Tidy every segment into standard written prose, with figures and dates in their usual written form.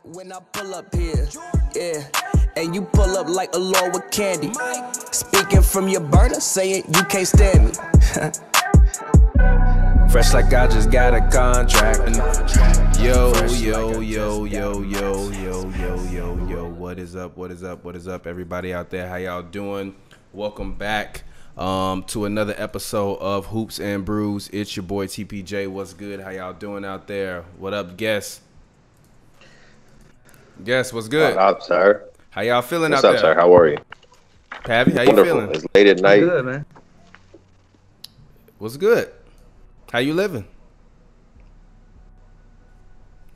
When I pull up here, yeah, and you pull up like a Lord with candy. Speaking from your burner, saying you can't stand me. Fresh like I just got a contract. Yo, what is up? What is up? What is up, everybody out there? How y'all doing? Welcome back to another episode of Hoops and Brews. It's your boy TPJ. What's good? How y'all doing out there? What up, guests? Guess what's good? What up, sir? How y'all feeling What's out up, there? sir? How are you? Pavy, how you Wonderful. feeling? It's late at night. Good, man. What's good? How you living?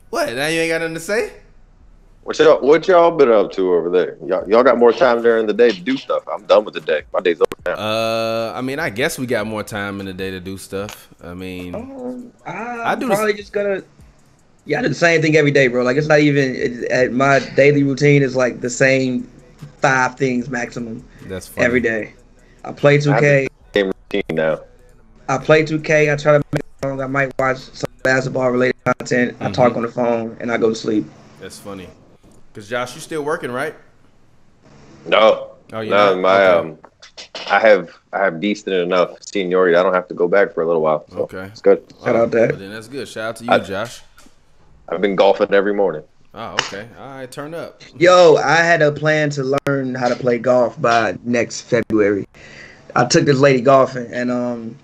What? Now you ain't got nothing to say? What y'all been up to over there? Y'all got more time during the day to do stuff. I'm done with the day. My day's over now. I mean, I guess we got more time in the day to do stuff. I mean, I'm probably just gonna. Yeah, I do the same thing every day, bro. Like, it's not even at my daily routine is like the same 5 things maximum. That's funny. Every day. I play 2K. Game routine now. I play 2K. I try to make it long. I might watch some basketball related content. I talk on the phone and I go to sleep. That's funny. Cause Josh, you still working, right? No. Oh, yeah. No, okay. I have decent enough seniority. I don't have to go back for a little while. So okay. It's good. Shout out there. Well, then that's good. Shout out to you, Josh. I've been golfing every morning. Oh, okay. All right, turn up. Yo, I had a plan to learn how to play golf by next February. I took this lady golfing, and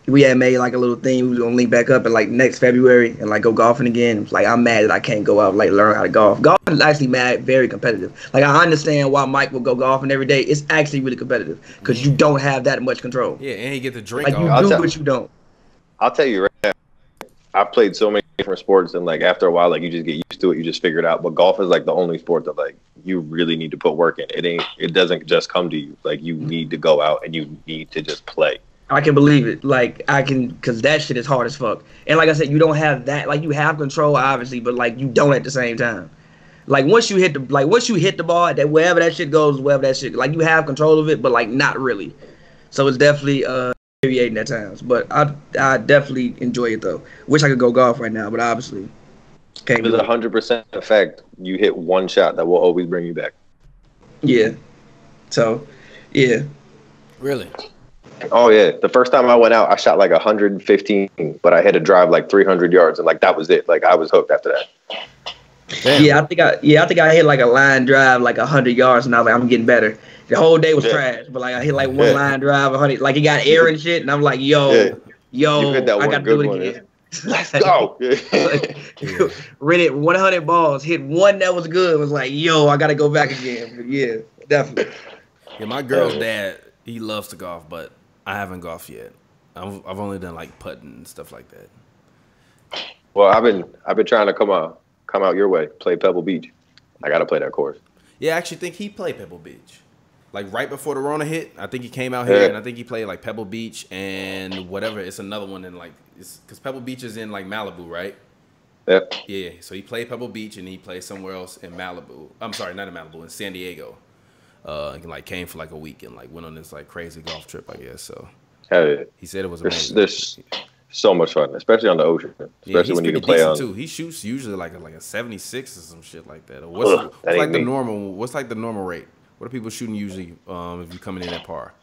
we had made like a little thing. We was gonna link back up in like next February and like go golfing again. Like, I'm mad that I can't go out like learn how to golf. Golfing is actually very competitive. Like, I understand why Mike will go golfing every day. It's actually really competitive because you don't have that much control. Yeah, and he get to drink. Like, you do, but you don't. I'll tell you right now. I've played so many different sports, and like after a while, like you just get used to it. You just figure it out. But golf is like the only sport that like you really need to put work in. It doesn't just come to you. Like, you need to go out and you need to just play. I can believe it. Like, because that shit is hard as fuck. And like I said, you don't have that. Like, you have control, obviously, but like you don't at the same time. Like, once you hit the ball, that wherever that shit goes, like you have control of it, but like not really. So it's definitely infuriating at times. But I definitely enjoy it though. Wish I could go golf right now, but obviously can't. There's 100% effect. You hit one shot that will always bring you back. Yeah. So, yeah. Really? Oh yeah, the first time I went out, I shot like 115, but I had to drive like 300 yards, and like that was it. Like, I was hooked after that. Damn. Yeah, I think I hit like a line drive like 100 yards, and I was like, I'm getting better. The whole day was trash, but like I hit like one line drive 100, like it got air and shit, and I'm like, yo, I got to do it again. Let's go. Rented 100 balls, hit one that was good. Was like, yo, I got to go back again. But yeah, definitely. Yeah, my girl's dad, he loves to golf, but I haven't golfed yet. I've only done like putting and stuff like that. Well, I've been trying to come out your way, play Pebble Beach. I got to play that course. Yeah, I actually think he played Pebble Beach. Like right before the Rona hit, I think he came out here, and I think he played like Pebble Beach and whatever. It's another one in like, because Pebble Beach is in like Malibu, right? Yep. Yeah, so he played Pebble Beach and he played somewhere else in Malibu. I'm sorry, not in Malibu, in San Diego. And like came for like a week and like went on this like crazy golf trip, I guess. So he said it was amazing. There's so much fun, especially on the ocean. Especially when you can play on. Too. He shoots usually like a 76 or some shit like that. Or what's like the normal rate? What are people shooting usually if you're coming in at par?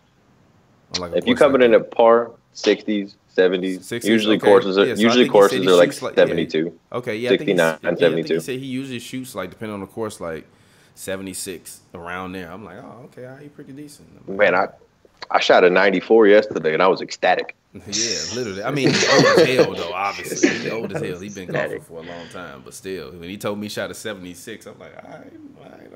Like if you're coming in at par, 60s, 70s. Usually courses are like 72. Okay, yeah, 69 and 72. I think he said he usually shoots like, depending on the course, like 76 around there. I'm like, oh, okay, he pretty decent. Man, I shot a 94 yesterday and I was ecstatic. Yeah, literally. I mean, he's old as hell though. Obviously, he's old as hell. He's been golfing for a long time, but still, when he told me he shot a 76, I'm like, all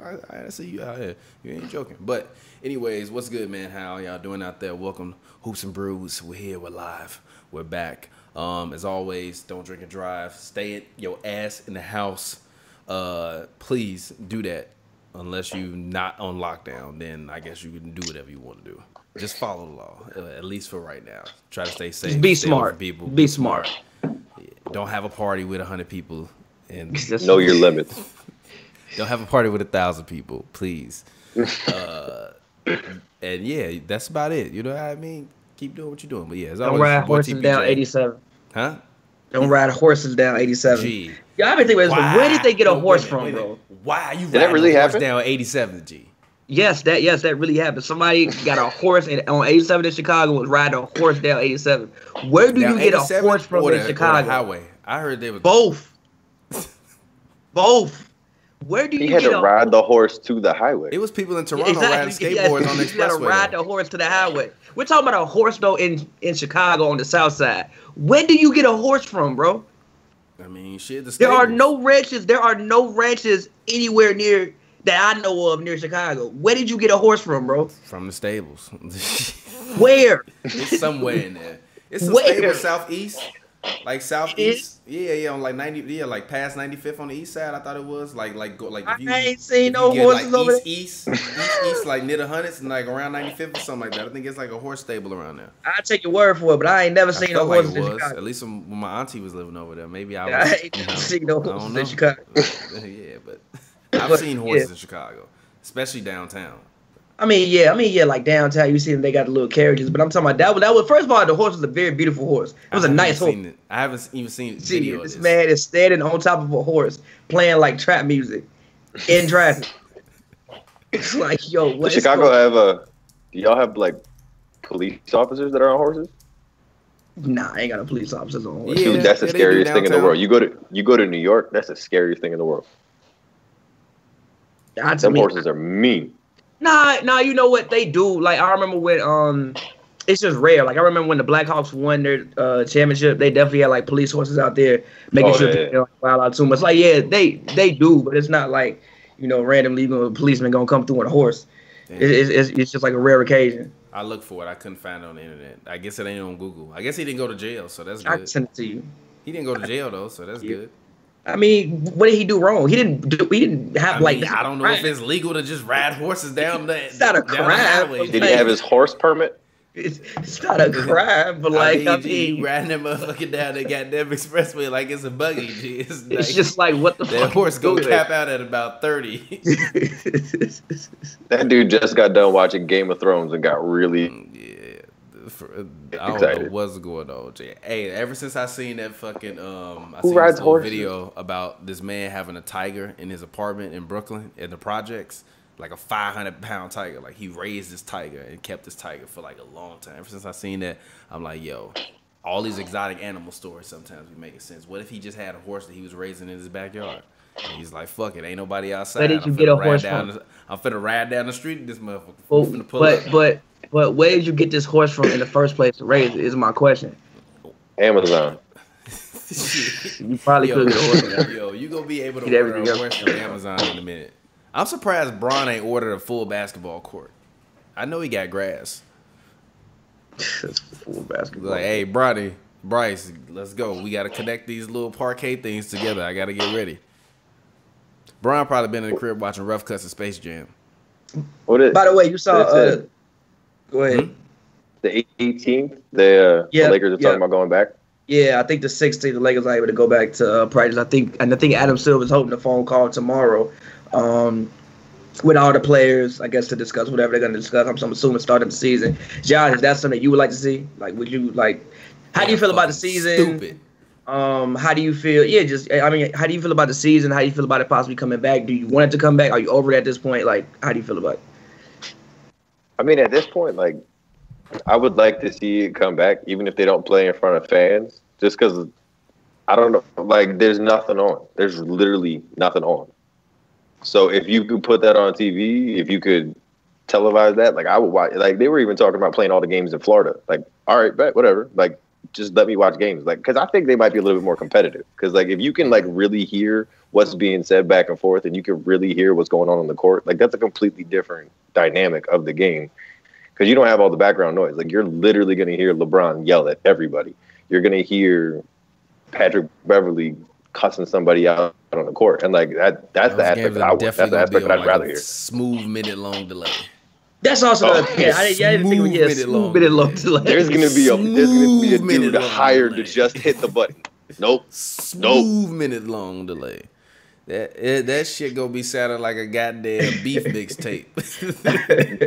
right, I see you out here. You ain't joking. But anyways, what's good, man? How y'all doing out there? Welcome, Hoops and Brews. We're here. We're live. We're back. As always, don't drink and drive. Stay your ass in the house. Please do that. Unless you're not on lockdown, then I guess you can do whatever you want to do. Just follow the law, at least for right now. Try to stay safe. Be smart. People. Be smart. Yeah. Don't have a party with 100 people. And know your limits. Don't have a party with 1,000 people, please. And yeah, that's about it. You know what I mean? Keep doing what you're doing. But yeah, as Don't always, ride horses down 87. Huh? Don't ride horses down 87. G. Yeah, I've been thinking about this. Where did they get a horse from, bro? Why you Did that really horse happen? down 87, G? Yes, that really happened. Somebody got a horse on 87 in Chicago and was riding a horse down 87. Where do you get a horse from in Chicago? Or the highway. I heard they were both. Both. Where do you get to ride the horse to the highway? It was people in Toronto riding skateboards on the expressway. You got to ride the horse to the highway. We're talking about a horse though in Chicago on the south side. Where do you get a horse from, bro? I mean, shit. There are no ranches. There are no ranches anywhere near that I know of near Chicago. Where did you get a horse from, bro? From the stables. Where? It's somewhere in there. It's some stables southeast. Like southeast, yeah, on like 90, like past 95th on the east side. I thought it was like if you, I ain't seen no horses like over there. East, like near the Hundreds and like around 95th or something like that. I think it's like a horse stable around there. I take your word for it, but I ain't never seen no horses in Chicago. At least when my auntie was living over there. Maybe I was. I ain't never seen no horses in Chicago. Yeah, but I've seen horses in Chicago, especially downtown. I mean, yeah, like downtown, you see them, they got the little carriages, but I'm talking about that was first of all, the horse was a very beautiful horse. It was a nice horse. I haven't even seen video of this man is standing on top of a horse playing like trap music in traffic. It's like, yo, what? Does Chicago have do y'all have like police officers that are on horses? Nah, I ain't got no police officers on horses. Yeah, dude, that's the scariest thing in the world. You go to New York, that's the scariest thing in the world. Them horses are mean. Nah, you know what they do? Like I remember when it's just rare. Like I remember when the Blackhawks won their championship, they definitely had like police horses out there making sure they don't wild out too much. Like yeah, they do, but it's not like randomly a policeman gonna come through on a horse. It's just like a rare occasion. I looked for it. I couldn't find it on the internet. I guess it ain't on Google. I guess he didn't go to jail, so that's good. I can send it to you. He didn't go to jail though, so that's good. I mean, what did he do wrong? He didn't have I don't know if it's legal to just ride horses down the. It's not a crime. Did he have his horse permit? It's not a crime, but like I mean riding that motherfucker down the goddamn expressway like it's a buggy. It's just like what the fuck. That horse go cap out at about 30. That dude just got done watching Game of Thrones and got really I don't know what's going on, Jay. Hey, ever since I seen that fucking I Who seen rides this whole horses? video about this man having a tiger in his apartment in Brooklyn in the projects, like a 500-pound tiger. Like he raised this tiger and kept this tiger for like a long time. Ever since I seen that, I'm like, yo, all these exotic animal stories sometimes be making sense. What if he just had a horse that he was raising in his backyard? And he's like, fuck it, ain't nobody outside. Where did you get a horse from? I'm finna ride down the street in this motherfucker. But where did you get this horse from in the first place to raise it? Is my question. Amazon. You probably could get a horse. Yo, you gonna be able to order a horse from Amazon in a minute. I'm surprised Bron ain't ordered a full basketball court. I know he got grass. Full basketball. Like, hey, Bryce, let's go. We gotta connect these little parquet things together. I gotta get ready. Bron probably been in the crib watching Rough Cuts of Space Jam. By the way, you saw. Go ahead. The 18th, the Lakers are talking about going back. Yeah, I think the 16th, the Lakers are able to go back to practice. I think Adam Silver's hoping a phone call tomorrow with all the players, I guess, to discuss whatever they're going to discuss. I'm assuming starting the season. Josh, is that something you would like to see? Like, would you like? How do you feel about the season? Stupid. How do you feel? How do you feel about the season? How do you feel about it possibly coming back? Do you want it to come back? Are you over it at this point? Like, how do you feel about it? I mean, at this point, like, I would like to see it come back, even if they don't play in front of fans, just because, I don't know, like, there's nothing on. There's literally nothing on. So if you could put that on TV, if you could televise that, like, I would watch. Like, they were even talking about playing all the games in Florida. Like, all right, bet, whatever. Like, just let me watch games. Like, because I think they might be a little bit more competitive. Because, like, if you can, like, really hear what's being said back and forth and you can really hear what's going on the court, like, that's a completely different dynamic of the game. Because you don't have all the background noise. Like, you're literally going to hear LeBron yell at everybody. You're going to hear Patrick Beverly cussing somebody out on the court. And, like, that's the aspect that I want. That's the aspect that I'd rather hear. Smooth minute-long delay. That's also I didn't think we had a smooth minute-long delay. There's going to be a dude hired to just hit the button. Nope. Smooth minute-long delay. That shit gonna be sounding like a goddamn beef mixtape.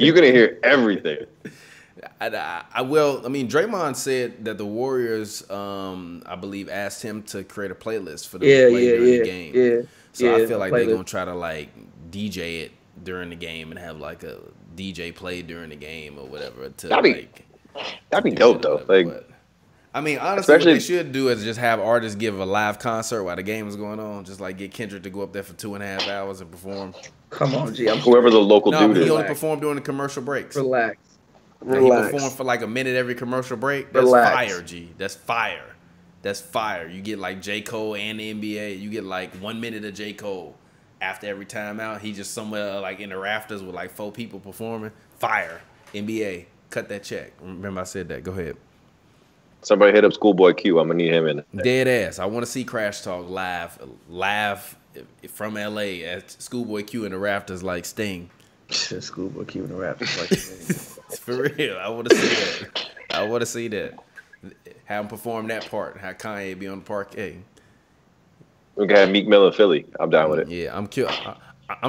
You're gonna hear everything. I will. I mean, Draymond said that the Warriors, I believe, asked him to create a playlist for them to play during the game. Yeah. So I feel like they're gonna try to like DJ it during the game and have like a DJ play during the game or whatever. That'd be dope though. Like, I mean, honestly, what they should do is just have artists give a live concert while the game is going on. Just like get Kendrick to go up there for 2.5 hours and perform. Come on, G. Whoever the local dude is. He only performed during the commercial breaks. Relax. He performed for like a minute every commercial break. That's fire, G. That's fire. That's fire. You get like J. Cole and the NBA. You get like 1 minute of J. Cole after every timeout. He just somewhere like in the rafters with like 4 people performing. Fire. NBA. Cut that check. Remember I said that. Go ahead. Somebody hit up Schoolboy Q. I'm gonna need him in. Dead ass. I want to see Crash Talk live from LA at Schoolboy Q in the rafters like Sting. Schoolboy Q in the rafters like Sting. For real. I want to see that. I want to see that. Have him perform that part. Have Kanye be on the parquet. We can have Meek Mill in Philly. I'm down with it. Yeah, I'm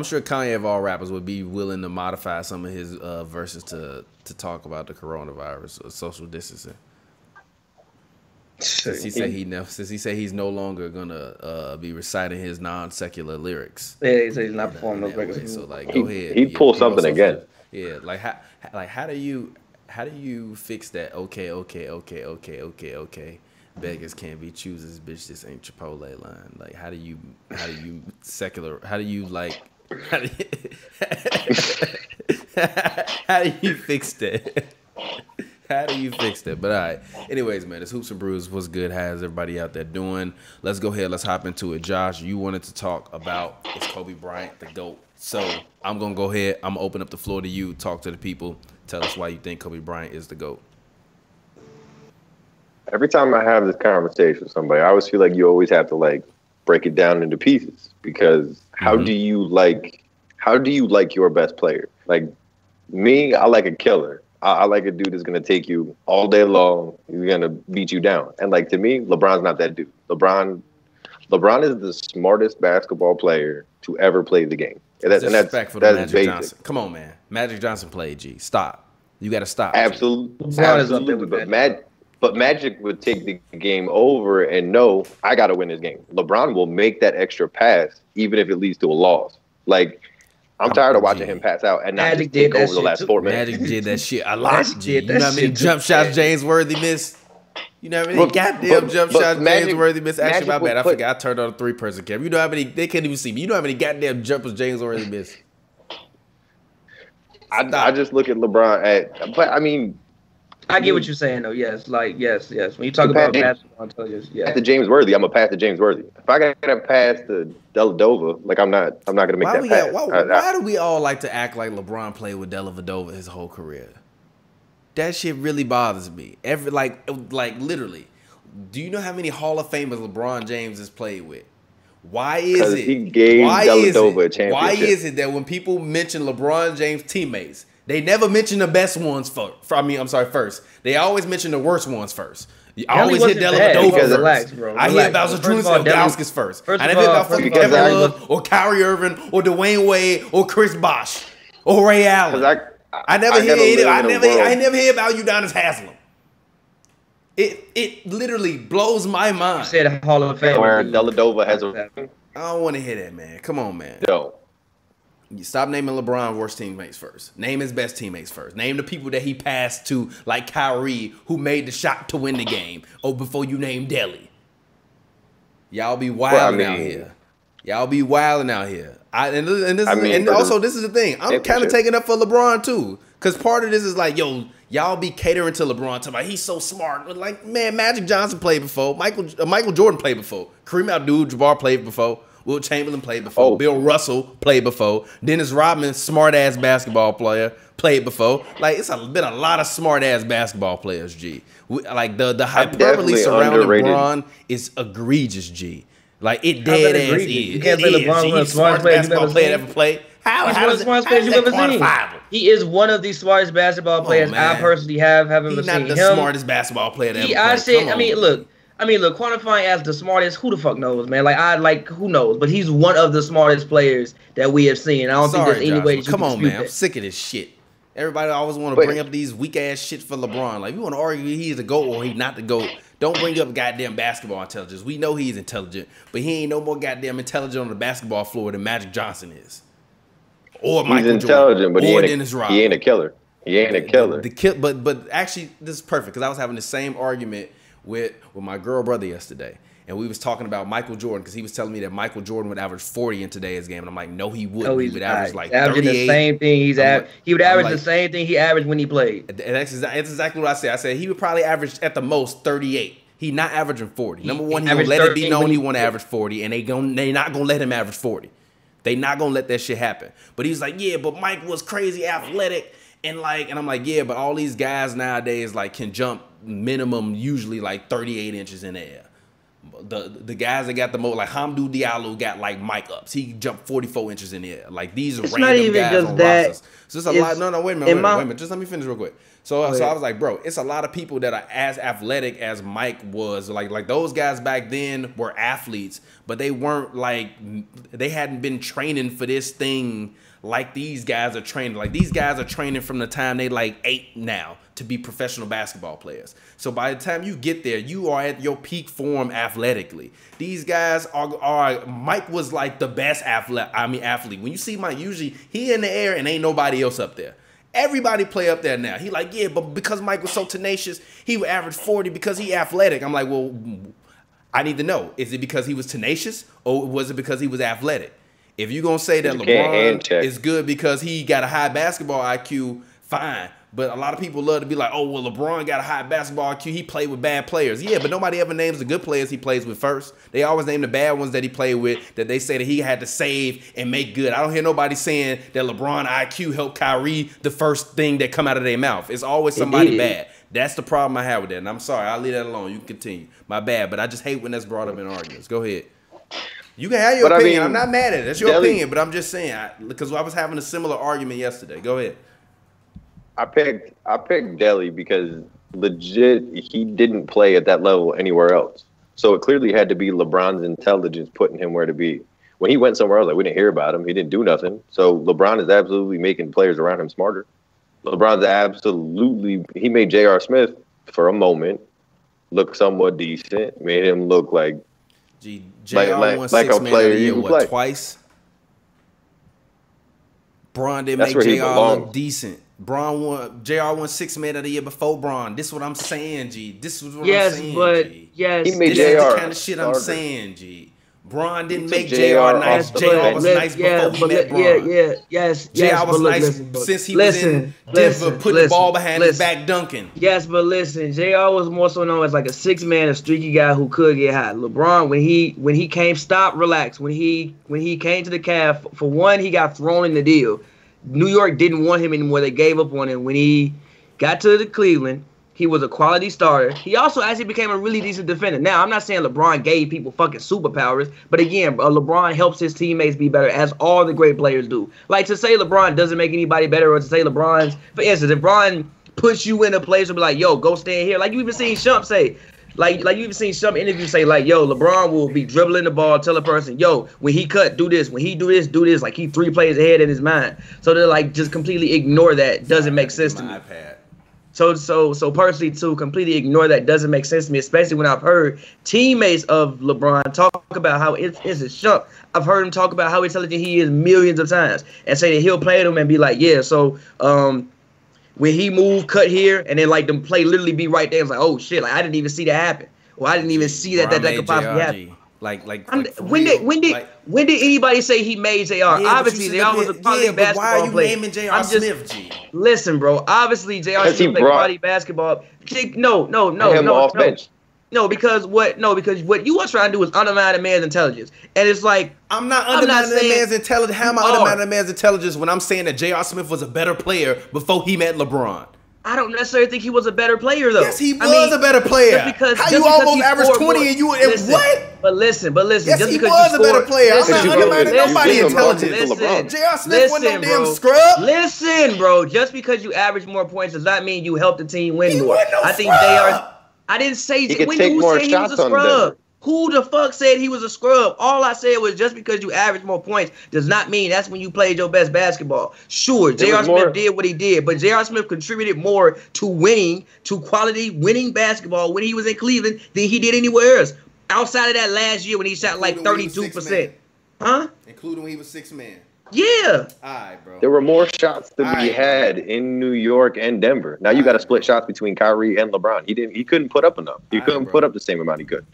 sure Kanye of all rappers would be willing to modify some of his verses to talk about the coronavirus or social distancing. Since he said he's no longer gonna be reciting his non-secular lyrics. Yeah, he said he's not performing those records. So like, go ahead. He pulled something again. Yeah, like how do you fix that? Okay. Beggars can't be choosers, bitch. This ain't Chipotle line. Like, how do you secular? How do you like? How do you fix that? How do you fix that? But all right. Anyways, man, it's Hoops and Brews. What's good? How's everybody out there doing? Let's go ahead. Let's hop into it. Josh, you wanted to talk about is Kobe Bryant the GOAT? So I'm gonna go ahead. I'm gonna open up the floor to you. Talk to the people. Tell us why you think Kobe Bryant is the GOAT. Every time I have this conversation with somebody, I always feel like you always have to like break it down into pieces because how do you like your best player? Like me, I like a killer. I like a dude that's gonna take you all day long. He's gonna beat you down. And like to me, LeBron's not that dude. LeBron is the smartest basketball player to ever play the game. And that's Magic basic. Johnson. Come on, man. Magic Johnson played. G. Stop. You got to stop. Absolutely. But Magic would take the game over and know I got to win this game. LeBron will make that extra pass even if it leads to a loss. Like. I'm tired of watching him pass out and not just take over the last 4 minutes. Magic did that shit a lot. You know how many jump shots James Worthy missed? You know how many goddamn jump shots James Worthy missed? Actually, my bad. I forgot. I turned on a 3-person camera. You know how many? They can't even see me. You know how many goddamn jumpers James Worthy missed? I just look at LeBron but I mean, I get what you're saying though. Yes, like yes. When you talk about basketball intelligence, yeah. To James Worthy, I'm gonna pass to James Worthy. If I got to pass to Dellavedova, like I'm not gonna make that pass. Why do we all like to act like LeBron played with Dellavedova his whole career? That shit really bothers me. Like literally. Do you know how many Hall of Famers LeBron James has played with? Why is it? He gave Dellavedova a championship. Why is it that when people mention LeBron James teammates, they never mention the best ones first. They always mention the worst ones first. You always hit Dellavedova first. Relax, bro. I hit about Ilgauskas first. I never hit about fucking Kevin Love or Kyrie Irving or Dwayne Wade or Chris Bosh or Ray Allen. I never hear about Udonis Haslem. It literally blows my mind. You said Hall of Fame. Where Dellavedova has a. I don't want to hear that, man. Come on, man. No. You stop naming LeBron worst teammates first. Name his best teammates first. Name the people that he passed to, like Kyrie, who made the shot to win the game. Oh, before you name Delly. Y'all be wilding out here. Y'all be wilding out here. This is the thing. I'm kind of taking up for LeBron too, because part of this is like, yo, y'all be catering to LeBron. Talking about he's so smart. Like, man, Magic Johnson played before. Michael Jordan played before. Kareem Abdul-Jabbar played before. Will Chamberlain played before. Bill Russell played before. Dennis Rodman, smart-ass basketball player, played before. Like, been a lot of smart-ass basketball players, G. Like, the hyperbole surrounding LeBron is egregious, G. Like, it dead ass is. You can't say LeBron was the smartest basketball player ever played. How is that quantifiable? He is one of the smartest basketball players I personally have ever seen. He's not the smartest basketball player ever played. Look, quantifying as the smartest, who the fuck knows, man? Who knows? But he's one of the smartest players that we have seen. I don't think there's any way that you come can on, man. that. I'm sick of this shit. Everybody always want to bring up these weak ass shit for LeBron. Like, we want to argue he's the GOAT or he's not the GOAT. Don't bring up goddamn basketball intelligence. We know he's intelligent, but he ain't no more goddamn intelligent on the basketball floor than Magic Johnson is. Or Michael He's intelligent, Jordan, but he ain't a killer. He ain't a killer. But actually, this is perfect because I was having the same argument with my girl brother yesterday. And we was talking about Michael Jordan because he was telling me that Michael Jordan would average 40 in today's game. And I'm like, no, he wouldn't. He would average like 38. The same thing he would average the same thing he averaged when he played. And that's exactly what I said. I said he would probably average at the most 38. He not averaging 40. Number one, he gonna let it be known he want to average 40, and they not gonna let him average 40. They not gonna let that shit happen. But he was like, yeah, but Mike was crazy athletic. And I'm like, yeah, but all these guys nowadays like can jump minimum usually like 38 inches in the air. The guys that got the most, like Hamdou Diallo got like Mike ups. He jumped 44 inches in the air. Like these are random guys on rosters. So it's a lot. No, wait a minute. Just let me finish real quick. So I was like, bro, it's a lot of people that are as athletic as Mike was. Like those guys back then were athletes, but they weren't like, they hadn't been training for this thing like these guys are training. Like these guys are training from the time they like 8 now to be professional basketball players. So by the time you get there, you are at your peak form athletically. These guys are Mike was like the best athlete. When you see Mike, usually he in the air and ain't nobody else up there. Everybody play up there now. He like, yeah, but because Mike was so tenacious, he would average 40 because he athletic. I'm like, well, I need to know. Is it because he was tenacious or was it because he was athletic? If you're going to say that LeBron is good because he got a high basketball IQ, fine. But a lot of people love to be like, oh, well, LeBron got a high basketball IQ. He played with bad players. Yeah, but nobody ever names the good players he plays with first. They always name the bad ones that he played with that they say that he had to save and make good. I don't hear nobody saying that LeBron IQ helped Kyrie the first thing that come out of their mouth. It's always somebody bad. That's the problem I have with that. And I'm sorry. I'll leave that alone. You can continue. My bad. But I just hate when that's brought up in arguments. Go ahead. You can have your opinion. I'm not mad at it. That's your opinion. But I'm just saying, because I was having a similar argument yesterday. Go ahead. I picked Delly because legit he didn't play at that level anywhere else. So it clearly had to be LeBron's intelligence putting him where to be. When he went somewhere else, like we didn't hear about him. He didn't do nothing. So LeBron is absolutely making players around him smarter. He made J.R. Smith for a moment look somewhat decent. Made him look like J.R. won Six Man of the Year twice. Bron didn't make J.R. look decent. J.R. won Six Man of the Year before Bron. This is what I'm saying, G. This is what I'm saying, G. He made this JR is the kind of shit I'm saying, G. Bron didn't make JR nice. JR was nice before he met Bron. Yes. JR was nice since he was in Denver, putting the ball behind his back dunking. Yes, but listen, JR was more so known as like a 6-man, a streaky guy who could get hot. LeBron, when he came, stop, relax. When he came to the Cavs, for one, he got thrown in the deal. New York didn't want him anymore. They gave up on him. When he got to the Cleveland, he was a quality starter. He also actually became a really decent defender. Now, I'm not saying LeBron gave people fucking superpowers, but again, LeBron helps his teammates be better, as all the great players do. Like, to say LeBron doesn't make anybody better, or to say LeBron's, for instance, if LeBron puts you in a place where be like, yo, go stand here. Like you even seen Shump say, like you even seen some interviews say, like, yo, LeBron will be dribbling the ball, tell a person, yo, when he cut, do this. When he do this. Like, he 3 plays ahead in his mind. So to like just completely ignore that doesn't make sense to me. So personally, to completely ignore that doesn't make sense to me, especially when I've heard teammates of LeBron talk about how it's a Shump. I've heard him talk about how intelligent he is millions of times and say that he'll play them and be like, yeah, so when he moved, cut here, and then like them play literally be right there. It's like, oh shit, like I didn't even see that happen. Well, I didn't even see that could possibly happen. When did anybody say he made JR? Yeah, obviously, JR was a quality basketball player. Why are you naming JR Smith, G? Listen, bro. Obviously, JR Smith played quality basketball. No, because what you are trying to do is undermine a man's intelligence. And it's like, I'm not undermining a man's intelligence. How am I undermining a man's intelligence when I'm saying that J.R. Smith was a better player before he met LeBron? I don't necessarily think he was a better player, though. Yes, he was a better player. How you almost averaged 20 and you what? But listen. Yes, he was a better player. I'm not undermining nobody's intelligence. J.R. Smith wasn't no damn scrub. Listen, bro. Just because you average more points does not mean you help the team win more. I think I didn't say who said he was a scrub. Who the fuck said he was a scrub? All I said was just because you average more points does not mean that's when you played your best basketball. Sure, J.R. Smith did what he did, but J.R. Smith contributed more to winning, to quality winning basketball when he was in Cleveland than he did anywhere else. Outside of that last year when he shot like 32%. Huh? Including when he was 6 man. Yeah. All right, bro. There were more shots to be had in New York and Denver. Now you got to split shots between Kyrie and LeBron. He couldn't put up enough. He couldn't put up the same amount he could.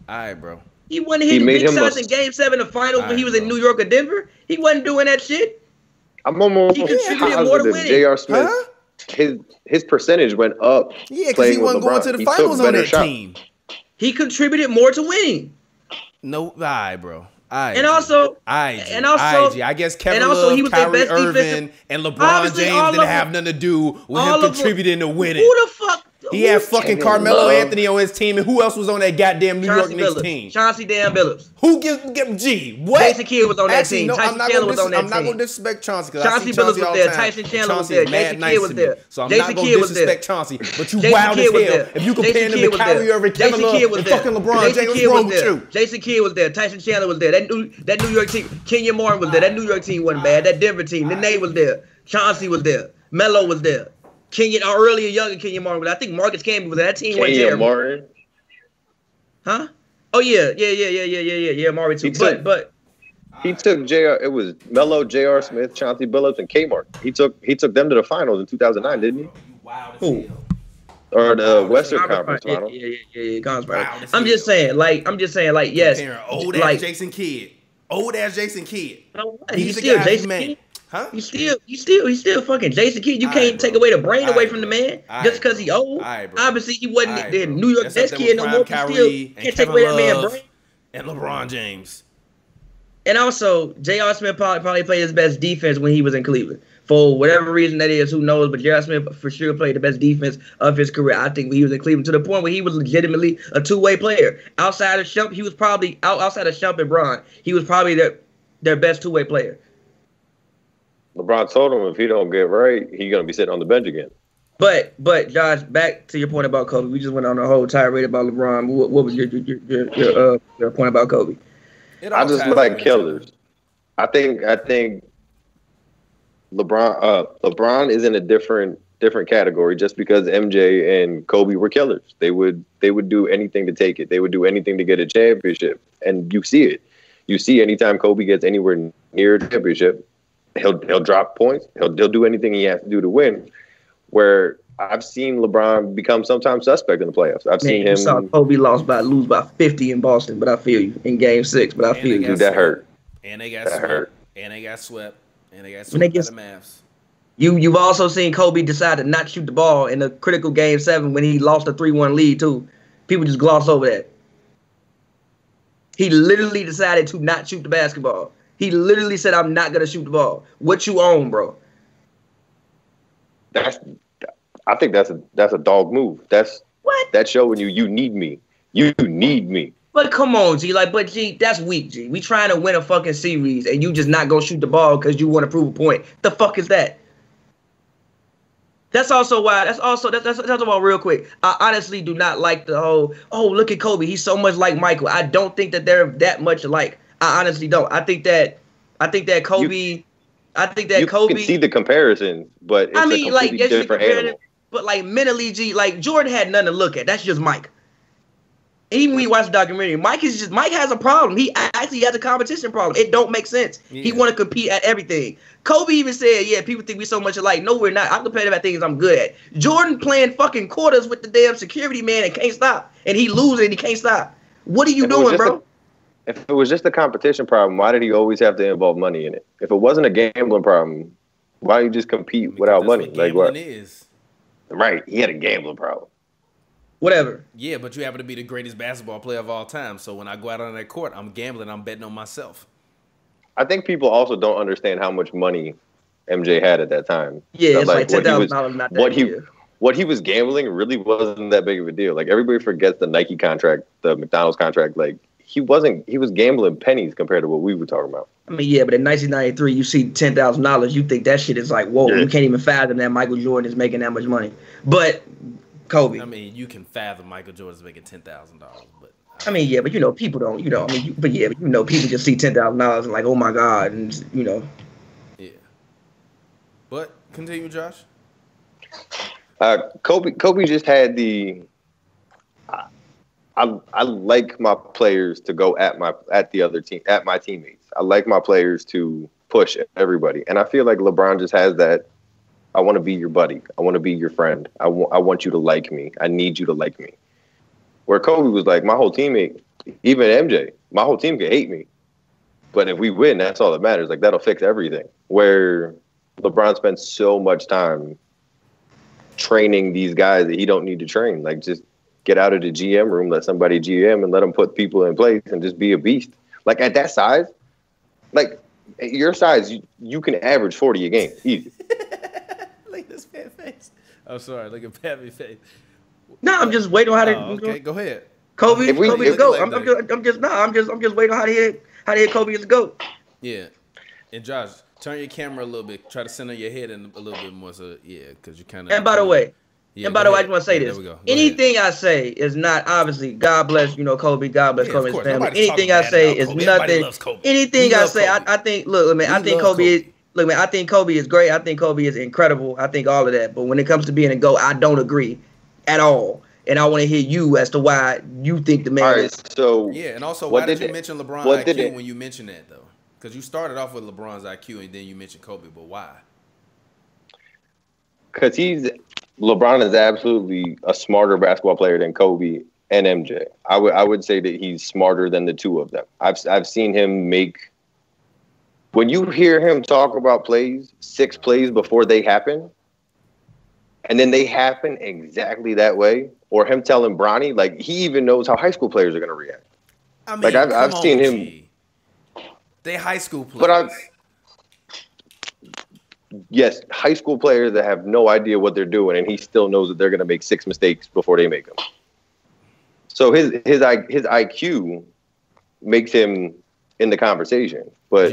All right, bro. He wasn't hitting big shots in Game 7 of finals when he was in New York or Denver. He wasn't doing that shit. I'm almost positive J.R. Smith, his percentage went up. Yeah, because he wasn't going to the finals on that team. He contributed more to winning. No, all right, bro. I guess Kevin Love, he was Kyrie Irving, and LeBron James didn't have nothing to do with him contributing to winning. Who the fuck? He had fucking Carmelo Anthony on his team, and who else was on that goddamn New York Knicks team? Chauncey Dan Billups. Who gives G? What? Jason Kidd was on that team. Tyson Chandler was on that team. I'm not going to disrespect Chauncey. Chauncey Billups was there. Tyson Chandler was there. Jason Kidd was there. So I'm not going to disrespect Chauncey, but you wild as hell if you compare him to Kyrie Irving, Kevin Love, and fucking LeBron James. What's wrong with you? Jason Kidd was there. Tyson Chandler was there. That New York team. Kenyon Martin was there. That New York team wasn't bad. That Denver team. Nene was there. Chauncey was there. Melo was there. Kenyon, or earlier younger Kenyon Martin, but I think Marcus Camby was there. That team went terrible. Martin? Huh? Oh yeah, Martin too. But he took JR. It was Melo, J.R. Smith, Chauncey Billups, and Kmart. He took them to the finals in 2009, didn't he? Who? Or the Western Conference Finals. Yeah, Conference. I'm just saying, yes. Old ass Jason Kidd. He's still Jason Kidd. Huh? He's still fucking Jason Kidd. You can't take away the brain away from the man just because he old. Obviously, he wasn't the New York Nets kid no more. You still can't take away that man's brain. And LeBron James. And also, J.R. Smith probably played his best defense when he was in Cleveland. For whatever reason that is, who knows? But J.R. Smith for sure played the best defense of his career, I think, when he was in Cleveland, to the point where he was legitimately a two-way player. Outside of Shump, he was probably outside of Shump and Bron, he was probably their best two-way player. LeBron told him if he don't get right, he's gonna be sitting on the bench again. But Josh, back to your point about Kobe. We just went on a whole tirade about LeBron. What was your point about Kobe? I just like killers. I think LeBron is in a different category just because MJ and Kobe were killers. They would do anything to take it. They would do anything to get a championship, and you see it. You see anytime Kobe gets anywhere near a championship, he'll drop points. He'll do anything he has to do to win. Where I've seen LeBron become sometimes suspect in the playoffs. I've seen him. Saw Kobe lose by 50 in Boston, but I feel you in Game 6. But I feel you. That hurt. And they got swept. And they got swept by the Mavs. You've also seen Kobe decide to not shoot the ball in a critical Game 7 when he lost a 3-1 lead too. People just gloss over that. He literally decided to not shoot the basketball. He literally said, "I'm not gonna shoot the ball." What you own, bro? I think that's a dog move. That's showing you need me. You need me. But come on, G. G, that's weak, G. We trying to win a fucking series, and you just not gonna shoot the ball because you want to prove a point. The fuck is that? That's also why. That's about real quick. I honestly do not like the whole. Oh, look at Kobe. He's so much like Michael. I don't think that they're that much alike. I honestly don't. I think that Kobe. You can see the comparisons, but it's a completely different animal. But mentally, G, Jordan had nothing to look at. That's just Mike. Even when you watch the documentary, Mike has a problem. He actually has a competition problem. It don't make sense. Yeah. He want to compete at everything. Kobe even said, "Yeah, people think we so much alike. No, we're not. I'm competitive at things I'm good at." Jordan playing fucking quarters with the damn security man and can't stop, and he losing and he can't stop. What are you doing, bro? If it was just a competition problem, why did he always have to involve money in it? If it wasn't a gambling problem, why don't you just compete without money? What is. Right, he had a gambling problem. Whatever. Yeah, but you happen to be the greatest basketball player of all time. So when I go out on that court, I'm gambling. I'm betting on myself. I think people also don't understand how much money MJ had at that time. Yeah, it's like $10,000 not that what he was gambling really wasn't that big of a deal. Everybody forgets the Nike contract, the McDonald's contract. He was gambling pennies compared to what we were talking about. I mean, yeah, but in 1993, you see $10,000, you think that shit is whoa, You can't even fathom that Michael Jordan is making that much money. But Kobe. I mean, you can fathom Michael Jordan's making $10,000, but I mean, yeah, but people don't, I mean, but people just see $10,000 and like, oh my God, and Yeah. But continue, Josh. Kobe just had the. I like my players to go at the other team, at my teammates. I like my players to push everybody, and I feel like LeBron just has that. I want to be your buddy. I want to be your friend. I want you to like me. I need you to like me. Where Kobe was like, my whole teammate, even MJ, my whole team can hate me, but if we win, that's all that matters. Like, that'll fix everything. Where LeBron spends so much time training these guys that he don't need to train. Like, just get out of the GM room, let somebody GM, and let them put people in place and just be a beast. Like, at that size, like, at your size, you can average 40 a game. Easy. Look at this fat face. I'm sorry. Look at Pavy's face. No, I'm just waiting on how to. Okay, go ahead. Kobe is the GOAT. I'm just waiting on how to hit Kobe is the GOAT. Yeah, and Josh, turn your camera a little bit. Try to center your head in a little bit more. So yeah, because you kind of. And by the way, I just want to say this. There we go. Anything I say is not obviously God bless Kobe. God bless Kobe and his family. Anything I say is nothing. Anything I say, I think. Look, man, I think Kobe is. Look, man, I think Kobe is great. I think Kobe is incredible. I think all of that. But when it comes to being a GOAT, I don't agree at all. And I want to hear you as to why you think the man is. So yeah, and also why did you mention LeBron's IQ when you mentioned that though? Because you started off with LeBron's IQ and then you mentioned Kobe, but why? Because LeBron is absolutely a smarter basketball player than Kobe and MJ. I would say that he's smarter than the two of them. I've seen him make. When you hear him talk about plays, 6 plays before they happen, and then they happen exactly that way, or him telling Bronny, like, he even knows how high school players are going to react. I mean, like, I've seen him. They high school players. Yes, high school players that have no idea what they're doing, and he still knows that they're going to make 6 mistakes before they make them. So his IQ makes him in the conversation, but.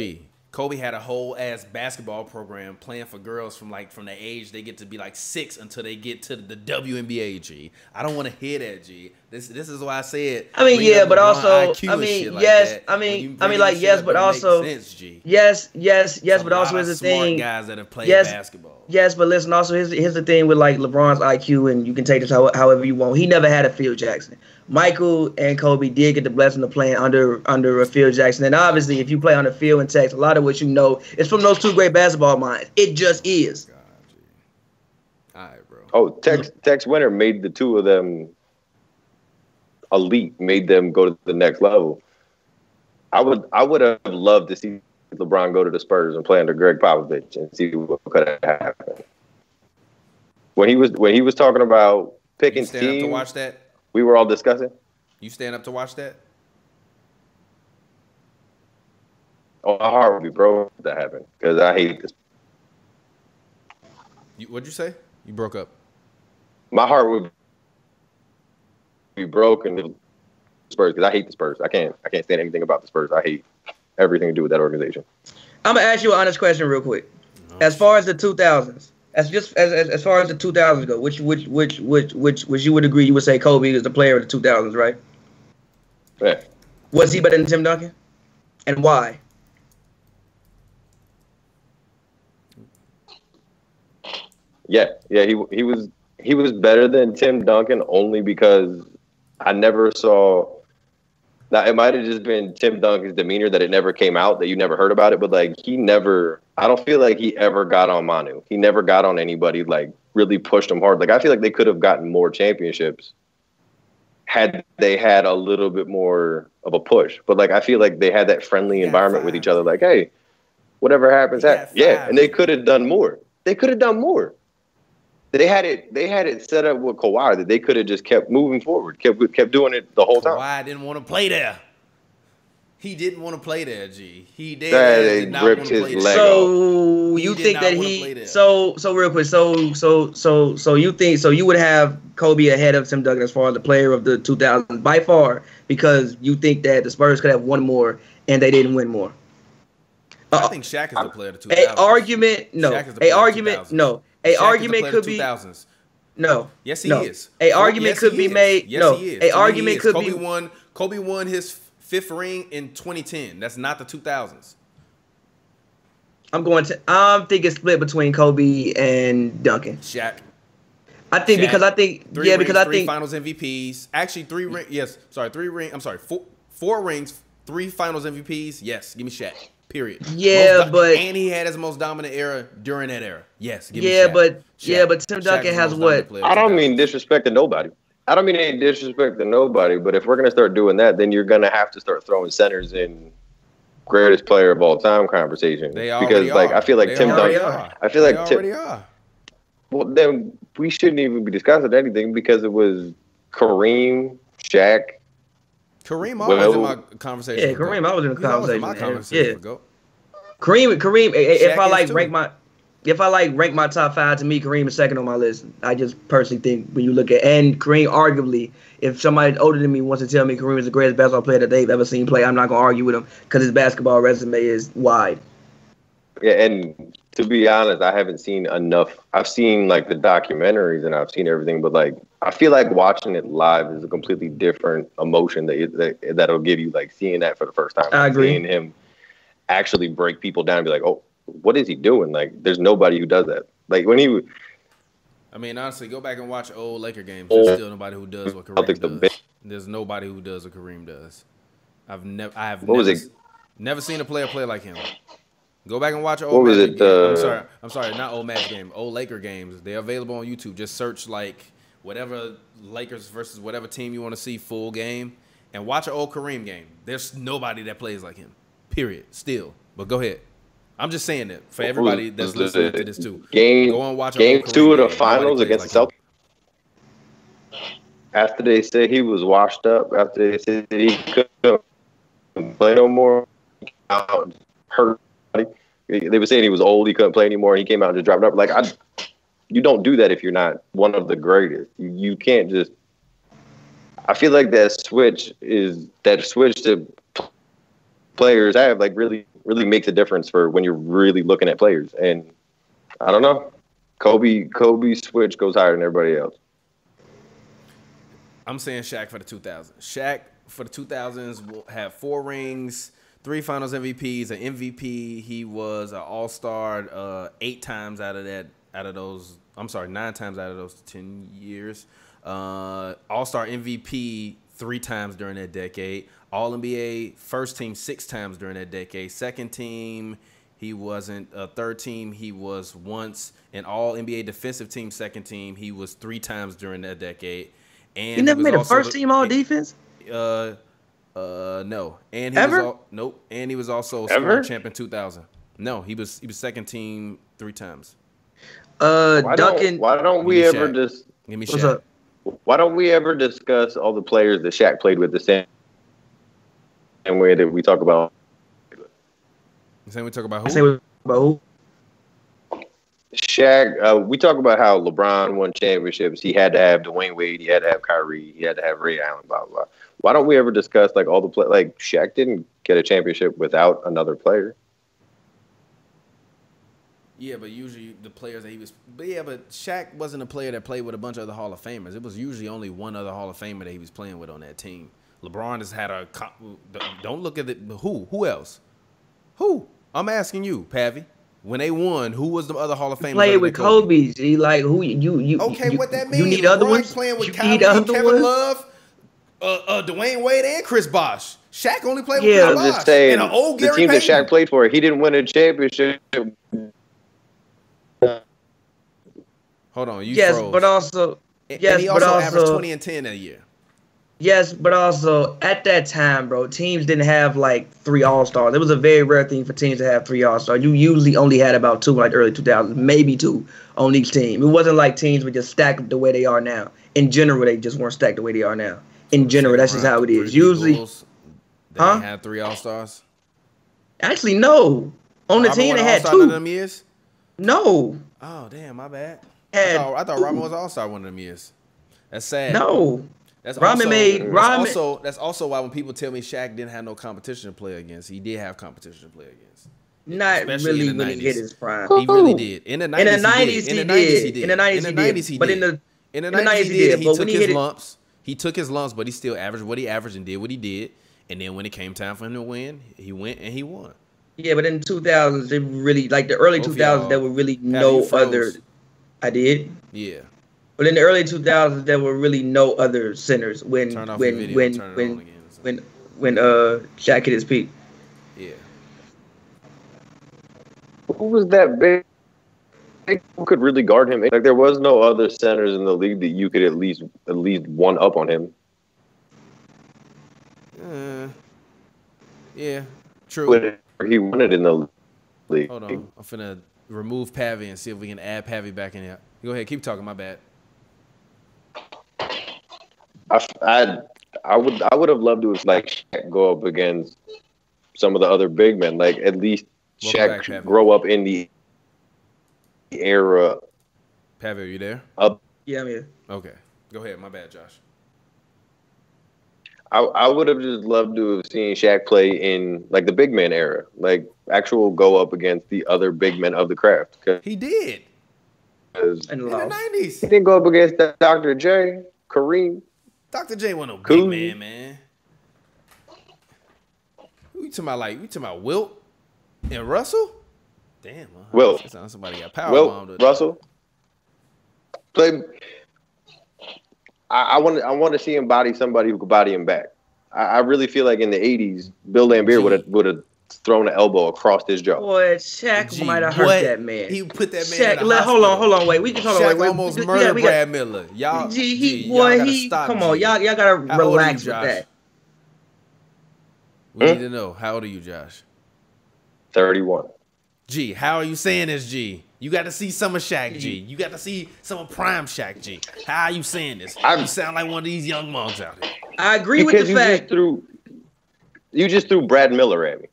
Kobe had a whole ass basketball program playing for girls from the age they get to be like 6 until they get to the WNBA. G. I don't want to hear that. G. This is why I said. I mean, yeah, but also, I mean, yes, I mean, like, yes, but also, yes, but also is the thing. Guys that have played basketball. Yes, but listen, also here's the thing with like LeBron's IQ, and you can take this however you want. He never had a Phil Jackson. Michael and Kobe did get the blessing of playing under a Phil Jackson, and obviously, if you play under Phil and Tex, a lot of what you know is from those two great basketball minds. It just is. God, all right, bro. Oh, Tex Winter made the two of them elite, made them go to the next level. I would have loved to see LeBron go to the Spurs and play under Greg Popovich and see what could have happened. When he was talking about picking teams, stand up to watch that? We were all discussing. You stand up to watch that? Oh, my heart would be broken if that happened because I hate this. What'd you say? You broke up. My heart would be broken if Spurs because I hate the Spurs. I can't stand anything about the Spurs. I hate everything to do with that organization. I'm gonna ask you an honest question real quick. As far as the 2000s, as far as the 2000s go, which you would agree, you would say Kobe is the player of the 2000s, right? Yeah. Was he better than Tim Duncan, and why? Yeah, he was better than Tim Duncan only because I never saw. Now, it might have just been Tim Duncan's demeanor that it never came out, that you never heard about it. But, like, I don't feel like he ever got on Manu. He never got on anybody, like, really pushed him hard. Like, I feel like they could have gotten more championships had they had a little bit more of a push. But, like, I feel like they had that friendly environment with each other. Like, hey, whatever happens, yeah. And they could have done more. They They had it set up with Kawhi that they could have just kept moving forward, kept doing it the whole time. Kawhi didn't want to play there. He didn't want to play there, G. He did not want to play there. So you think that so real quick, so you think you would have Kobe ahead of Tim Duncan as far as the player of the 2000s by far because you think that the Spurs could have won more and they didn't win more. I think Shaq is the player of the 2000s. An argument could be 2000s. No. Yes, he is. An argument could be made. Yes, he is. An argument could be. Kobe won his 5th ring in 2010. That's not the 2000s. I'm thinking split between Kobe and Duncan. Shaq. I think Shaq, because I think three rings, I three think Finals MVPs. Actually, 3 rings. Yes, sorry, 3 rings. I'm sorry, 4 rings, 3 Finals MVPs. Yes, give me Shaq. Period. Yeah, and he had his most dominant era during that era. Yes, give me Shaq. But Tim Duncan has what? I don't mean disrespect to nobody. I don't mean any disrespect to nobody, but if we're gonna start doing that, then you're gonna have to start throwing centers in greatest player of all time conversation. They already are. I feel like Tim Duncan. I feel like they already are. Well, then we shouldn't even be discussing anything because it was Kareem, Shaq. Kareem always in my conversation. Yeah, Kareem always in the conversation. My conversation. Yeah. Kareem. If I rank my top 5, to me, Kareem is second on my list. I just personally think when you look at, and Kareem, arguably, if somebody older than me wants to tell me Kareem is the greatest basketball player that they've ever seen play, I'm not gonna argue with him because his basketball resume is wide. Yeah, and to be honest, I haven't seen enough. I've seen like the documentaries and I've seen everything, but like I feel like watching it live is a completely different emotion that'll give you, like seeing that for the first time. I agree. Seeing him actually break people down and be like, oh, what is he doing? Like, there's nobody who does that. Like when he. I mean, honestly, go back and watch old Laker games. There's still nobody who does what Kareem does. There's nobody who does what Kareem does. I have never seen a player play like him. Go back and watch old Magic games. I'm sorry, not old Magic game. Old Laker games. They're available on YouTube. Just search like whatever Lakers versus whatever team you want to see full game, and watch an old Kareem game. There's nobody that plays like him. Period. Still. But go ahead. I'm just saying that for everybody that's listening to this too. Go and watch game 2 of the finals against the Celtics. After they said he was washed up, after they said he couldn't play no more, hurt. They were saying he was old, he couldn't play anymore, and he came out and just dropped it up. Like, you don't do that if you're not one of the greatest. You can't just. I feel like that switch to players have like really makes a difference for when you're really looking at players. And I don't know, Kobe's switch goes higher than everybody else. I'm saying Shaq for the 2000s. Shaq for the 2000s will have 4 rings. 3 Finals MVPs, an MVP. He was an All-Star 8 times out of those. I'm sorry, 9 times out of those 10 years. All-Star MVP 3 times during that decade. All-NBA first team 6 times during that decade. Second team, he wasn't. Third team, he was once. And All-NBA defensive team second team, he was 3 times during that decade. And he never made a first team All Defense. No, and he was also Ever? champ in 2000. No, he was second team 3 times. Duncan. Why don't we ever just give me Shaq? Why don't we ever discuss all the players that Shaq played with the same way that we talk about? The same we talk about who? Shaq. We talk about how LeBron won championships. He had to have Dwayne Wade. He had to have Kyrie. He had to have Ray Allen. Blah blah. Why don't we ever discuss like all the like Shaq didn't get a championship without another player? Yeah, but usually the players that he was. But Shaq wasn't a player that played with a bunch of other Hall of Famers. It was usually only one other Hall of Famer that he was playing with on that team. LeBron has had a. Don't look at it. Who else? Who? I'm asking you, Pavy. When they won, who was the other Hall of Famers? Played with Kobe. Like who you? Okay, what that means? You need other ones. Playing with Kyrie, Kevin Love, Dwayne Wade, and Chris Bosh. Shaq only played with Chris Bosh. I'm just saying, and an old the Gary team Payton. that Shaq played for, he didn't win a championship. Hold on, you yes, froze. But also, and he also averaged 20 and 10 that year. Yes, but also at that time, bro, teams didn't have like 3 All-Stars. It was a very rare thing for teams to have 3 All-Stars. You usually only had about 2, like early 2000s, maybe 2 on each team. It wasn't like teams would just stack up the way they are now. In general, they just weren't stacked the way they are now. In general, that's just how it is. Usually, they had 3 All-Stars. Actually, no. On the team, they had 2. One of them years? No. Oh, damn, my bad. I thought Robin was All-Star one of them years. That's sad. No. That's also why when people tell me Shaq didn't have no competition to play against, he did have competition to play against. Not really when he hit his prime. He really did. In the 90s, he did. In the 90s, he did. But in the 90s, he did. He took his lumps. He took his lumps, but he still averaged what he averaged and did what he did. And then when it came time for him to win, he went and he won. Yeah, but in the 2000s, they really like the early 2000s. There were really no other. I did. Yeah. But in the early 2000s, there were really no other centers when Shaq hit his peak. Yeah. Who was that big? Who could really guard him? Like there was no other centers in the league that you could at least one up on him. Yeah, true. He won it in the league. Hold on, I'm finna remove Pavy and see if we can add Pavy back in here. Go ahead, keep talking. My bad. I would have loved to have like Shaq go up against some of the other big men. Like at least Shaq grow up in the era. Pavy, are you there? Yeah, I'm here. Okay, go ahead. My bad, Josh. I would have just loved to have seen Shaq play in like the big man era, like actual go up against the other big men of the craft. He did. In the 90s. He didn't go up against Dr. J, Kareem. Dr. J wasn't no big man. We talking about Wilt and Russell? Damn. Wilt. Somebody got power bombed. Russell. Play. I want to see him body somebody who could body him back. I really feel like in the 80s, Bill Laimbeer would have thrown an elbow across his jaw. Boy, Shaq might have hurt that man. He put that man in the hospital. Hold on, wait. We can talk about Shaq almost murdered Brad Miller. Y'all, come on, y'all gotta relax with that. We need to know. How old are you, Josh? 31. G, how are you saying this, G? You got to see some of Shaq, G. You got to see some of prime Shaq, G. How are you saying this? You sound like one of these young monks out here. I agree with the fact. You just threw Brad Miller at me.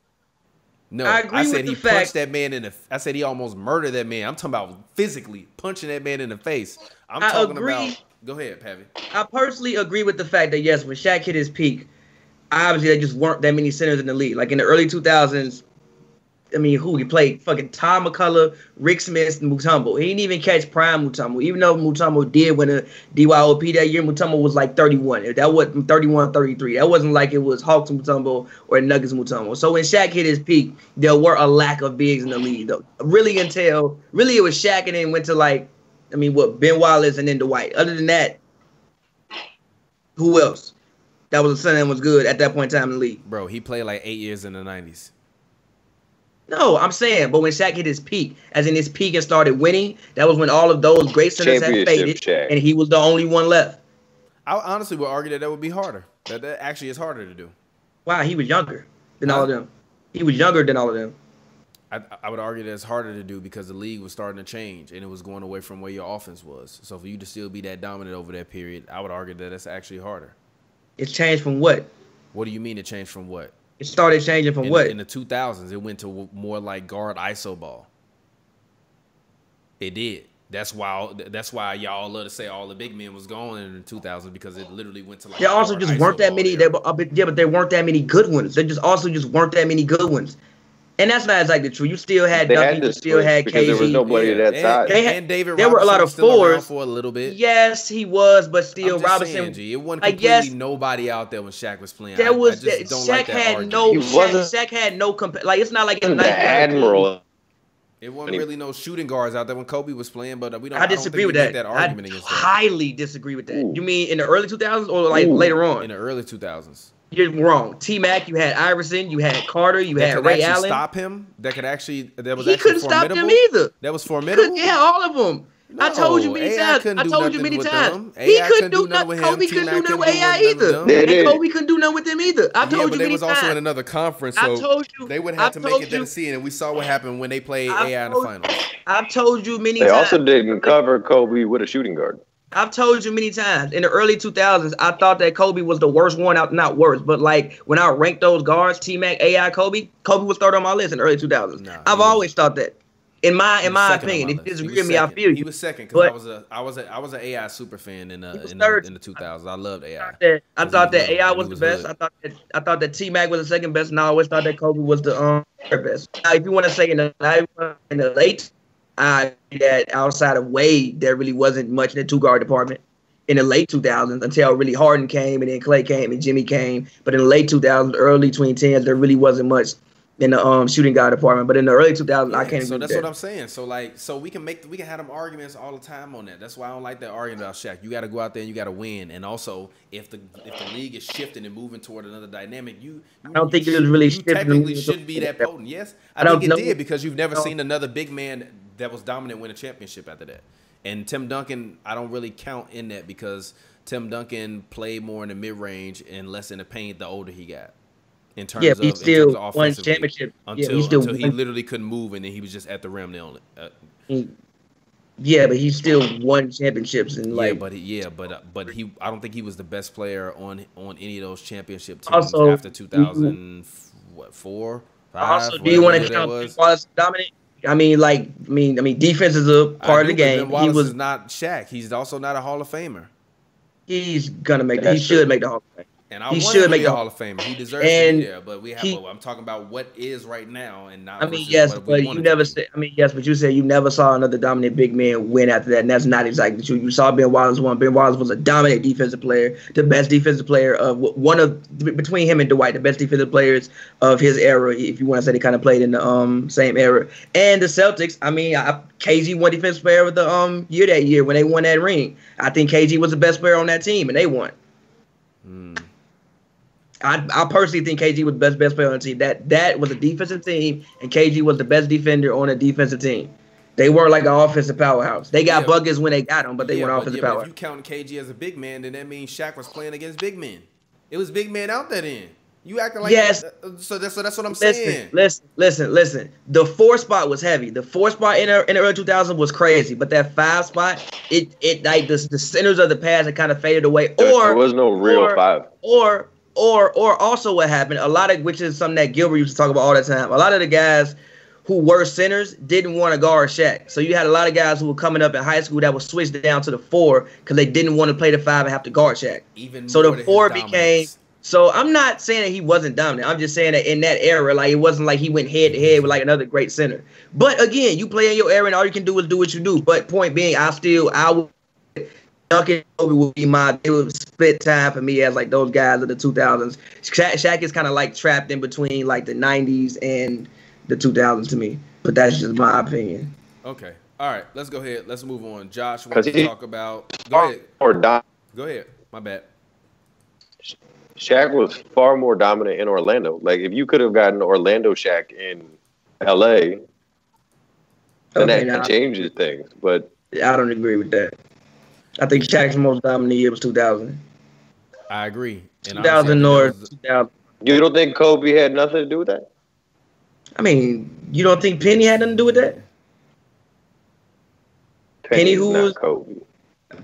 No, I said he punched that man in the. I said he almost murdered that man. I'm talking about physically punching that man in the face. I'm talking about. Go ahead, Pavy. I personally agree with the fact that yes, when Shaq hit his peak, obviously there just weren't that many centers in the league. Like in the early 2000s. I mean, he played fucking Tom McCullough, Rick Smith, and Mutombo. He didn't even catch prime Mutombo. Even though Mutombo did win a DYOP that year, Mutombo was like 31. That wasn't 31, 33. That wasn't like it was Hawks Mutombo or Nuggets Mutombo. So when Shaq hit his peak, there were a lack of bigs in the league, though. Really it was Shaq and then went to Ben Wallace and then Dwight. Other than that, who else? That was a center that was good at that point in time in the league. Bro, he played like 8 years in the 90s. No, I'm saying, but when Shaq hit his peak, as in his peak and started winning, that was when all of those great centers had faded, and he was the only one left. I honestly would argue that would be harder. That actually is harder to do. Wow, he was younger than all of them. He was younger than all of them. I would argue that it's harder to do because the league was starting to change, and it was going away from where your offense was. So for you to still be that dominant over that period, I would argue that it's actually harder. It's changed from what? What do you mean it changed from what? It started changing from what? In the 2000s, it went to more like guard ISO ball. It did. That's why y'all love to say all the big men was gone in the 2000s because it literally went to like. There also just weren't that many. But there weren't that many good ones. There just weren't that many good ones. And that's not exactly true. You still had Ducky, you still had KG. There was nobody at that side. And David there were a lot of fours for a little bit. Yes, he was, but still Robinson. Saying, it wasn't completely nobody out there when Shaq was playing. There was Shaq had no. Shaq had no like. It's not like in the Admiral. It wasn't really no shooting guards out there when Kobe was playing, but we don't. I disagree with that. Argument against that. Highly disagree with that. You mean in the early 2000s or like later on? In the early 2000s. You're wrong. T-Mac, you had Iverson, you had Carter, you had Ray Allen. Stop him? That could actually. He couldn't stop them either. That was formidable. Yeah, all of them. No, I told you many times. He couldn't do nothing with him. Kobe couldn't do nothing with AI either. And Kobe couldn't do nothing with them either. I told you many times. But they was also in another conference, so they would have to make it to the scene. And we saw what happened when they played AI in the finals. I've told you many times. They also didn't cover Kobe with a shooting guard. I've told you many times. In the early 2000s, I thought that Kobe was the worst one out. Not worst, but like when I ranked those guards, T-Mac, AI, Kobe was third on my list in the early 2000s. I've always thought that. In my opinion, if you disagree with me, I feel you. He was second because I was an AI super fan in the 2000s. I loved AI. I thought that AI was the best. I thought that T-Mac was the second best, and I always thought that Kobe was the third best. Now, if you want to say in the late, that outside of Wade, there really wasn't much in the two guard department. in the late 2000s until really Harden came and then Clay came and Jimmy came. But in the late 2000s, early 2010s, there really wasn't much in the shooting guard department. But in the early 2000s, I can't. So that's what I'm saying. So we can have them arguments all the time on that. That's why I don't like that argument about Shaq. You got to go out there and you got to win. And also, if the league is shifting and moving toward another dynamic, I don't think it was really shifting. Technically shouldn't be that potent. Yes, I think it did because you've never seen another big man that was dominant win a championship after that. And Tim Duncan, I don't really count in that because Tim Duncan played more in the mid range and less in the paint the older he got. In terms of won championship until he literally couldn't move and then he was just at the rim the only. But he still won championships and like. But he I don't think he was the best player on any of those championship teams also, after 2004, 5. Also, do you want to count Wallace dominant? I mean, defense is a part of the game. Wallace is not Shaq. He's also not a Hall of Famer. He's gonna make. He should make the Hall of Fame. And I want him to be a Hall of Famer. He deserves to be there. But I'm talking about what is right now and not. But you said you never saw another dominant big man win after that, and that's not exactly true. You saw Ben Wallace won. Ben Wallace was a dominant defensive player, the best defensive player of between him and Dwight, the best defensive players of his era. If you want to say they kind of played in the same era. And the Celtics, KG won defensive player of the year when they won that ring. I think KG was the best player on that team, and they won. I personally think KG was the best player on the team. That was a defensive team, and KG was the best defender on a defensive team. They weren't like an offensive powerhouse. They got buckets when they got them, but they weren't offensive powerhouse. If you count KG as a big man, then that means Shaq was playing against big men. It was big men out there then. You acting like so that's what I'm saying. Listen. The 4 spot was heavy. The 4 spot in the early 2000s was crazy, but that 5 spot, it like the centers of the pass had kind of faded away. There was no real 5. Or also what happened, which is something that Gilbert used to talk about all the time. A lot of the guys who were centers didn't want to guard Shaq. So you had a lot of guys who were coming up in high school that were switched down to the 4 because they didn't want to play the 5 and have to guard Shaq. So the 4 became. So I'm not saying that he wasn't dominant. I'm just saying that in that era, like it wasn't like he went head to head with like another great center. But again, you play in your era and all you can do is do what you do. But point being, I would. Duncan Kobe would be it would split time for me as like those guys of the 2000s. Shaq is kind of like trapped in between like the 90s and the 2000s to me, but that's just my opinion. Okay, all right, let's go ahead. Let's move on. Josh wants to talk about. Go ahead. My bad. Shaq was far more dominant in Orlando. Like if you could have gotten Orlando Shaq in LA, then that changes things. But I don't agree with that. I think Shaq's most dominant year was 2000. I agree. 2000 or 2000. You don't think Kobe had nothing to do with that? I mean, you don't think Penny had nothing to do with that? Penny was Kobe.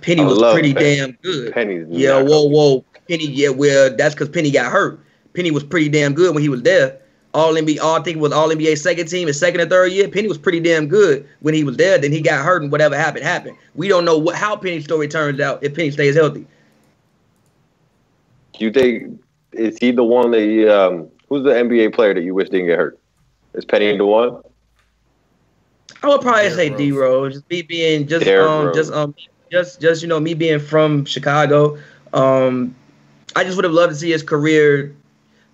Penny was pretty damn good. Penny's whoa. Penny, that's because Penny got hurt. Penny was pretty damn good when he was there. I think it was All NBA second team, his second and third year. Penny was pretty damn good when he was there. Then he got hurt, and whatever happened. We don't know how Penny's story turns out if Penny stays healthy. Do you think is he the one that who's the NBA player that you wish didn't get hurt? Is Penny the one? I would probably say D Rose. Just me being me being from Chicago. I just would have loved to see his career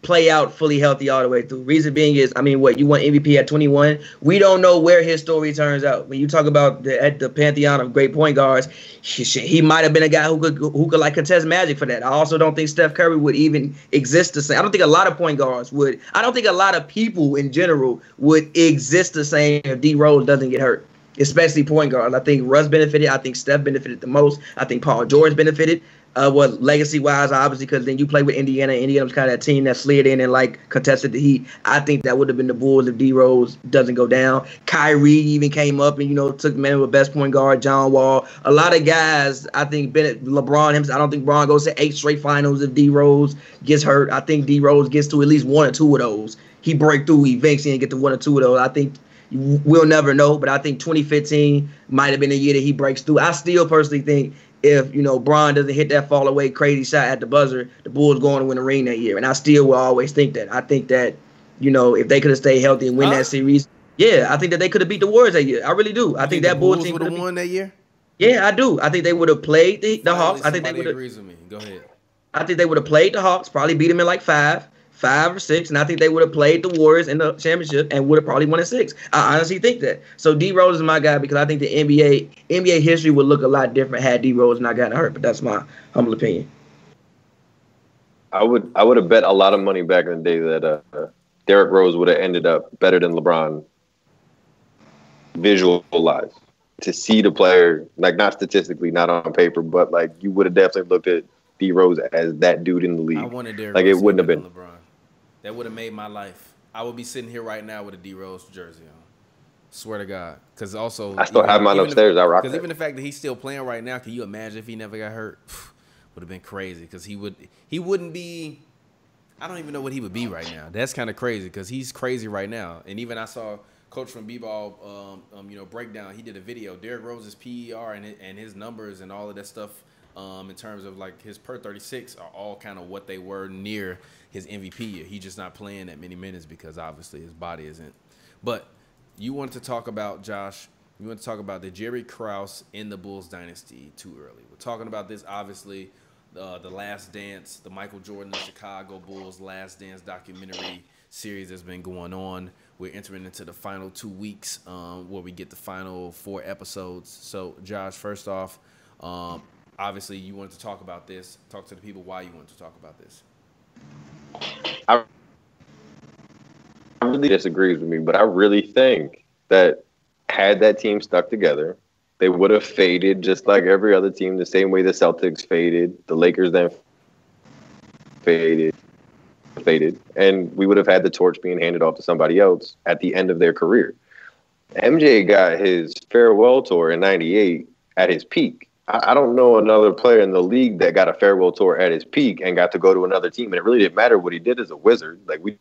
play out fully healthy all the way through. Reason being is, you won MVP at 21. We don't know where his story turns out. When you talk about the pantheon of great point guards, he might have been a guy who could like contest Magic for that. I also don't think Steph Curry would even exist the same. I don't think a lot of point guards would. I don't think a lot of people in general would exist the same if D Rose doesn't get hurt, especially point guards. I think Russ benefited. I think Steph benefited the most. I think Paul George benefited. Legacy-wise, obviously, because then you play with Indiana. Indiana was kind of that team that slid in and, like, contested the Heat. I think that would have been the Bulls if D-Rose doesn't go down. Kyrie even came up and, took the man with best point guard, John Wall. A lot of guys, I think, LeBron himself, I don't think LeBron goes to 8 straight finals if D-Rose gets hurt. I think D-Rose gets to at least 1 or 2 of those. He break through eventually and get to 1 or 2 of those. I think we'll never know, but I think 2015 might have been the year that he breaks through. I still personally think if, Bron doesn't hit that fall away crazy shot at the buzzer, the Bulls going to win the ring that year. And I still will always think that. I think that, if they could have stayed healthy and win that series, I think that they could have beat the Warriors that year. I really do. I think that Bulls team would have won that year. Yeah, I do. I think they would have played the Hawks. I think they would have. Agrees with me. Go ahead. I think they would have played the Hawks, probably beat them in like five or six, and I think they would have played the Warriors in the championship and would have probably won in six. I honestly think that. So D Rose is my guy because I think the NBA history would look a lot different had D Rose not gotten hurt. But that's my humble opinion. I would have bet a lot of money back in the day that Derrick Rose would have ended up better than LeBron visualized. To see the player, like not statistically, not on paper, but like you would have definitely looked at D Rose as that dude in the league. I wanted Derrick like Rose it wouldn't have been LeBron. That would have made my life. I would be sitting here right now with a D Rose jersey on. Swear to God. Because also, I still have mine upstairs. I rock. Because even the fact that he's still playing right now, can you imagine if he never got hurt? Would have been crazy. Because he wouldn't be. I don't even know what he would be right now. That's kind of crazy because he's crazy right now. And even I saw Coach from B-Ball, breakdown. He did a video. Derrick Rose's PER and his numbers and all of that stuff, in terms of like his per 36, are all kind of what they were near his MVP year. He's just not playing that many minutes because obviously his body isn't. But you wanted to talk about, Josh. You want to talk about the Jerry Krause in the Bulls dynasty too early. We're talking about this obviously. The Last Dance, the Michael Jordan, the Chicago Bulls Last Dance documentary series has been going on. We're entering into the final 2 weeks where we get the final 4 episodes. So, Josh, first off, obviously you wanted to talk about this. Talk to the people why you wanted to talk about this. I really disagrees with me, but I really think that had that team stuck together, they would have faded just like every other team, the same way the Celtics faded. The Lakers then faded, and we would have had the torch being handed off to somebody else at the end of their career. MJ got his farewell tour in '98 at his peak. I don't know another player in the league that got a farewell tour at his peak and got to go to another team, and it really didn't matter what he did as a Wizard. Like we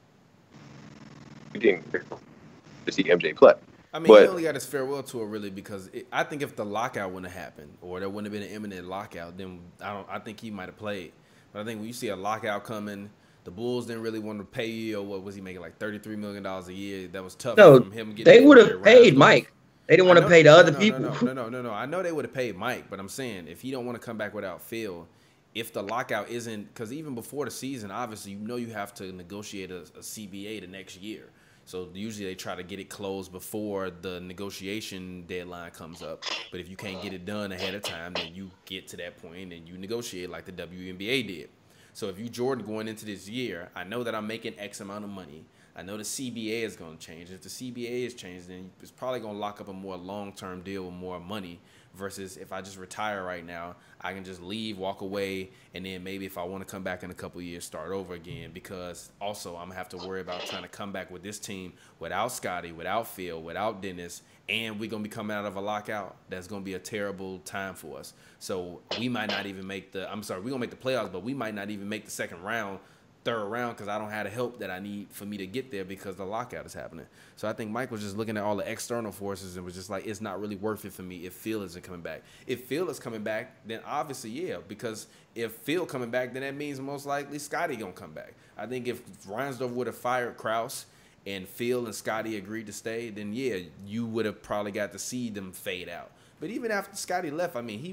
didn't to see MJ play. I mean, he only got his farewell tour really because I think if the lockout wouldn't have happened or there wouldn't have been an imminent lockout, then I think he might have played. But I think when you see a lockout coming, the Bulls didn't really want to pay you, or what was he making, like $33 million a year? That was tough from him getting. They would have paid Mike. They didn't want to pay the other people. No. I know they would have paid Mike, but I'm saying if he don't want to come back without Phil, if the lockout isn't, because even before the season, obviously you have to negotiate a CBA the next year. So usually they try to get it closed before the negotiation deadline comes up. But if you can't get it done ahead of time, then you get to that point and you negotiate like the WNBA did. So if you Jordan going into this year, I know that I'm making X amount of money. I know the CBA is going to change. If the CBA is changed, then it's probably going to lock up a more long-term deal with more money versus if I just retire right now, I can just leave, walk away, and then maybe if I want to come back in a couple of years, start over again, because also I'm going to have to worry about trying to come back with this team without Scottie, without Phil, without Dennis, and we're going to be coming out of a lockout. That's going to be a terrible time for us. So we might not even make we're going to make the playoffs, but we might not even make the second round, third round, because I don't have the help that I need for me to get there because the lockout is happening. So I think Mike was just looking at all the external forces and was just like, it's not really worth it for me if Phil isn't coming back. If Phil is coming back, then obviously, yeah, because if Phil coming back, then that means most likely Scottie going to come back. I think if Reinsdorf would have fired Krause and Phil and Scottie agreed to stay, then yeah, you would have probably got to see them fade out. But even after Scottie left, I mean, he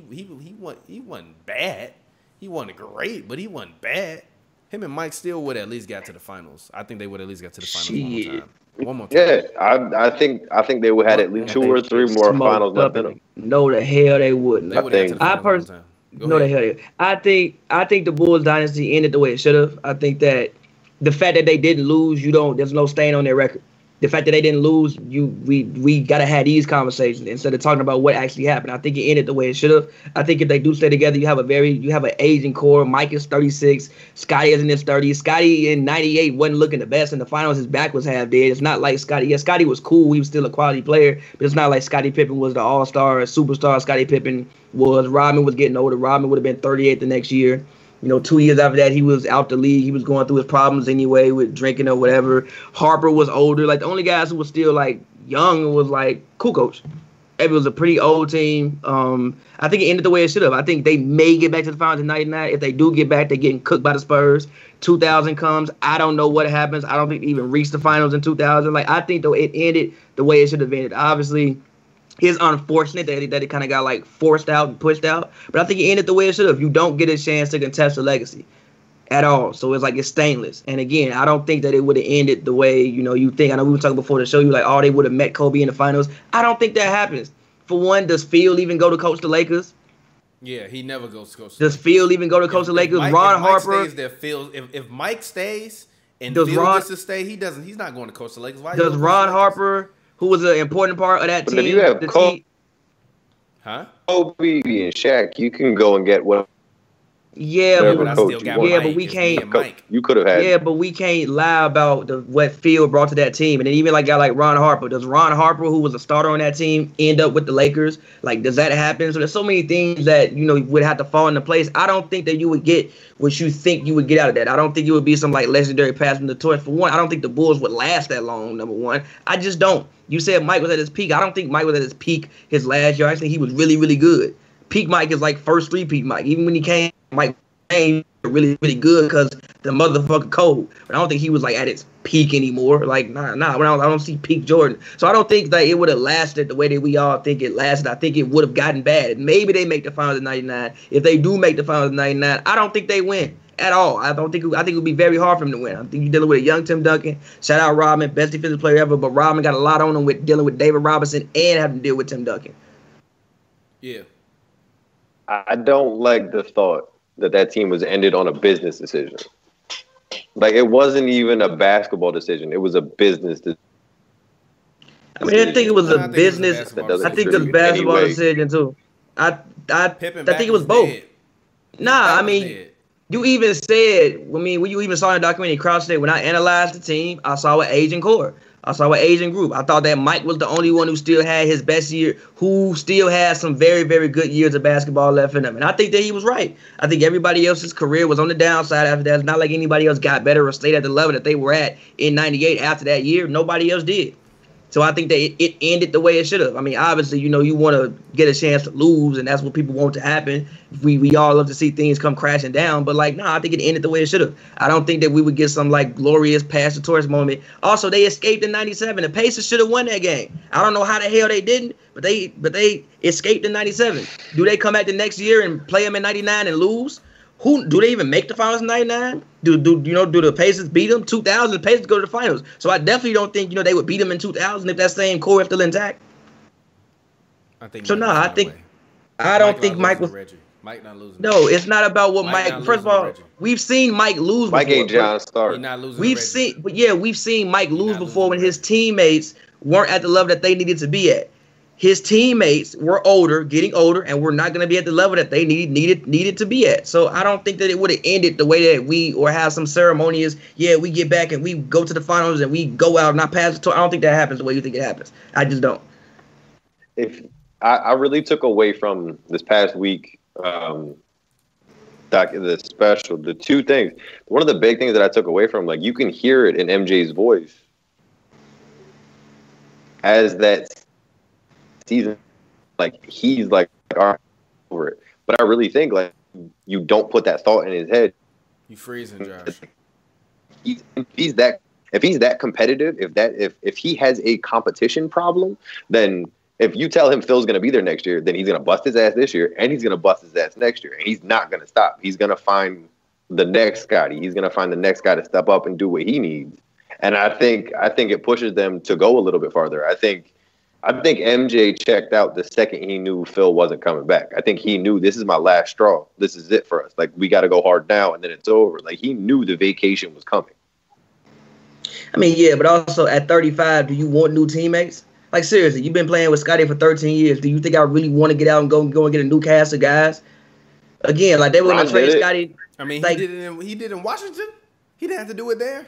wasn't bad. He wasn't great, but he wasn't bad. Him and Mike still would have at least got to the finals. I think they would at least got to the finals one more time. Yeah, I think they would have had at least 2 or 3 more finals left in them. No, the hell they wouldn't. I think the Bulls dynasty ended the way it should have. I think that the fact that they didn't lose, there's no stain on their record. The fact that they didn't lose, we gotta have these conversations instead of talking about what actually happened. I think it ended the way it should have. I think if they do stay together, you have an aging core. Mike is 36, Scottie is in his 30s. Scottie in '98 wasn't looking the best in the finals. His back was half dead. It's not like Scottie. Yeah, Scottie was cool. He was still a quality player, but it's not like Scottie Pippen was the all-star superstar. Scottie Pippen was. Rodman was getting older. Rodman would have been 38 the next year. 2 years after that, he was out the league. He was going through his problems anyway with drinking or whatever. Harper was older. Like, the only guys who were still, like, young was, like, Kukoc. It was a pretty old team. I think it ended the way it should have. I think they may get back to the finals in '99. If they do get back, they're getting cooked by the Spurs. 2000 comes. I don't know what happens. I don't think they even reached the finals in 2000. Like, I think, though, it ended the way it should have ended. Obviously, It's unfortunate that it kind of got like forced out and pushed out, but I think it ended the way it should have. You don't get a chance to contest the legacy at all, so it's like it's stainless. And again, I don't think that it would have ended the way you think. I know we were talking before the show. You like, oh, they would have met Kobe in the finals. I don't think that happens. For one, does Phil even go to coach the Lakers? Yeah, he never goes to coach. Does Phil even go to coach the Lakers? Ron Harper. Stays there, if Mike stays and Phil gets to stay, he doesn't. He's not going to coach the Lakers. Why does Ron Harper, who was an important part of that team, if you have Kobe and Shaq, you can go and get what. Yeah, but we can't. You could have had. Yeah, but we can't lie about what Phil brought to that team, and then even like a guy like Ron Harper. Does Ron Harper, who was a starter on that team, end up with the Lakers? Like, does that happen? So there's so many things that would have to fall into place. I don't think that you would get what you think you would get out of that. I don't think it would be some like legendary passing the torch. For one, I don't think the Bulls would last that long. Number one, I just don't. You said Mike was at his peak. I don't think Mike was at his peak his last year. I think he was really, really good. Peak Mike is like first three-peat Mike. Even when he came, Mike ain't really, really good because the motherfucker cold. But I don't think he was like at its peak anymore. Like, nah. I don't see peak Jordan. So I don't think that it would have lasted the way that we all think it lasted. I think it would have gotten bad. Maybe they make the finals in '99. If they do make the finals in '99, I don't think they win at all. I think it would be very hard for him to win. I think you're dealing with a young Tim Duncan. Shout out Rodman, best defensive player ever. But Rodman got a lot on him with dealing with David Robinson and having to deal with Tim Duncan. Yeah. I don't like the thought that team was ended on a business decision. Like, it wasn't even a basketball decision. It was a business decision. I mean, I think it was a business. I think it was a basketball decision, too. I think it was both. Nah, I mean, you even said, when you even saw in the documentary, Crouch said, when I analyzed the team, I saw an Asian core. I saw an Asian group. I thought that Mike was the only one who still had his best year, who still had some very, very good years of basketball left in him. And I think that he was right. I think everybody else's career was on the downside after that. It's not like anybody else got better or stayed at the level that they were at in '98 after that year. Nobody else did. So I think that it ended the way it should have. I mean, obviously, you want to get a chance to lose, and that's what people want to happen. We all love to see things come crashing down, but I think it ended the way it should have. I don't think that we would get some glorious pass the torch moment. Also, they escaped in '97. The Pacers should have won that game. I don't know how the hell they didn't, but they escaped in '97. Do they come back the next year and play them in '99 and lose? Who do they even make the finals in '99? Do the Pacers beat them? 2000, the Pacers go to the finals. So I definitely don't think they would beat them in 2000 if that same core is still intact. I think. So no, I don't think Mike was. Mike not losing. No, it's not about what Mike. First of all, we've seen Mike lose. Mike ain't John Stark. We've seen Mike lose before when his teammates weren't at the level that they needed to be at. His teammates were getting older, and were not going to be at the level that they needed to be at. So I don't think that it would have ended the way that or have some ceremonious, we get back and we go to the finals and we go out and not pass the torch. I don't think that happens the way you think it happens. I just don't. If I really took away from this past week, the special, the two things. One of the big things that I took away from, you can hear it in MJ's voice as that season, he's all right, over it. But I really think you don't put that thought in his head. You freezing, Josh. If he's that competitive, if he has a competition problem, then if you tell him Phil's gonna be there next year, then he's gonna bust his ass this year and he's gonna bust his ass next year. And he's not gonna stop. He's gonna find the next Scotty. He's gonna find the next guy to step up and do what he needs. And I think it pushes them to go a little bit farther. I think MJ checked out the second he knew Phil wasn't coming back. I think he knew, this is my last straw. This is it for us. We got to go hard now, and then it's over. He knew the vacation was coming. I mean, yeah, but also at 35, do you want new teammates? Seriously, you've been playing with Scotty for 13 years. Do you think I really want to get out and go and get a new cast of guys? Again, they were going to trade Scotty. I mean, he did in Washington. He didn't have to do it there.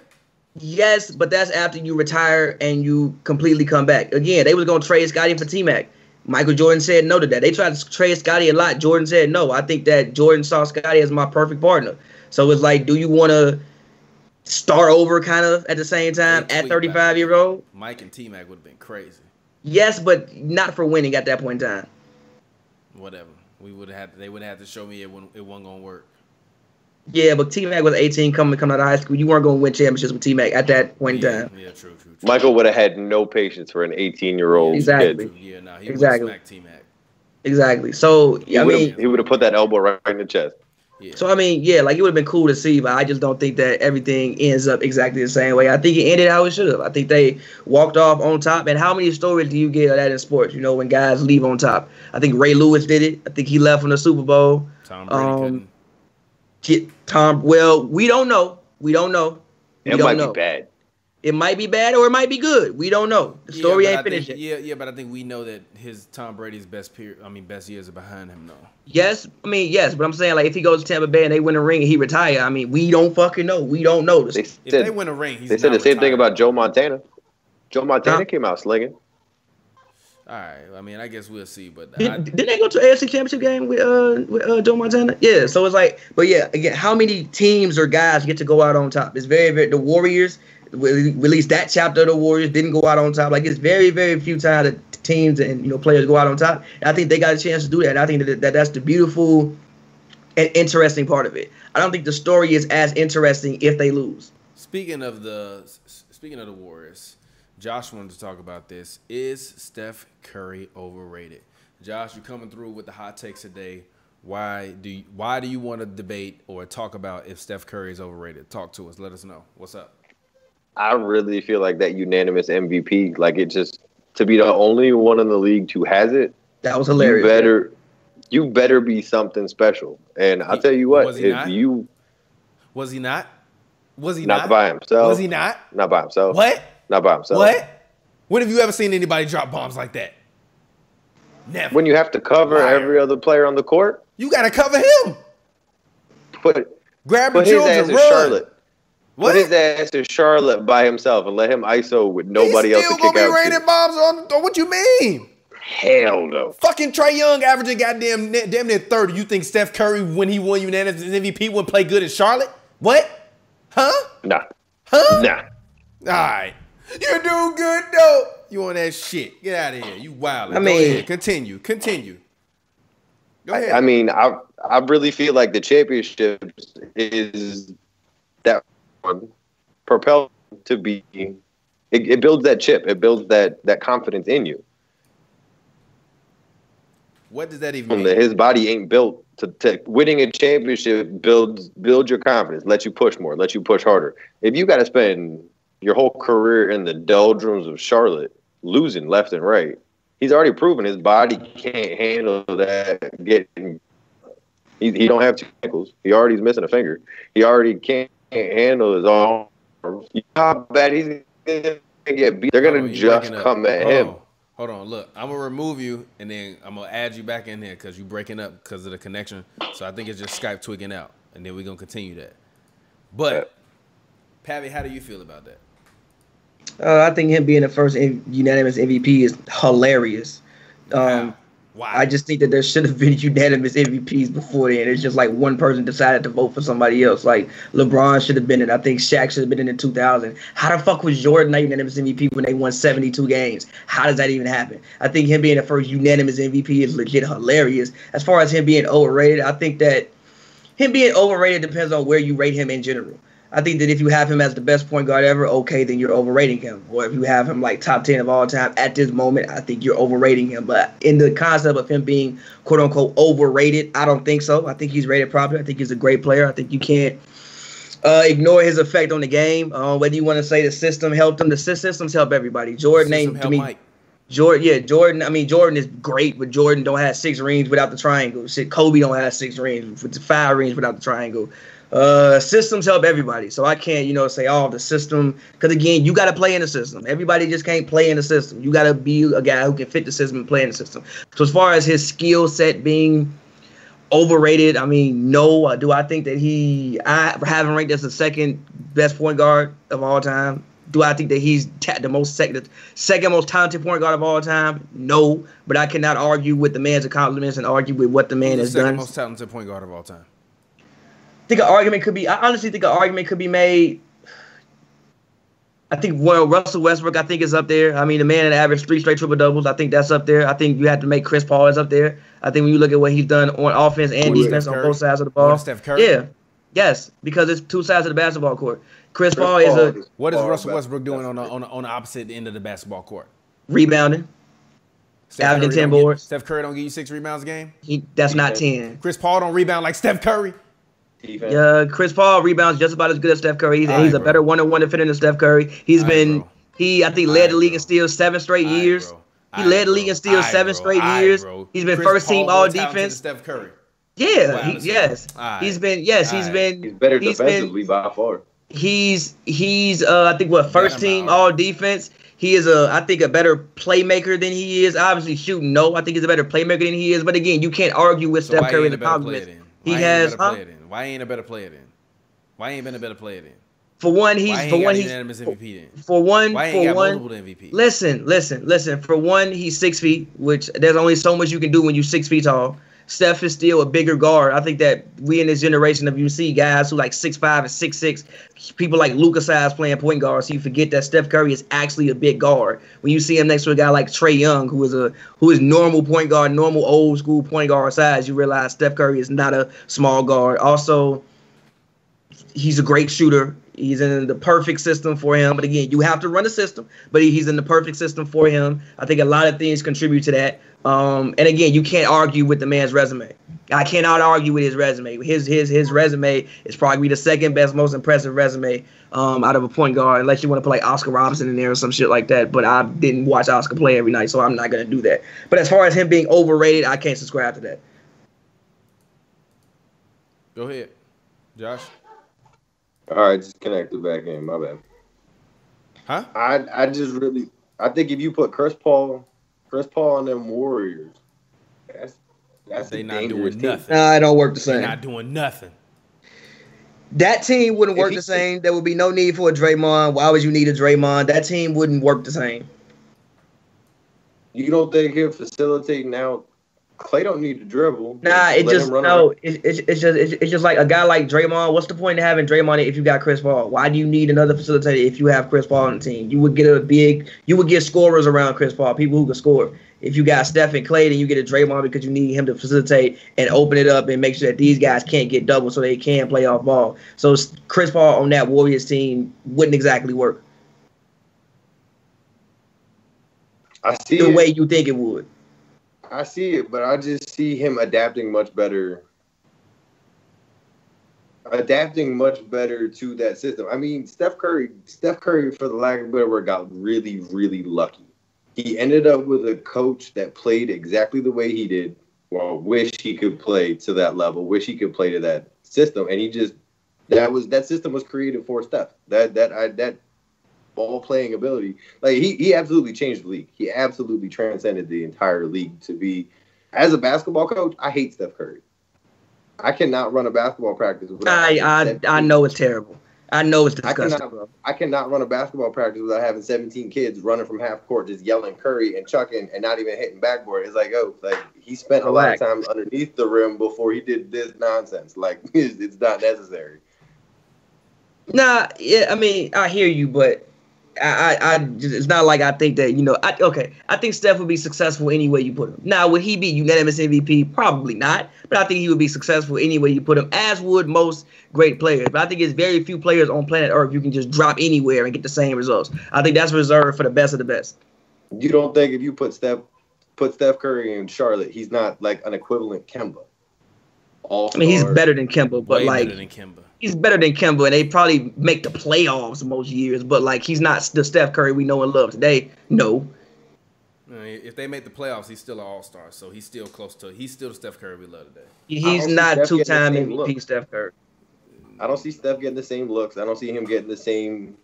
Yes, but that's after you retire and you completely come back. Again, they was going to trade Scotty for T-Mac. Michael Jordan said no to that. They tried to trade Scotty a lot. Jordan said no. I think that Jordan saw Scotty as my perfect partner. So it's do you want to start over kind of at the same time at 35-year-old? Mike and T-Mac would have been crazy. Yes, but not for winning at that point in time. Whatever. They would have to show me it wasn't going to work. Yeah, but T-Mac was 18 coming out of high school. You weren't going to win championships with T-Mac at that point in time. Yeah, true. Michael would have had no patience for an 18-year-old exactly. kid. Yeah, no, he would have smacked T-Mac. Exactly. So, he would have put that elbow right in the chest. Yeah. So, I mean, yeah, like, it would have been cool to see, but I just don't think that everything ends up exactly the same way. I think it ended how it should have. I think they walked off on top. And how many stories do you get of that in sports, you know, when guys leave on top? I think Ray Lewis did it. I think he left from the Super Bowl. Tom Brady couldn't. Well, we don't know. It might be bad. It might be bad or it might be good. We don't know. The story ain't finished yet. Yeah, but I think we know that his Tom Brady's best years are behind him, though. Yes, but I'm saying, like, if he goes to Tampa Bay and they win a ring and he retire, I mean, we don't fucking know. We don't know. If they win a ring, he's They said the same thing about Joe Montana. Joe Montana came out slinging. All right, I mean, I guess we'll see. But didn't they go to an AFC Championship game with Joe Montana? Yeah, so it's like, but yeah, again, how many teams or guys get to go out on top? It's very, very, the Warriors, at least that chapter of the Warriors didn't go out on top. Like, it's very, very few times that teams and, you know, players go out on top. And I think they got a chance to do that. And I think that's the beautiful and interesting part of it. I don't think the story is as interesting if they lose. Speaking of the Warriors, Josh wanted to talk about this. Is Steph Curry overrated? Josh, you're coming through with the hot takes today. Why do you want to debate or talk about if Steph Curry is overrated? Talk to us. Let us know. What's up? I really feel like that unanimous MVP, like, it just, to be the only one in the league who has it. That was hilarious. You better be something special. And I'll tell you what, Was he not? Not by himself. Was he not? Not by himself. What? Not by himself. What? When have you ever seen anybody drop bombs like that? Never. When you have to cover every other player on the court, you got to cover him. Grab your children, his ass in Charlotte. What? Put his ass in Charlotte by himself and let him ISO with nobody else to kick out. He's still gonna be raining bombs on what you mean? Hell no. Fucking Trae Young averaging damn near 30. You think Steph Curry, when he won unanimous MVP, wouldn't play good in Charlotte? What? Huh? Nah. Huh? Nah. All right. You're doing good, though. You on that shit. Get out of here. You wild. Go ahead. Continue. Go ahead. I mean, I really feel like the championship is that one propelled to be. It builds that chip. It builds that confidence in you. What does that even mean? His body ain't built to winning a championship. Build your confidence. Let you push more. Let you push harder. If you got to spend your whole career in the doldrums of Charlotte, losing left and right, he's already proven his body can't handle that. He don't have two ankles. He already's missing a finger. He already can't handle his arms. You know how bad he's gonna get beat. They're gonna just come at him. Hold on, look. I'm gonna remove you and then I'm gonna add you back in there because you're breaking up because of the connection. So I think it's just Skype twigging out, and then we're gonna continue that. But Pavy, how do you feel about that? I think him being the first unanimous MVP is hilarious. Why? I just think that there should have been unanimous MVPs before then. It's just like one person decided to vote for somebody else. Like LeBron should have been in. I think Shaq should have been in 2000. How the fuck was Jordan not unanimous MVP when they won 72 games? How does that even happen? I think him being the first unanimous MVP is legit hilarious. As far as him being overrated, I think that him being overrated depends on where you rate him in general. I think that if you have him as the best point guard ever, okay, then you're overrating him. Or if you have him like top 10 of all time at this moment, I think you're overrating him. But in the concept of him being quote unquote overrated, I don't think so. I think he's rated properly. I think he's a great player. I think you can't ignore his effect on the game. Whether you want to say the system helped him, the systems help everybody. Jordan ain't to me. Mike. Jordan. I mean, Jordan is great, but Jordan don't have 6 rings without the triangle. Shit, Kobe don't have 6 rings, 5 rings without the triangle. Systems help everybody, so I can't, say, the system, because again, you got to play in the system. Everybody just can't play in the system. You got to be a guy who can fit the system and play in the system. So as far as his skill set being overrated, I mean, no. Do I think that I have him ranked as the second best point guard of all time? Do I think that he's the second most talented point guard of all time? No, but I cannot argue with the man's accomplishments and argue with what the man has done. Second most talented point guard of all time. I honestly think an argument could be made. I think Russell Westbrook, I think, is up there. I mean, the man that averaged 3 straight triple doubles, I think that's up there. I think you have to make Chris Paul is up there. I think when you look at what he's done on offense and defense on both sides of the ball. Steph Curry? Yes, because it's two sides of the basketball court. Chris Paul is a What is Russell Westbrook doing on the opposite end of the basketball court? rebounding, averaging 10 boards. Steph Curry don't give you 6 rebounds a game. That's not 10. Chris Paul don't rebound like Steph Curry. Yeah, Chris Paul rebounds just about as good as Steph Curry. He's a better one-on-one defender than Steph Curry. I think led the league in steals 7 straight years. He led the league in steals 7 straight years. He's been first team all defense. Steph Curry. Yeah, he's been better defensively by far. He's I think first team all defense. He is I think a better playmaker than he is. Obviously shooting, no. I think he's a better playmaker than he is. But again, you can't argue with Steph Curry in the compliment. Why ain't a better player then? Why ain't been a better player then? For one, he's unanimous MVP then? Multiple MVP? Listen. For one, he's 6 feet, which there's only so much you can do when you're 6 feet tall. Steph is still a bigger guard. I think that we in this generation of you see guys who like 6'5" and 6'6", people like Luka size playing point guard. So you forget that Steph Curry is actually a big guard. When you see him next to a guy like Trae Young, who is normal point guard, normal old school point guard size, you realize Steph Curry is not a small guard. Also, he's a great shooter. He's in the perfect system for him. But again, you have to run a system. But he's in the perfect system for him. I think a lot of things contribute to that. And again, you can't argue with the man's resume. I cannot argue with his resume. His resume is probably the second best, most impressive resume out of a point guard, unless you want to put like Oscar Robertson in there or some shit like that. But I didn't watch Oscar play every night, so I'm not going to do that. But as far as him being overrated, I can't subscribe to that. Go ahead, Josh. All right, just connect it back in. My bad. Huh? I think if you put Chris Paul on them Warriors, that's they not doing nothing. Nah, it don't work the same. They're not doing nothing. That team wouldn't work the same. There would be no need for a Draymond. Why would you need a Draymond? That team wouldn't work the same. You don't think he'll facilitate now? Clay don't need to dribble. Nah, it's just like a guy like Draymond. What's the point of having Draymond if you got Chris Paul? Why do you need another facilitator if you have Chris Paul on the team? You would get scorers around Chris Paul, people who can score. If you got Steph and Clay, then you get a Draymond because you need him to facilitate and open it up and make sure that these guys can't get double so they can play off ball. So Chris Paul on that Warriors team wouldn't exactly work. I see the way you think it would. I see it, but I just see him adapting much better to that system. I mean, Steph Curry, for the lack of a better word, got really, really lucky. He ended up with a coach that played exactly the way he did. Well, wish he could play to that level, wish he could play to that system. And that system was created for Steph. That ball playing ability. Like he absolutely changed the league. He absolutely transcended the entire league to be, as a basketball coach, I hate Steph Curry. I cannot run a basketball practice without I know it's terrible. I know it's disgusting. I cannot run a basketball practice without having 17 kids running from half court just yelling Curry and chucking and not even hitting backboard. It's like, he spent a lot of time underneath the rim before he did this nonsense. Like, it's not necessary. Nah, yeah, I mean, I hear you, but it's not like I think that, I think Steph would be successful any way you put him. Now, would he be unanimous MVP? Probably not, but I think he would be successful any way you put him, as would most great players. But I think there's very few players on planet Earth you can just drop anywhere and get the same results. I think that's reserved for the best of the best. You don't think if you put Steph Curry in Charlotte, he's not like an equivalent Kemba? I mean, he's better than Kemba, but better than Kemba. He's better than Kemba, and they probably make the playoffs most years. But like, he's not the Steph Curry we know and love today. No. If they make the playoffs, he's still an all-star, so he's still the Steph Curry we love today. He's not two-time MVP Steph Curry. I don't see Steph getting the same looks. I don't see him getting the same.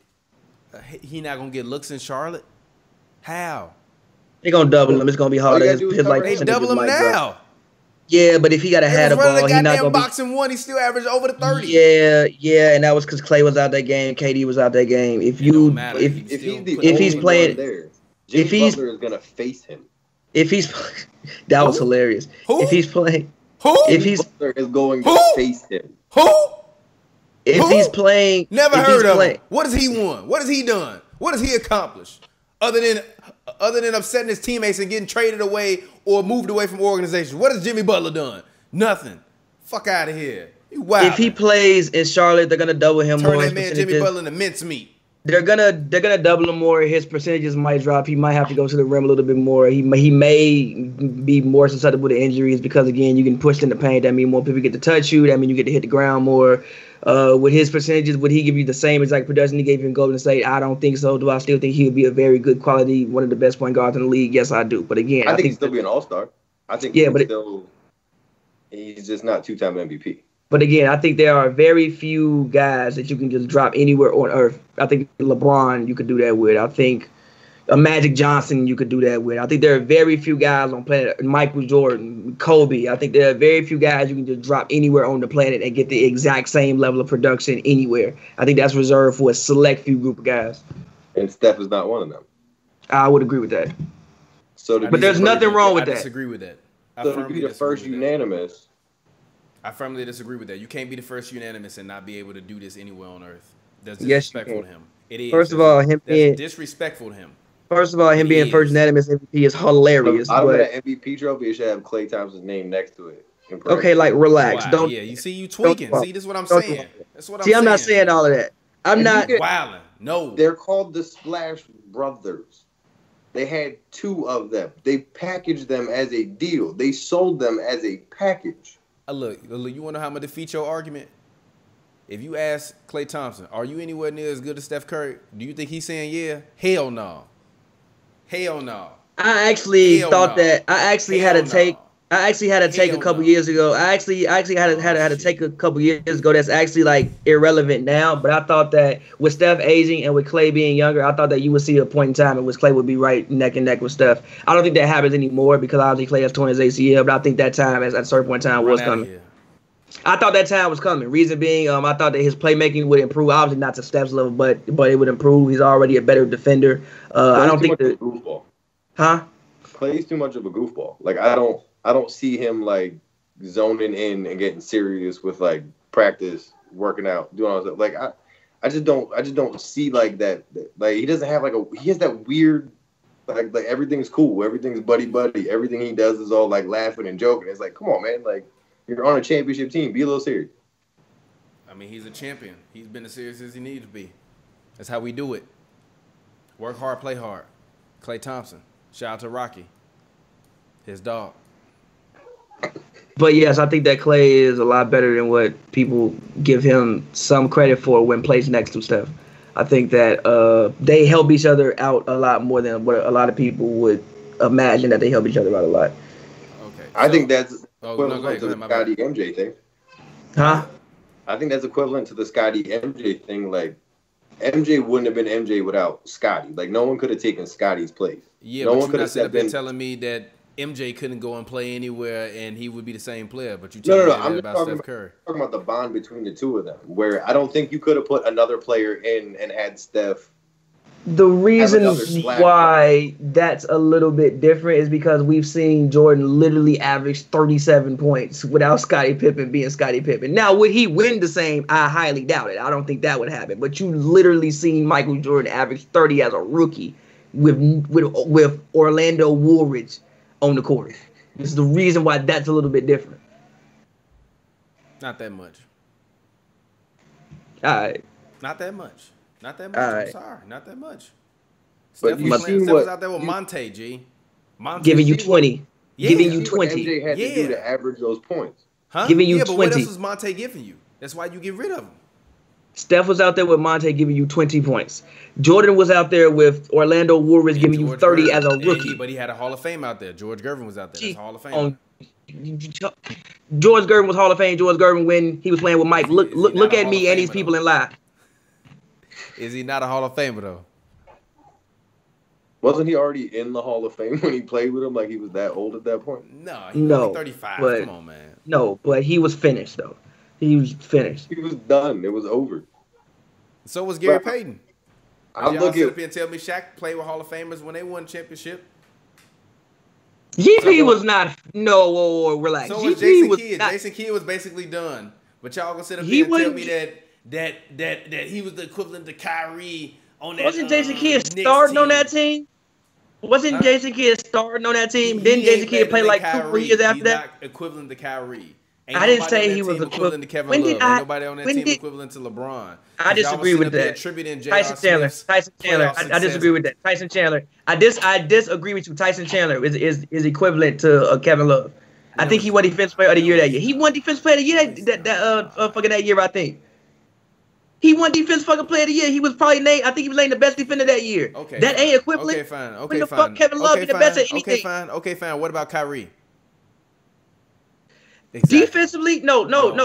He not gonna get looks in Charlotte. How? They're gonna double him. It's gonna be harder. They double him now. Yeah, but if he got a had a ball, he's not gonna boxing one. He still averaged over the 30. Yeah, and that was because Clay was out that game, KD was out that game. If he's playing, Jimmy Butler is gonna face him. That was hilarious. If he's playing, Butler is going to face him. He's playing, never heard of him. What has he won? What has he done? What has he accomplished? Other than upsetting his teammates and getting traded away or moved away from organizations. What has Jimmy Butler done? Nothing. Fuck out of here. If he plays in Charlotte, they're gonna double him more. Turn that man Jimmy Butler into mincemeat. They're gonna double him more. His percentages might drop. He might have to go to the rim a little bit more. He may be more susceptible to injuries because again, you can push in the paint. That means more people get to touch you. That means you get to hit the ground more. With his percentages, would he give you the same exact production he gave you in Golden State? I don't think so. Do I still think he would be a very good quality, one of the best point guards in the league? Yes, I do. But again, I think he'd still be an all-star. I think he's just not two-time MVP. But again, I think there are very few guys that you can just drop anywhere on earth. I think LeBron you could do that with. I think a Magic Johnson you could do that with. I think there are very few guys on planet. Michael Jordan, Kobe. I think there are very few guys you can just drop anywhere on the planet and get the exact same level of production anywhere. I think that's reserved for a select few group of guys. And Steph is not one of them. I would agree with that. But there's nothing wrong with that. I disagree with that. So to be the first unanimous. I firmly disagree with that. You can't be the first unanimous and not be able to do this anywhere on earth. That's disrespectful to him. It is. First of all, him being disrespectful to him. First of all, him being first unanimous MVP is hilarious. Out of that MVP trophy, it should have Klay Thompson's name next to it. Okay, like relax. Wow. Don't. Yeah, you see, you tweaking. See, this is what I'm saying. That's what I'm saying. See, I'm not saying all of that. I'm not wilding. No, they're called the Splash Brothers. They had two of them. They packaged them as a deal. They sold them as a package. Look, you want to know how I'm going to defeat your argument? If you ask Klay Thompson, are you anywhere near as good as Steph Curry? Do you think he's saying yeah? Hell no. Hell no. I actually thought that. I actually had a take. I actually had a take a couple years ago. I actually had a take a couple years ago that's actually like irrelevant now. But I thought that with Steph aging and with Klay being younger, I thought that you would see a point in time in which Klay would be right neck and neck with Steph. I don't think that happens anymore because obviously Klay has torn his ACL. But I think that time, at a certain point in time, was coming. I thought that time was coming. Reason being, I thought that his playmaking would improve. Obviously not to Steph's level, but it would improve. He's already a better defender. I don't think that. Goofball. Huh? Klay's too much of a goofball. Like I don't see him like zoning in and getting serious with like practice, working out, doing all that stuff. Like I just don't see like that. Like he doesn't have he has that weird like everything's cool, everything's buddy, everything he does is all like laughing and joking. It's like, come on, man, like you're on a championship team, be a little serious. I mean, he's a champion. He's been as serious as he needs to be. That's how we do it. Work hard, play hard. Klay Thompson. Shout out to Rocky, his dog. But yes, I think that Klay is a lot better than what people give him some credit for when plays next to Steph. I think that they help each other out a lot more than what a lot of people would imagine that they help each other out a lot. Okay. I think that's equivalent to the Scotty MJ thing. Huh? I think that's equivalent to the Scotty MJ thing. Like, MJ wouldn't have been MJ without Scotty. Like, no one could have taken Scotty's place. Yeah, no one could have been telling me that MJ couldn't go and play anywhere and he would be the same player. But you tell me that about Steph Curry. I'm talking about the bond between the two of them, where I don't think you could have put another player in and had Steph. The reason why that's a little bit different is because we've seen Jordan literally average 37 points without Scottie Pippen being Scottie Pippen. Now, would he win the same? I highly doubt it. I don't think that would happen. But you literally seen Michael Jordan average 30 as a rookie with Orlando Woolridge on the court. This is the reason why that's a little bit different. Not that much. All right. Not that much. Not that much. Right. I'm sorry. Not that much. But Steph was out there with Monte, G. Monte giving you 20. Yeah. Giving you 20. What MJ had to do to average those points. Huh? Giving you but 20. What else was Monte giving you? That's why you get rid of him. Steph was out there with Monte giving you 20 points. Jordan was out there with Orlando Woolridge giving you 30 as a rookie. But he had a Hall of Fame out there. George Gervin was out there. That's Hall of Fame. George Gervin was Hall of Fame. George Gervin when he was playing with Mike. Look at me and these people in lie. Is he not a Hall of Famer, though? Wasn't he already in the Hall of Fame when he played with him? Like he was that old at that point? No, he was only 35. Come on, man. No, but he was finished, though. He was finished. He was done. It was over. So was Gary Payton. I'll y'all sit up here and tell me Shaq played with Hall of Famers when they won championship? GP was not. No, relax. So was Jason Kidd. Jason Kidd was basically done. But y'all gonna sit up here and tell me that he was the equivalent to Kyrie on that. Wasn't Jason Kidd starting on that team? Wasn't Jason Kidd starting on that team? Didn't Jason Kidd play like 2 years after that? He's not equivalent to Kyrie. Ain't I didn't nobody say on he that was team equivalent to Kevin when Love. did Ain't I? nobody on that When team did equivalent to LeBron. I disagree with that? Tyson Chandler. Tyson Chandler. I disagree with that. Tyson Chandler. I disagree with you. Tyson Chandler is equivalent to Kevin Love. I think he won Defensive Player of the Year that year. He won Defensive Player of the Year that year. I think he won Defensive fucking Player of the Year. He was probably named. I think he was named the best defender that year. Okay, that fine. ain't equivalent. Okay, fine. Okay, when the fine. fuck Kevin Love be the best at anything? Okay, fine. What about Kyrie? Exactly. Defensively, no. Look.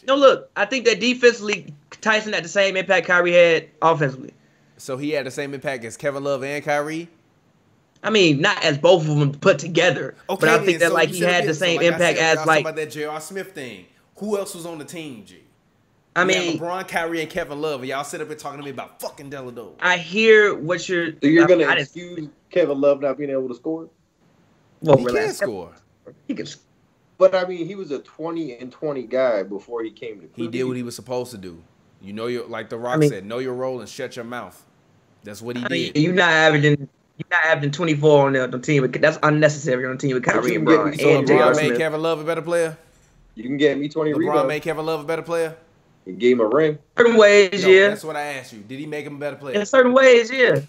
No, look. I think that defensively, Tyson had the same impact Kyrie had offensively. So he had the same impact as Kevin Love and Kyrie? I mean, not as both of them put together, okay, but I think that so like he had the same impact as like. About that J.R. Smith thing. Who else was on the team, G? I mean, LeBron, Kyrie, and Kevin Love, and y'all sit up here talking to me about fucking Dellavedova. I hear what you're. So you're gonna excuse Kevin Love not being able to score? Well, he can score. He can. But I mean, he was a 20-20 guy before he came to Cleveland. He did what he was supposed to do. You know, like The Rock said, know your role and shut your mouth. That's what he did. You're not averaging 24 on the team. That's unnecessary on a team with Kyrie and Bron. So LeBron made Kevin Love a better player? You can get me 20 rebounds. LeBron made Kevin Love a better player? He gave him a ring. Certain ways, yeah. That's what I asked you. Did he make him a better player? In certain ways, yeah.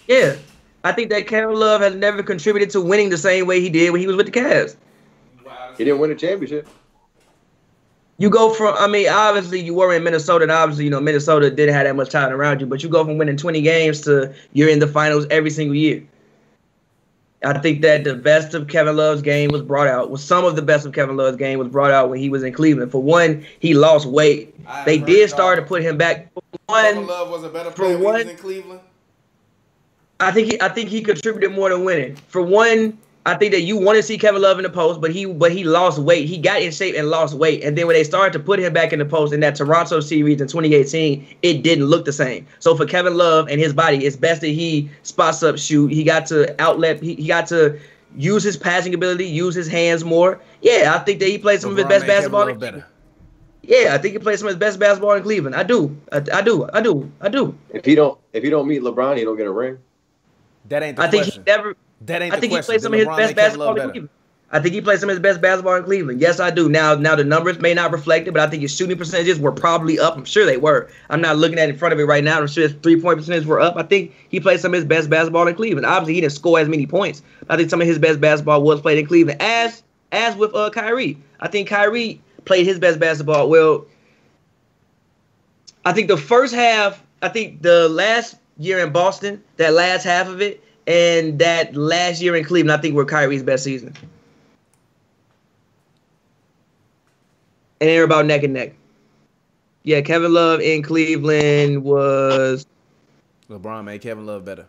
Yeah. I think that Kevin Love has never contributed to winning the same way he did when he was with the Cavs. He didn't win a championship. You go from, I mean, obviously you were in Minnesota, and obviously, you know, Minnesota didn't have that much talent around you, but you go from winning 20 games to you're in the finals every single year. I think that the best of Kevin Love's game was brought out. Well, some of the best of Kevin Love's game was brought out when he was in Cleveland. For one, he lost weight. They did start to put him back. Kevin Love was a better player when he was in Cleveland. I think he contributed more to winning. For one, I think that you want to see Kevin Love in the post, but he lost weight. He got in shape and lost weight. And then when they started to put him back in the post in that Toronto series in 2018, it didn't look the same. So for Kevin Love and his body, it's best that he spots up, shoot. He got to outlet. He got to use his passing ability, use his hands more. Yeah, I think that he played some of his best basketball. Yeah, I think he played some of his best basketball in Cleveland. I do. If he don't meet LeBron, he don't get a ring. That ain't the question. I think he played some of his best basketball in Cleveland. I think he played some of his best basketball in Cleveland. Yes, I do. Now the numbers may not reflect it, but I think his shooting percentages were probably up. I'm sure they were. I'm not looking at it in front of it right now. I'm sure his 3-point percentages were up. I think he played some of his best basketball in Cleveland. Obviously, he didn't score as many points. I think some of his best basketball was played in Cleveland, as with Kyrie. I think Kyrie played his best basketball. Well, I think the first half, I think the last year in Boston, that last half of it, and that last year in Cleveland, I think were Kyrie's best season. And they're about neck and neck. Yeah, Kevin Love in Cleveland was... LeBron made Kevin Love better.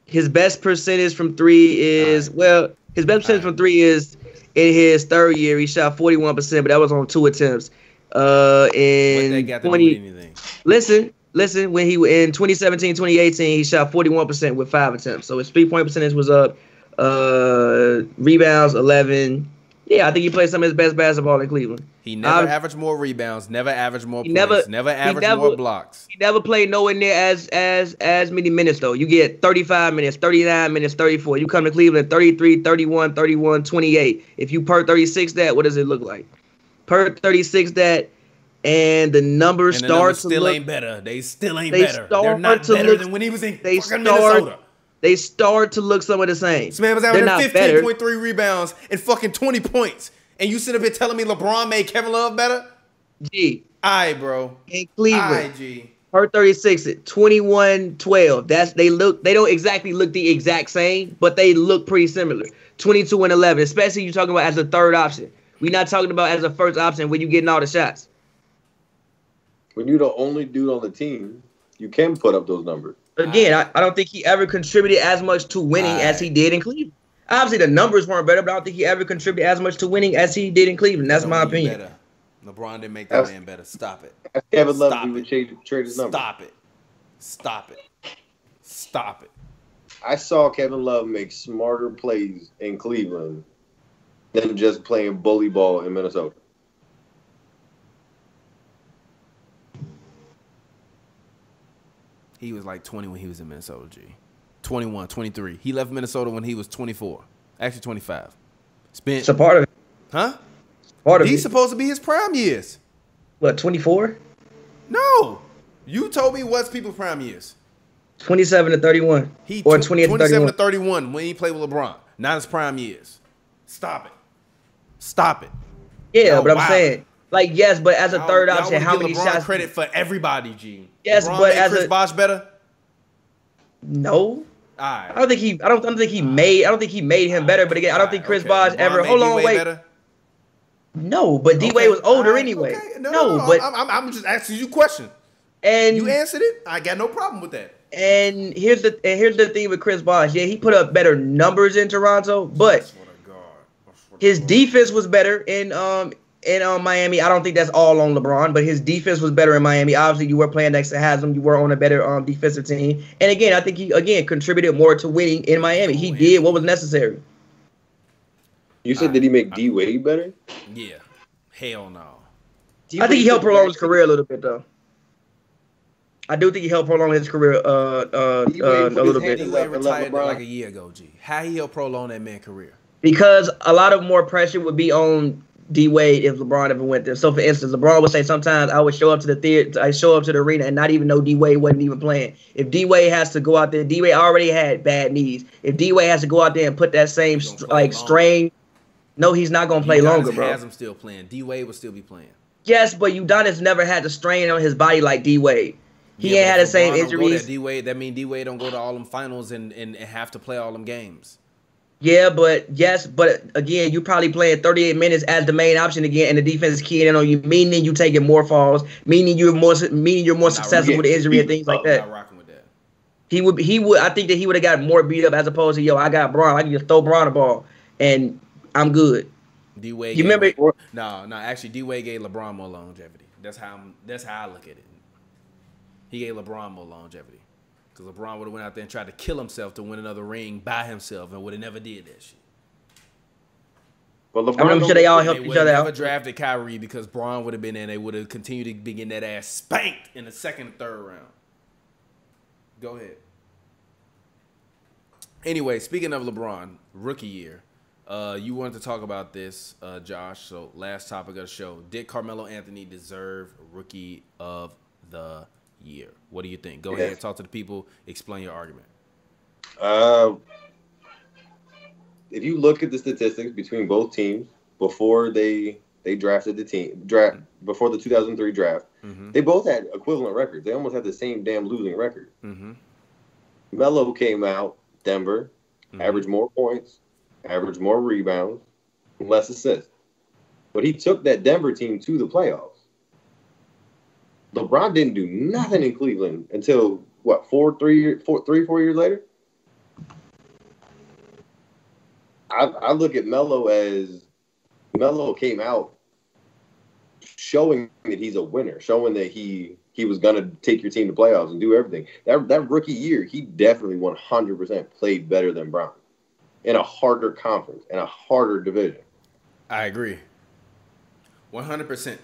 His best percentage from three is... Well, his best percentage from three is in his third year. He shot 41%, but that was on 2 attempts. In 20... Listen, when he in 2017, 2018, he shot 41% with 5 attempts. So his 3-point percentage was up. Rebounds, 11. Yeah, I think he played some of his best basketball in Cleveland. He never averaged more rebounds, never averaged more points, never averaged more blocks. He never played nowhere near as many minutes, though. You get 35 minutes, 39 minutes, 34. You come to Cleveland, 33, 31, 31, 28. If you per 36 that, what does it look like? Per 36 that, and the numbers start to look... ain't better. They still ain't better. They're not better than when he was in fucking Minnesota. They start to look some of the same. This man was averaging 15.3 rebounds and fucking 20 points. And you sit up here telling me LeBron made Kevin Love better? G. Aye, bro. In Cleveland. Aye, G. Per 36, 21-12. They don't exactly look the exact same, but they look pretty similar. 22-11, especially you're talking about as a third option. We're not talking about as a first option when you're getting all the shots. When you're the only dude on the team, you can put up those numbers. Again, I don't think he ever contributed as much to winning as he did in Cleveland. Obviously, the numbers weren't better, but I don't think he ever contributed as much to winning as he did in Cleveland. That's my opinion. Better. LeBron didn't make that man better. Stop it. Kevin Love would trade his number. Stop it. Stop it. Stop it. I saw Kevin Love make smarter plays in Cleveland than just playing bully ball in Minnesota. He was like 20 when he was in Minnesota, G. 21, 23. He left Minnesota when he was 24. Actually, 25. It's a part of it. Huh? Part of These it. supposed to be his prime years. What, 24? No. You told me what's people's prime years. 27 to 31. He or 28 to 27 31. to 31 when he played with LeBron. Not his prime years. Stop it. Stop it. Yeah, Yo, but I'm wow. saying, like, yes, but as a third Y'all option, wanna how give many LeBron shots? credit for everybody, G. Yes, LeBron but made as Chris a Bosh better. no. Alright. I don't think he made him better. But again, I don't think Chris Bosh LeBron ever. made Hold on, D-Wade wait. better? No, but D Okay. Wade was older Alright, anyway. okay. No, but I'm just asking you a question. and You answered it. I got no problem with that. and here's the thing with Chris Bosh. Yeah, he put up better numbers in Toronto, but his defense was better in Miami. I don't think that's all on LeBron, but his defense was better in Miami. Obviously, you were playing next to Haslam. You were on a better defensive team. And again, I think he contributed more to winning in Miami. He did what was necessary. You said, did he make D Wade better? Yeah. Hell no. I think he helped prolong his career a little bit, though. I do think he helped prolong his career a little bit. D-Wade retired like a year ago, G. How he helped prolong that man's career? Because a lot of more pressure would be on D Wade if LeBron ever went there. So, for instance, LeBron would say sometimes I would show up to the theater, I show up to the arena and not even know D Wade wasn't even playing. If D Wade has to go out there, D Wade already had bad knees. If D Wade has to go out there and put that same strain, no, he's not gonna play longer, bro. Has him still playing. D Wade would still be playing. Yes, but Udonis never had the strain on his body like D Wade. He ain't had the same injuries. That mean D Wade don't go to all them finals and have to play all them games. Yeah, but again, you probably playing 38 minutes as the main option again, and the defense is keying in on you, meaning you taking more falls, meaning you're more successful with the injury and things like that. Not rocking with that. He would. I think that he would have got more beat up as opposed to I got Braun. I can just throw Braun the ball and I'm good. D Wade. You remember? No. Actually, D Wade gave LeBron more longevity. That's how I look at it. He gave LeBron more longevity. Because LeBron would have went out there and tried to kill himself to win another ring by himself and would have never did that shit. But LeBron, I'm sure they all helped each other out. Never drafted Kyrie because Braun would have been there and they would have continued to be getting that ass spanked in the second and third round. Go ahead. Anyway, speaking of LeBron, rookie year. You wanted to talk about this, Josh. So last topic of the show. Did Carmelo Anthony deserve Rookie of the Year? What do you think? Go ahead, talk to the people, explain your argument. If you look at the statistics between both teams before they drafted before the 2003 draft, they both had equivalent records. They almost had the same damn losing record. Melo came out, Denver, averaged more points, averaged more rebounds, less assists. But he took that Denver team to the playoffs. LeBron didn't do nothing in Cleveland until, 4 years later? I look at Melo as Melo came out showing that he's a winner, showing that he was going to take your team to playoffs and do everything. That rookie year, he definitely 100% played better than Brown in a harder conference, in a harder division. I agree. 100%.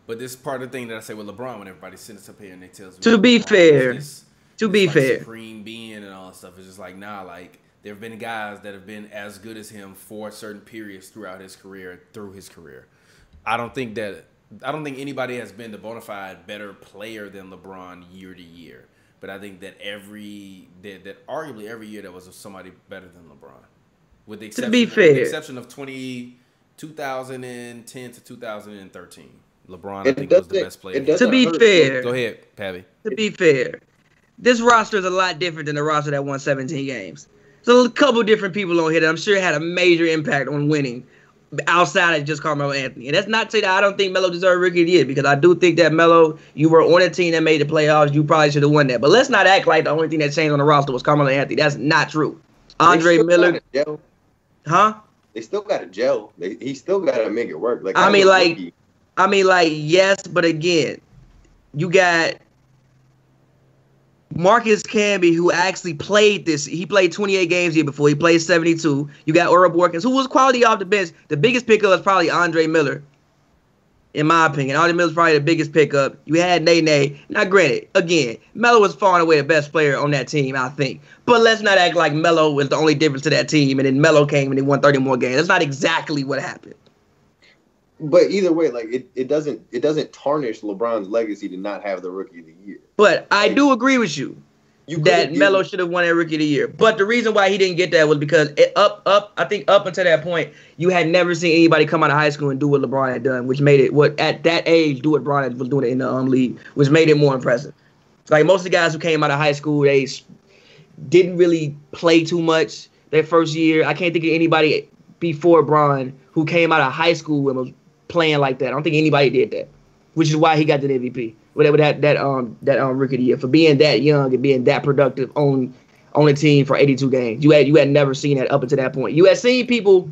But this is part of the thing that I say with LeBron when everybody sits up here and they tells me. To be fair, supreme being and all that stuff. It's just like, nah, like there have been guys that have been as good as him for certain periods throughout his career, I don't think anybody has been the bona fide better player than LeBron year to year. But I think that arguably every year there was somebody better than LeBron. With the exception of 2010 to 2013. LeBron, I think, was the best player. To be fair. Go ahead, Pavy. To be fair, this roster is a lot different than the roster that won 17 games. So a couple different people on here that I'm sure had a major impact on winning outside of just Carmelo Anthony. And that's not to say that I don't think Melo deserved Rookie of the Year, because I do think that Melo, you were on a team that made the playoffs. You probably should have won that. But let's not act like the only thing that changed on the roster was Carmelo Anthony. That's not true. Andre Miller. Huh? They still got to gel. He still got to make it work. Yes, but again, you got Marcus Camby, who actually played this. He played 28 games here before. He played 72. You got Earl Borkins, who was quality off the bench. The biggest pickup is probably Andre Miller. in my opinion. Audie Miller's probably the biggest pickup. You had Nene. Now, granted, again, Melo was far and away the best player on that team, I think. But let's not act like Melo was the only difference to that team, and then Melo came and he won 30 more games. That's not exactly what happened. But either way, like it doesn't tarnish LeBron's legacy to not have the Rookie of the Year. But I do agree with you that Melo should have won a Rookie of the Year. But the reason why he didn't get that was because I think up until that point, you had never seen anybody come out of high school and do what LeBron had done, which made it at that age do what LeBron was doing in the league, which made it more impressive. Like most of the guys who came out of high school, they didn't really play too much their first year. I can't think of anybody before LeBron who came out of high school and was playing like that. I don't think anybody did that, which is why he got the MVP. With that Rookie of the Year for being that young and being that productive on a team for 82 games. You had never seen that up until that point. You had seen people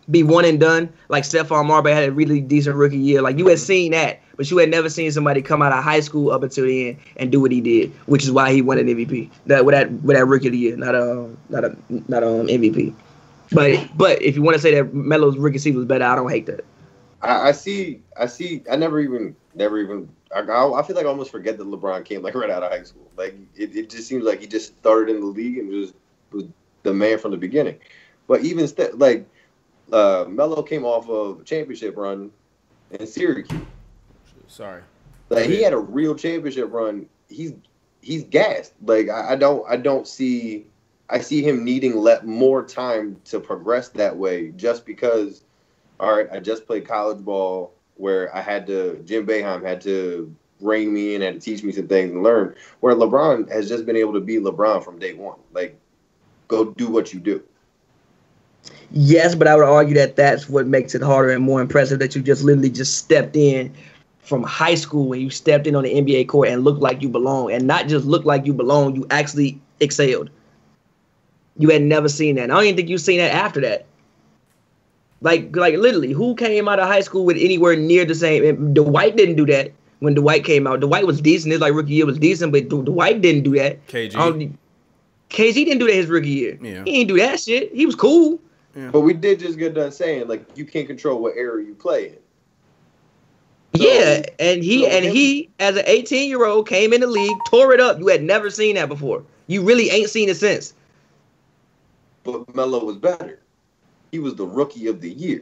be one and done, like Stephon Marbury had a really decent rookie year. Like you had seen that, but you had never seen somebody come out of high school up until the end and do what he did, which is why he won an MVP. With that Rookie of the Year, not MVP. But if you want to say that Melo's rookie season was better, I don't hate that. I never even. I feel like I almost forget that LeBron came like right out of high school. Like it just seems like he just started in the league and was the man from the beginning. But even Melo came off of a championship run in Syracuse. Sorry, like he had a real championship run. He's gassed. Like I see him needing more time to progress that way just because. All right, I just played college ball where Jim Boeheim had to rein me in, had to teach me some things and learn, where LeBron has just been able to be LeBron from day one. Like, go do what you do. Yes, but I would argue that that's what makes it harder and more impressive that you just literally just stepped in from high school when you stepped in on the NBA court and looked like you belong. And not just looked like you belong, you actually excelled. You had never seen that. And I don't even think you've seen that after that. Like literally, who came out of high school with anywhere near the same? Dwight didn't do that when Dwight came out. Dwight was decent. His rookie year was decent, but Dwight didn't do that. KG didn't do that his rookie year. Yeah. He didn't do that shit. He was cool. Yeah. But we did just get done saying like you can't control what era you play in. Yeah, and he as an 18-year-old came in the league, tore it up. You had never seen that before. You really ain't seen it since. But Melo was better. He was the Rookie of the Year.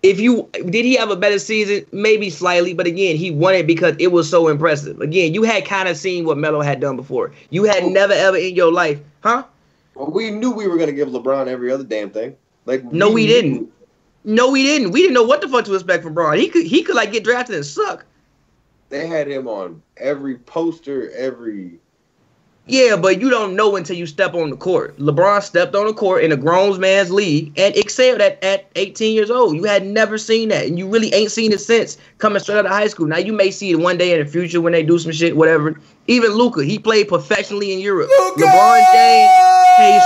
Did he have a better season? Maybe slightly, but again, he won it because it was so impressive. Again, you had kind of seen what Melo had done before. You had never ever in your life, huh? Well, we knew we were gonna give LeBron every other damn thing. Like no, we didn't. No, we didn't. We didn't know what the fuck to expect from Bron. He could like get drafted and suck. They had him on every poster, every. Yeah, but you don't know until you step on the court. LeBron stepped on the court in a grown man's league and excelled at 18 years old. You had never seen that, and you really ain't seen it since coming straight out of high school. Now, you may see it one day in the future when they do some shit, whatever. Even Luka, he played professionally in Europe. LeBron James came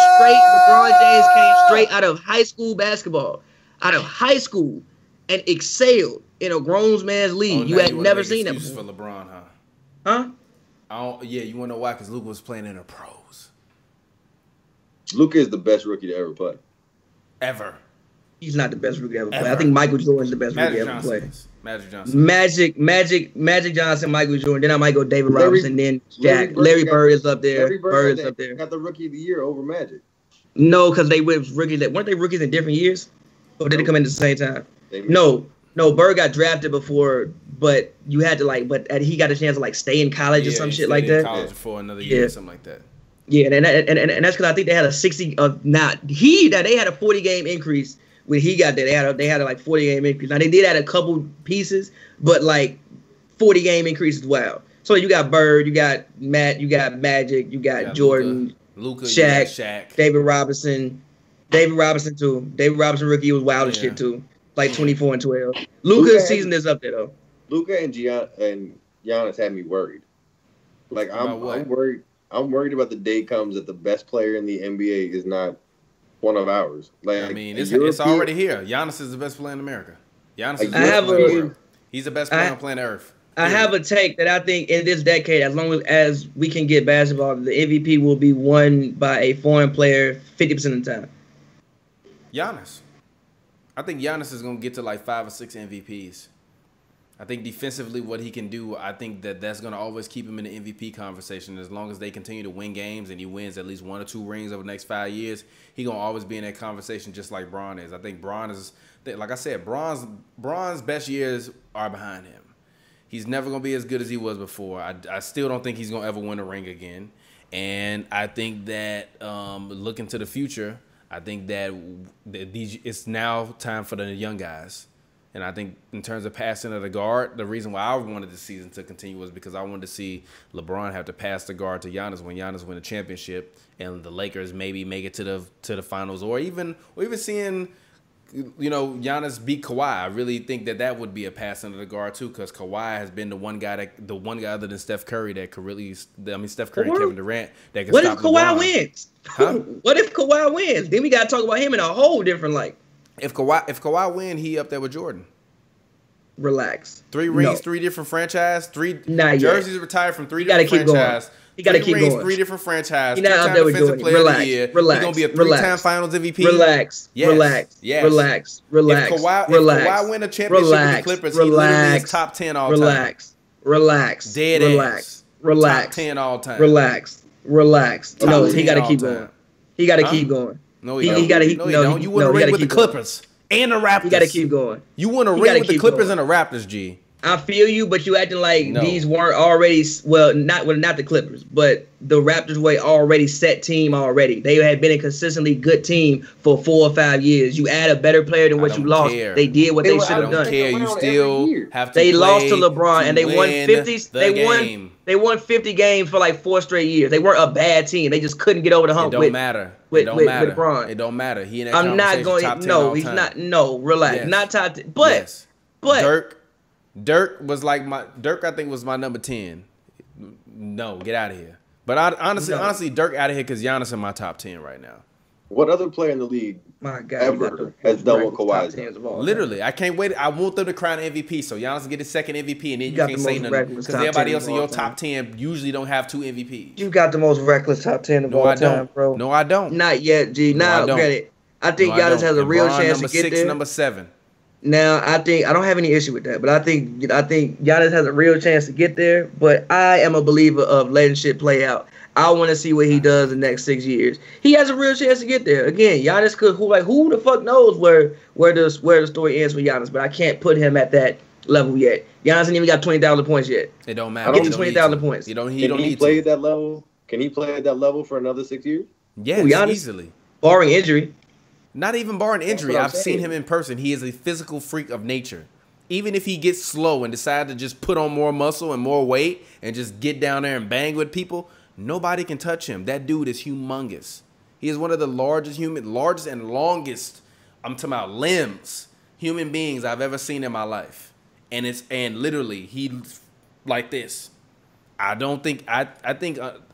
straight out of high school basketball, out of high school, and excelled in a grown man's league. You had never seen that before. For LeBron, huh? Huh? Yeah, you want to know why? Because Luka was playing in the pros. Luka is the best rookie to ever play. Ever. He's not the best rookie to ever play. I think Michael Jordan's the best rookie to ever play. Magic Johnson. Magic Johnson, Michael Jordan. Then I might go David Robinson. Then Jack. Larry Bird is up there. Bird is up there. Got the Rookie of the Year over Magic. No, because they were rookies. Weren't they rookies in different years? Or did they come in at the same time? No, Bird got drafted before, but you had to he got a chance to stay in college or some shit like that. College for another year or something like that. Yeah, and that's because I think they had a 60 they had a 40-game increase when he got there. They had a 40-game increase. Now they did add a couple pieces, but 40-game increase as well. So you got Bird, you got Matt, you got Magic, you got Jordan, Luka, Shaq, David Robinson too. David Robinson rookie was wild as shit too. 24 and 12. Luka's season is up there though. Luka and Giannis had me worried. I'm worried. I'm worried about the day comes that the best player in the NBA is not one of ours. It's already here. Giannis is the best player in America. He's the best player on planet Earth. I have a take that I think in this decade, as long as we can get basketball, the MVP will be won by a foreign player 50% of the time. Giannis. I think Giannis is going to get to 5 or 6 MVPs. I think defensively, what he can do, I think that's going to always keep him in the MVP conversation. As long as they continue to win games and he wins at least 1 or 2 rings over the next 5 years, he going to always be in that conversation just like Bron is. I think Bron is, like I said, Bron's best years are behind him. He's never going to be as good as he was before. I still don't think he's going to ever win a ring again. And I think that looking to the future, I think that it's now time for the young guys. And I think in terms of passing of the guard, the reason why I wanted the season to continue was because I wanted to see LeBron have to pass the guard to Giannis when Giannis win a championship, and the Lakers maybe make it to the finals, or even seeing, you know, Giannis beat Kawhi. I really think that would be a passing of the guard too, because Kawhi has been the one guy other than Steph Curry that could really, Steph Curry and Kevin Durant that can stop LeBron. What if Kawhi wins? Huh? What if Kawhi wins? Then we got to talk about him in a whole different light. If Kawhi win, he up there with Jordan. Relax. 3 rings, 3 different franchise, 3 Not jerseys yet. Retired from 3 different franchises. He got to keep going. 3 different franchises. He's not up there with Jordan. Relax. He's gonna be a 3-time Finals MVP. Relax. Yes. Relax. Yes. Relax. Relax. If Kawhi win a championship with the Clippers, he literally is top 10 all time. Relax. Dead ass. Relax. Top 10 all time. Relax. No, he got to keep going. He got to keep going. No, he got to. No, you win a ring with the Clippers and the Raptors. You got to keep going. You won a ring with the Clippers and the Raptors, G. I feel you, but you acting like these weren't already not the Clippers, but the Raptors were already set team already. They had been a consistently good team for 4 or 5 years. You add a better player than what you lost. They did what they should have done. You still have to. They lost to LeBron and they won 50. They won 50 games for like 4 straight years. They weren't a bad team. They just couldn't get over the hump. It don't matter. With LeBron. It don't matter. He in that I'm not going. Top 10 no, he's not. No, relax. Yes. Not top 10. But Dirk was like I think was my number 10. No, get out of here. But honestly, Dirk out of here because Giannis in my top 10 right now. What other player in the league ever has done what Kawhi's done? Literally, I can't wait. I want them to crown MVP, so Giannis get his second MVP, and then you can't say nothing because everybody else in your top 10 usually don't have 2 MVPs. You got the most reckless top 10 of all time, bro. No, I don't. Not yet, G. Now, credit. I think Giannis has a real chance to get there. Number 7. Now, I don't have any issue with that, but I think Giannis has a real chance to get there. But I am a believer of letting shit play out. I want to see what he does in the next 6 years. He has a real chance to get there. Again, Giannis could who the fuck knows where the story ends for Giannis, but I can't put him at that level yet. Giannis ain't even got 20,000 points yet. It don't matter. Get to 20,000 points. He don't Can he play at that level? Can he play at that level for another 6 years? Yes, easily. Barring injury. Not even barring injury. I've seen him in person. He is a physical freak of nature. Even if he gets slow and decides to just put on more muscle and more weight and just get down there and bang with people, nobody can touch him. That dude is humongous. He is one of the largest and longest, I'm talking about limbs, human beings I've ever seen in my life. And literally, he's like this. I think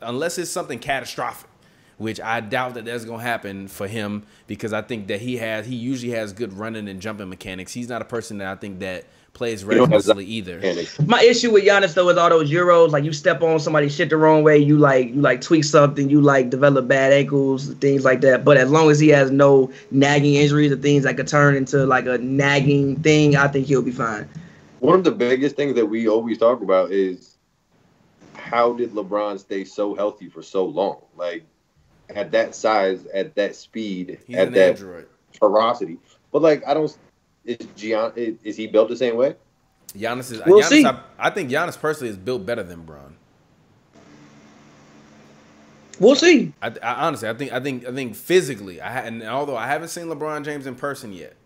unless it's something catastrophic, which I doubt that that's going to happen for him because I think that he usually has good running and jumping mechanics. He's not a person that I think that plays recklessly either. My issue with Giannis though is all those Euros, like you step on somebody's shit the wrong way, you tweak something, you develop bad ankles, things like that. But as long as he has no nagging injuries or things that could turn into like a nagging thing, I think he'll be fine. One of the biggest things that we always talk about is how did LeBron stay so healthy for so long? Like, at that size, at that speed, at that ferocity. But like, is he built the same way? Giannis is. We'll see. I think Giannis personally is built better than Bron. We'll see. I honestly, I think physically, and although I haven't seen LeBron James in person yet,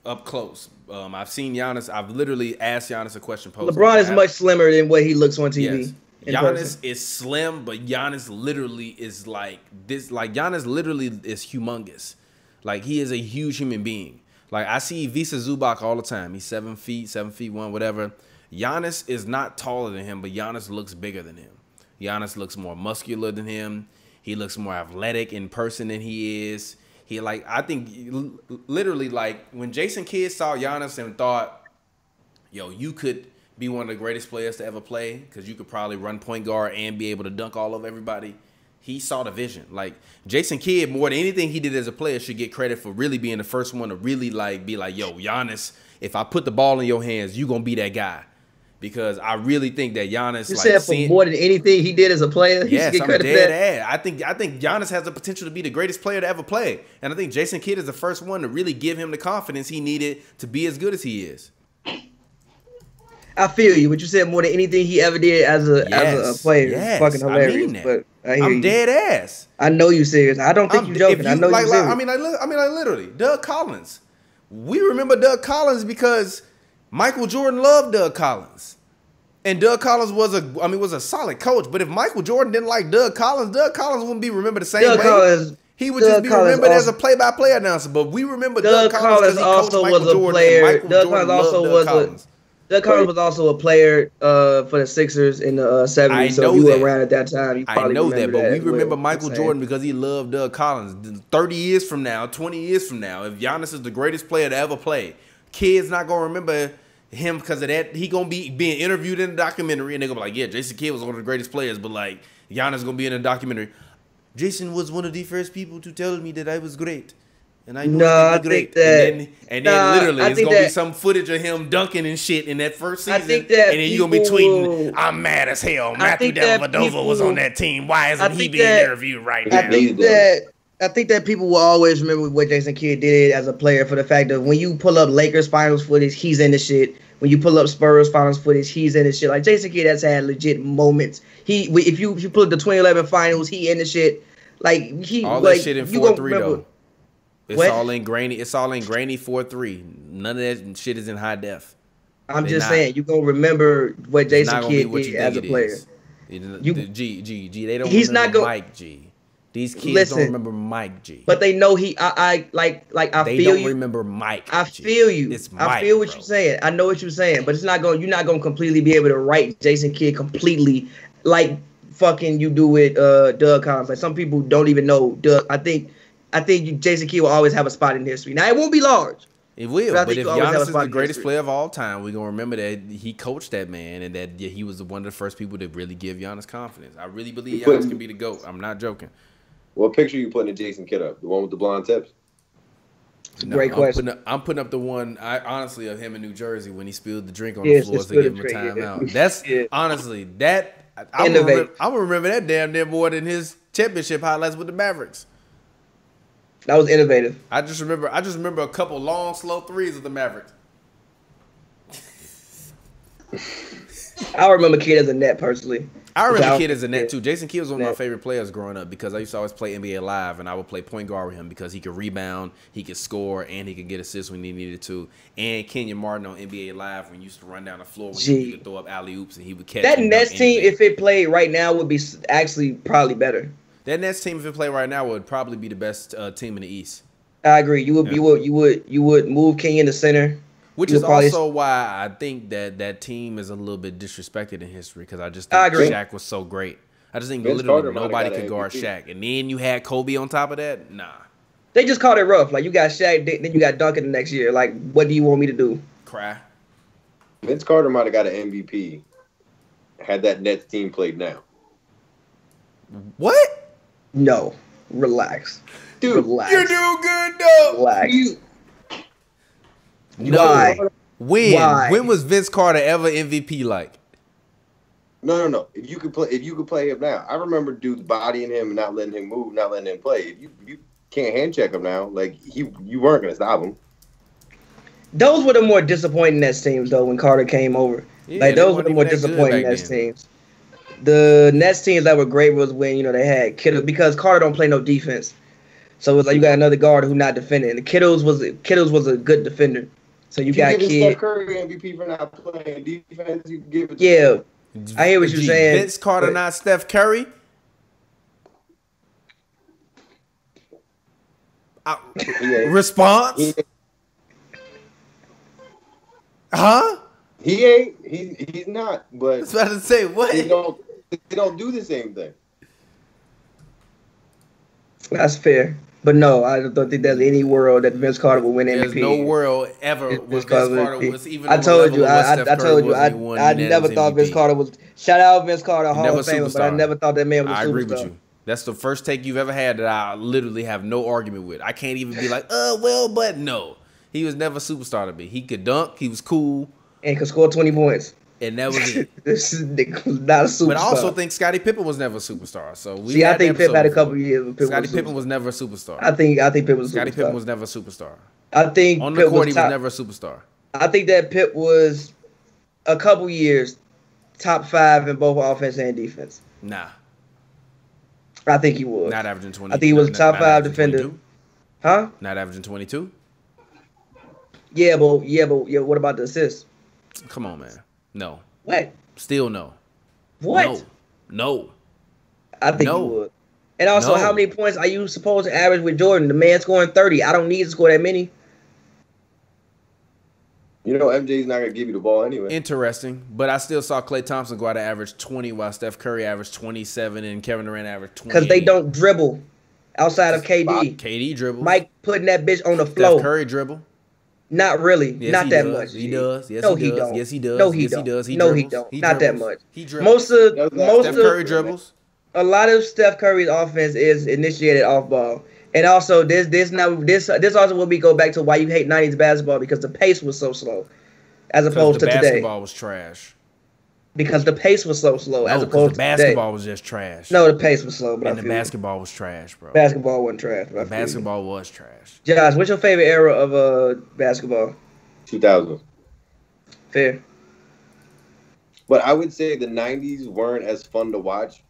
up close, I've seen Giannis. I've literally asked Giannis a question. LeBron is much slimmer than what he looks on TV. Yes. Giannis is slim, but Giannis literally is like this. Like Giannis literally is humongous. Like he is a huge human being. Like I see Visa Zubac all the time. He's 7 feet, 7'1", whatever. Giannis is not taller than him, but Giannis looks bigger than him. Giannis looks more muscular than him. He looks more athletic in person than he is. I think literally like when Jason Kidd saw Giannis and thought, yo, you could be one of the greatest players to ever play because you could probably run point guard and be able to dunk all over everybody. He saw the vision. Like Jason Kidd, more than anything he did as a player, should get credit for really being the first one to really like be like, yo, Giannis, if I put the ball in your hands, you gonna be that guy. Because I really think that Giannis, you said for more than anything he did as a player. Yes, I'm dead ass. I think Giannis has the potential to be the greatest player to ever play, and I think Jason Kidd is the first one to really give him the confidence he needed to be as good as he is. I feel you. What you said more than anything he ever did as a player. Yes, fucking hilarious. I mean that. But I'm dead ass. I know you serious. I don't think you're joking. I know you serious. I mean, literally, Doug Collins. We remember Doug Collins because Michael Jordan loved Doug Collins, and Doug Collins was a solid coach. But if Michael Jordan didn't like Doug Collins wouldn't be remembered the same way. He would just be remembered as a play-by-play announcer. But we remember Doug Collins because he coached Michael Jordan. And Michael Jordan loved Doug Collins. Doug Collins was also a player for the Sixers in the 70s, so if you were around at that time, you probably remember that. But we remember Michael Jordan because he loved Doug Collins. 30 years from now, 20 years from now, if Giannis is the greatest player to ever play, kids not going to remember him because of that. He going to be being interviewed in a documentary, and they're going to be like, yeah, Jason Kidd was one of the greatest players, but like Giannis going to be in a documentary. Jason was one of the first people to tell me that I was great. And I know I great. Then literally it's gonna be some footage of him dunking and shit in that first season. And then you're gonna be tweeting, I'm mad as hell. Matthew Dellavedova was on that team. Why isn't he being interviewed right now? I think that people will always remember what Jason Kidd did as a player for the fact that when you pull up Lakers finals footage, he's in the shit. When you pull up Spurs finals footage, he's in the shit. Like Jason Kidd has had legit moments. If you pull up the 2011 finals, he in the shit. Like all that shit in 4-3 though. It's all in grainy. It's all in grainy 4:3. None of that shit is in high def. I'm just saying, you gonna remember what Jason Kidd did as a player. They don't remember Mike G. These kids don't remember Mike G. But they know I feel you. They don't remember Mike. I feel you. It's Mike, I feel what you're saying. I know what you're saying, but you're not gonna completely be able to write Jason Kidd completely like fucking you do with Doug Collins. Like some people don't even know Doug. I think Jason Kidd will always have a spot in history. Now, it won't be large. It will, but if Giannis is the greatest player of all time, we're going to remember that he coached that man and that he was one of the first people to really give Giannis confidence. I really believe Giannis can be the GOAT. I'm not joking. What picture are you putting of Jason Kidd up? The one with the blonde tips? Great question. I'm putting up the one, honestly, of him in New Jersey when he spilled the drink on the floor to give him a timeout. That's honestly, that I'm going to remember that damn near more than his championship highlights with the Mavericks. That was innovative. I just remember a couple long, slow threes of the Mavericks. I remember Kidd as a net personally. I remember Kidd as a net too. Jason Kidd was one of my favorite players growing up because I used to always play NBA Live and I would play point guard with him because he could rebound, he could score, and he could get assists when he needed to. And Kenyon Martin on NBA Live when he used to run down the floor when he could throw up alley-oops and he would catch. That Nets team, if it played right now, would be actually probably better. That Nets team, if it played right now, would probably be the best team in the East. I agree. You would move Kenyon to center, which is also why I think that team is a little bit disrespected in history because I just think Shaq was so great. I just think literally nobody could guard Shaq, and then you had Kobe on top of that. Nah, they just called it rough. Like you got Shaq, then you got Duncan the next year. Like, what do you want me to do? Cry. Vince Carter might have got an MVP had that Nets team played now. What? No, relax. Dude, relax. You do good though. Relax. No. Why? When was Vince Carter ever MVP like? No. If you could play him now. I remember dudes bodying him and not letting him move, not letting him play. If you can't hand check him now, like you weren't gonna stop him. Those were the more disappointing Nets teams though when Carter came over. Yeah, like those were the more disappointing Nets teams. The Nets teams that were great was when they had Kittle because Carter don't play no defense, so it was like you got another guard who not defending. And Kittles was a good defender, so you got Kidd. Steph Curry MVP for not playing defense. You give it. Yeah, I hear what you're saying. Vince Carter, not Steph Curry. Response? Huh? He ain't. He's not. But I was about to say what? They don't do the same thing. That's fair. But no, I don't think there's any world that Vince Carter will win MVP. There's no world ever where Vince Carter was even. I told you. I never thought Vince Carter was. Shout out Vince Carter, Hall of Famer, but I never thought that man was a superstar. I agree with you. That's the first take you've ever had that I literally have no argument with. I can't even be like, well, but no. He was never a superstar to me. He could dunk. He was cool. And could score 20 points. And that was it. This is not a superstar. But I also think Scottie Pippen was never a superstar. So I think Pippen had a couple years. Scottie Pippen was never a superstar. I think Pippen was a superstar. Scottie Pippen was never a superstar. I think on the court he was never a superstar. I think that Pitt was a couple years top 5 in both offense and defense. Nah. I think he was. Not averaging 20. I think he was top 5 defender. 22? Huh? Not averaging 22? Yeah, but what about the assists? Come on, man. No. What? Still no. What? No. I think he would. And also, how many points are you supposed to average with Jordan? The man scoring 30. I don't need to score that many. You know, MJ's not going to give you the ball anyway. Interesting. But I still saw Klay Thompson go out and average 20 while Steph Curry averaged 27 and Kevin Durant averaged 20. Because they don't dribble outside of KD. KD dribbles. Mike putting that bitch on the floor. Steph Curry dribble. Not really. Yes, not that does. much. He does. Yes, no, he does. Don't. Yes, he does. No, he yes, don't. He does. He no, dribbles. he don't. He not dribbles. that much. He dribbles. Most Steph Curry dribbles. A lot of Steph Curry's offense is initiated off ball. And also, this also will be go back to why you hate 90s basketball, because the pace was so slow as opposed to today. The basketball was trash. Because the pace was so slow as opposed to the basketball was just trash. No, the pace was slow. But and the basketball was trash, bro. Basketball wasn't trash. The basketball was trash. Josh, what's your favorite era of basketball? 2000. Fair. But I would say the 90s weren't as fun to watch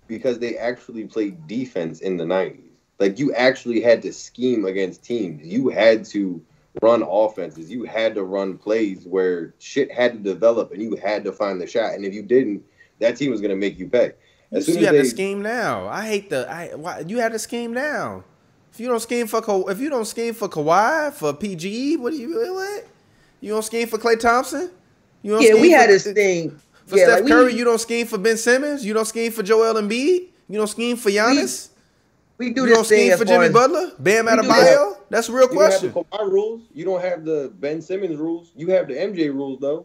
because they actually played defense in the 90s. Like, you actually had to scheme against teams. You had to run offenses. You had to run plays where shit had to develop and you had to find the shot. And if you didn't, that team was going to make you pay. You have to scheme now. I hate you have to scheme now. If you don't scheme for Kawhi, for PG, what? You don't scheme for Klay Thompson? You don't we had this thing. For Steph Curry, you don't scheme for Ben Simmons? You don't scheme for Joel Embiid? You don't scheme for Giannis? We do you this don't scheme for Jimmy Butler? Bam Adebayo? That's a real question. You don't have the Kawhi rules. You don't have the Ben Simmons rules. You have the MJ rules, though.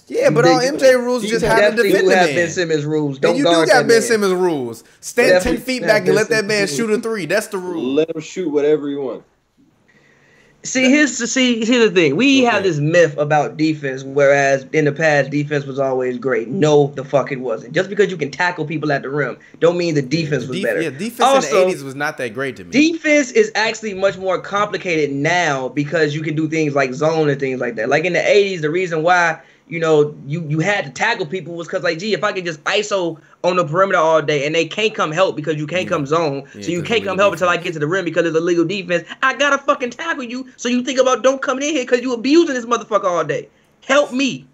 Yeah, but all MJ rules just have to defend the man. Ben Simmons rules. And you do got Ben Simmons rules. Stand 10 feet back and let that man shoot a 3. That's the rule. Let him shoot whatever he wants. Here's the thing. We have this myth about defense, whereas in the past, defense was always great. No, the fuck it wasn't. Just because you can tackle people at the rim, don't mean the defense was better. Yeah, defense in the 80s was not that great to me. Defense is actually much more complicated now because you can do things like zone and things like that. Like in the 80s, the reason why you had to tackle people was because, like, gee, if I could just ISO on the perimeter all day and they can't come help because you can't come zone, so you can't come help until I get to the rim because it's illegal defense, I gotta fucking tackle you. So you think about don't come in here because you abusing this motherfucker all day. Help me.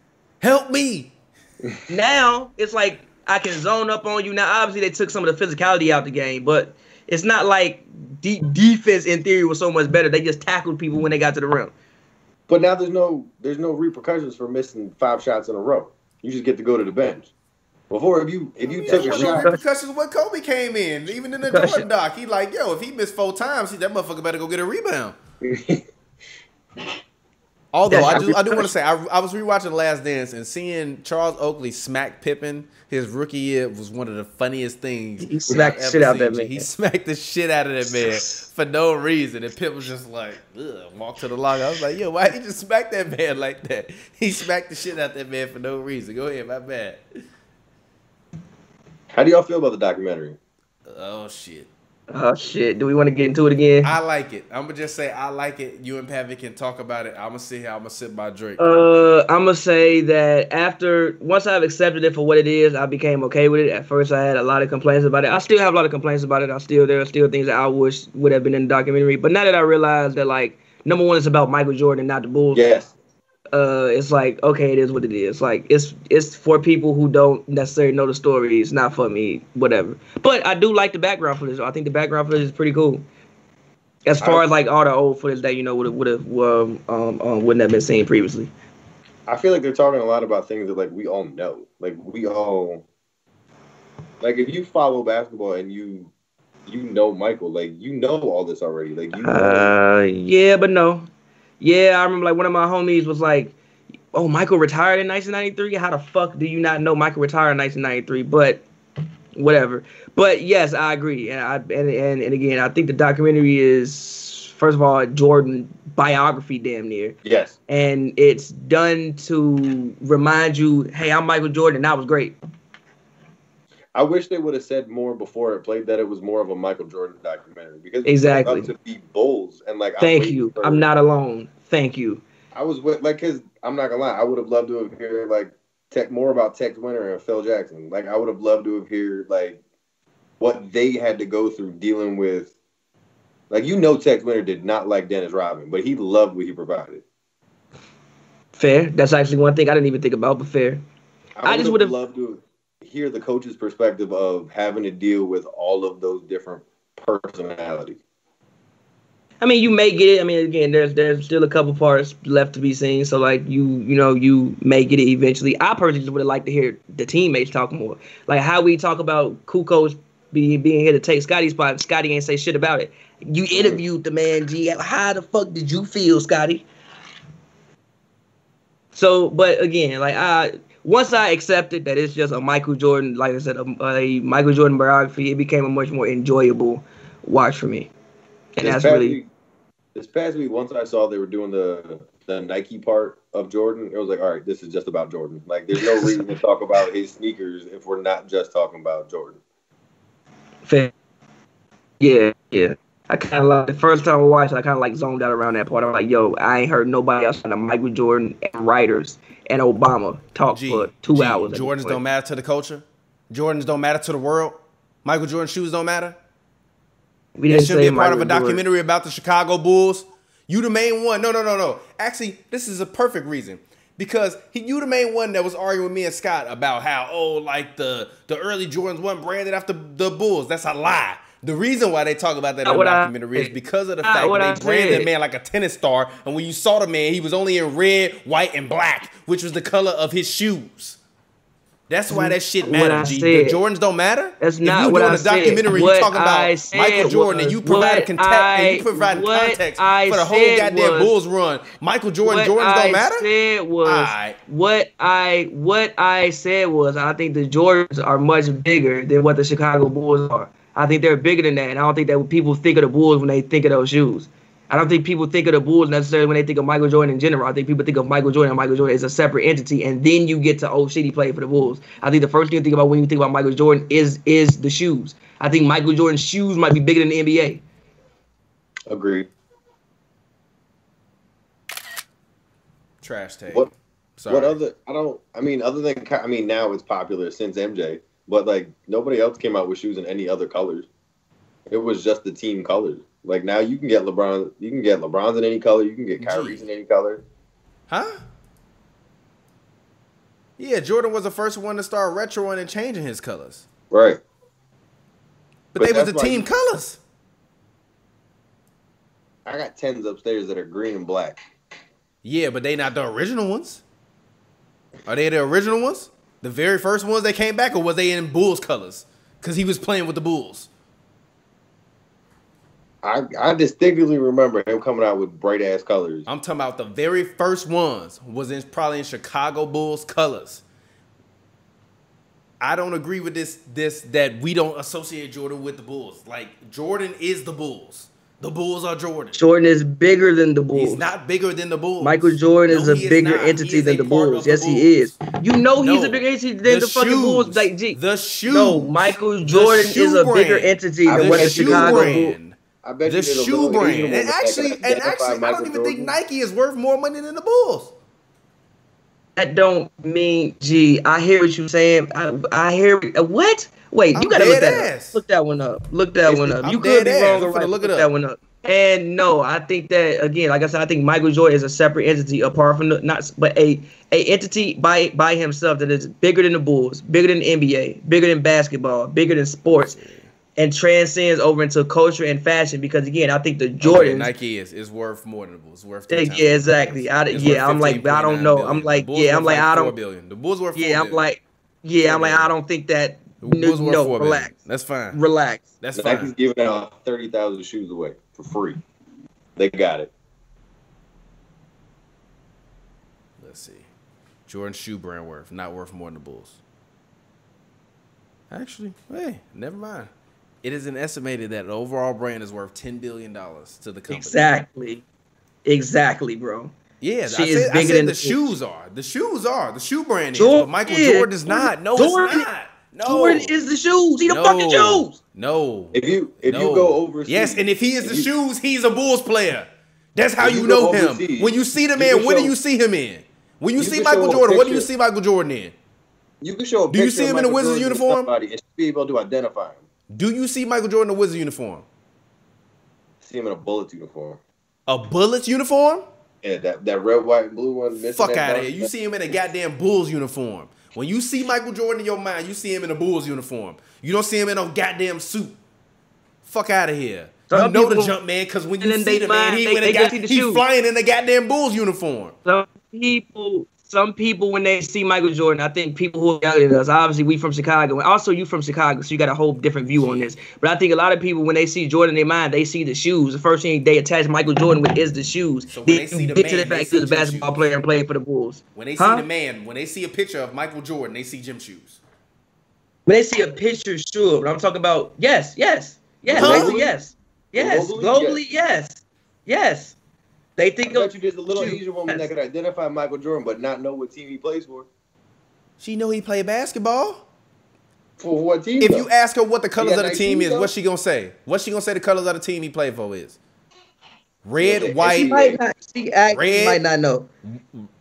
Now it's like I can zone up on you. Now obviously they took some of the physicality out the game, but it's not like defense in theory was so much better. They just tackled people when they got to the rim. But now there's no repercussions for missing 5 shots in a row. You just get to go to the bench. Before, if you took a shot, repercussions when Kobe came in, even in the Jordan doc, he like, yo, if he missed 4 times, that motherfucker better go get a rebound. Although I do want to say I was rewatching The Last Dance and seeing Charles Oakley smack Pippen his rookie year was one of the funniest things. He smacked the shit out of that man. He smacked the shit out of that man for no reason, and Pippen was just like, walked to the locker. I was like, yo, why he just smack that man like that? He smacked the shit out of that man for no reason. Go ahead, my bad. How do y'all feel about the documentary? Oh shit. Oh shit! Do we want to get into it again? I like it. I'm gonna just say I like it. You and Pavy can talk about it. I'm gonna sit here. I'm gonna sip my drink. I'm gonna say that once I've accepted it for what it is, I became okay with it. At first, I had a lot of complaints about it. I still have a lot of complaints about it. There are still things that I wish would have been in the documentary. But now that I realize that, like, number one, it's about Michael Jordan and not the Bulls. Yes. It's like, okay, it is what it is. Like, it's for people who don't necessarily know the story. It's not for me, whatever. But I do like the background footage. I think the background footage is pretty cool. As far as like all the old footage that wouldn't have been seen previously. I feel like they're talking a lot about things that like we all know. Like we all, like if you follow basketball and you know Michael, like you know all this already. Like you know. Yeah, but no. Yeah, I remember like one of my homies was like, "Oh, Michael retired in 1993. How the fuck do you not know Michael retired in 1993?" But whatever. But yes, I agree, and again, I think the documentary is, first of all, Jordan biography, damn near. Yes. And it's done to remind you, hey, I'm Michael Jordan, and that was great. I wish they would have said more before it played that it was more of a Michael Jordan documentary, because exactly up to be Bulls and like. Thank you. I'm not alone. Thank you. I was with because I'm not gonna lie, I would have loved to have heard like more about Tex Winter and Phil Jackson. Like I would have loved to have heard like what they had to go through dealing with. Like Tex Winter did not like Dennis Rodman, but he loved what he provided. Fair. That's actually one thing I didn't even think about, but fair. I just would have loved to hear the coach's perspective of having to deal with all of those different personalities. I mean, you may get it. I mean, again, there's still a couple parts left to be seen. So, like, you may get it eventually. I personally just would have liked to hear the teammates talk more. Like, how we talk about Kukoc being here to take Scotty's spot, and Scotty ain't say shit about it. You interviewed the man, G. How the fuck did you feel, Scotty? So, but again, like, once I accepted that it's just a Michael Jordan, like I said, a Michael Jordan biography, it became a much more enjoyable watch for me. And this past week, once I saw they were doing the Nike part of Jordan, it was like, all right, this is just about Jordan. Like, there's no reason to talk about his sneakers if we're not just talking about Jordan. Fair. Yeah. I kind of like, the first time I watched it, I kind of like zoned out around that part. I'm like, yo, I ain't heard nobody else than Michael Jordan and writers and Obama talk for 2 hours. Jordans don't matter to the culture. Jordans don't matter to the world. Michael Jordan shoes don't matter. It should be a part of a documentary about the Chicago Bulls. You the main one. No. Actually, this is a perfect reason. Because you the main one that was arguing with me and Scott about how, like the early Jordans wasn't branded after the Bulls. That's a lie. The reason why they talk about that in the documentary is because of the fact that they branded that man like a tennis star. And when you saw the man, he was only in red, white, and black, which was the color of his shoes. That's why that shit matters, G. The Jordans don't matter? That's not what I said. If you doing a documentary, you talking about Michael Jordan, and you provide context for the whole goddamn Bulls run. Michael Jordan, Jordans don't matter? What I said was, I think the Jordans are much bigger than what the Chicago Bulls are. I think they're bigger than that, and I don't think that people think of the Bulls when they think of those shoes. I don't think people think of the Bulls necessarily when they think of Michael Jordan in general. I think people think of Michael Jordan, and Michael Jordan is a separate entity, and then you get to, oh shit, he played for the Bulls. I think the first thing you think about when you think about Michael Jordan is the shoes. I think Michael Jordan's shoes might be bigger than the NBA. Agreed. Trash take. What other? Other than now it's popular since MJ, but like nobody else came out with shoes in any other colors. It was just the team colors. Like now you can get LeBron, you can get LeBron's in any color, you can get Kyrie's in any color. Huh? Yeah, Jordan was the first one to start retroing and changing his colors. Right. But they was the team colors. I got 10s upstairs that are green and black. Yeah, but they not the original ones. Are they the original ones? The very first ones that came back, or was they in Bulls colors? Because he was playing with the Bulls. I distinctly remember him coming out with bright ass colors. I'm talking about the very first ones was probably in Chicago Bulls colors. I don't agree with this that we don't associate Jordan with the Bulls. Like Jordan is the Bulls. The Bulls are Jordan. Jordan is bigger than the Bulls. He's not bigger than the Bulls. Michael Jordan is a bigger entity than the Bulls. Yes, he is. You know he's a bigger entity than the fucking Bulls. Like, the shoes. No, Michael Jordan is a bigger entity than what the Chicago Bulls. I bet the shoe brand. And actually, I don't even think Nike is worth more money than the Bulls. That don't mean, I hear what you're saying. I hear what? Wait, you gotta look that up. Look that one up. Look that one up. You could be wrong or right. Look that one up. And no, I think that again, like I said, I think Michael Jordan is a separate entity apart from a entity by himself that is bigger than the Bulls, bigger than the NBA, bigger than basketball, bigger than sports. And transcends over into culture and fashion because again, I think the Jordans Nike is worth more than the Bulls. Worth yeah, exactly. I'm like, I don't know. I'm like, yeah, I'm like, I don't. Billion. The Bulls worth. Yeah, I'm like, yeah, I'm like, I don't think that. No, relax. That's fine. Relax. That's fine. Nike's giving out 30,000 shoes away for free. They got it. Let's see. Jordan shoe brand not worth more than the Bulls. Actually, hey, never mind. It is estimated that the overall brand is worth $10 billion to the company. Exactly, bro. Yeah, I said the shoes are. The shoe brand is, but Michael Jordan is not. No, it's not. No. Jordan is the shoes. He the fucking shoes. No. If you go overseas. Yes, and if he is the shoes, he's a Bulls player. That's how you know him. When you see the man, what do you see him in? When you see Michael Jordan, what do you see Michael Jordan in? You can show a picture. Do you see him in a Wizards uniform? And be able to identify him. Do you see Michael Jordan in a Wizards uniform? See him in a Bullets uniform. A Bullets uniform? Yeah, that red, white, and blue one. Fuck out of here. You see him in a goddamn Bulls uniform. When you see Michael Jordan in your mind, you see him in a Bulls uniform. You don't see him in a goddamn suit. Fuck out of here. You know the jump man, because when you see the man, he's flying in the goddamn Bulls uniform. Some people, when they see Michael Jordan, I think people who are younger than us, obviously we from Chicago, and also you from Chicago, so you got a whole different view on this. But I think a lot of people, when they see Jordan in their mind, they see the shoes. The first thing they attach Michael Jordan with is the shoes. So when they see the man, to the fact he was a basketball player and playing for the Bulls. When they see the man, when they see a picture of Michael Jordan, they see gym shoes. When they see a picture, sure. But I'm talking about yes. Globally, yes. They think I bet you there's a little Asian woman that could identify Michael Jordan but not know what team he plays for. She know he play basketball. For what team? If you ask her what the colors of the team is, what's she gonna say? What's she gonna say the colors of the team he played for is? Red, white. She might not know.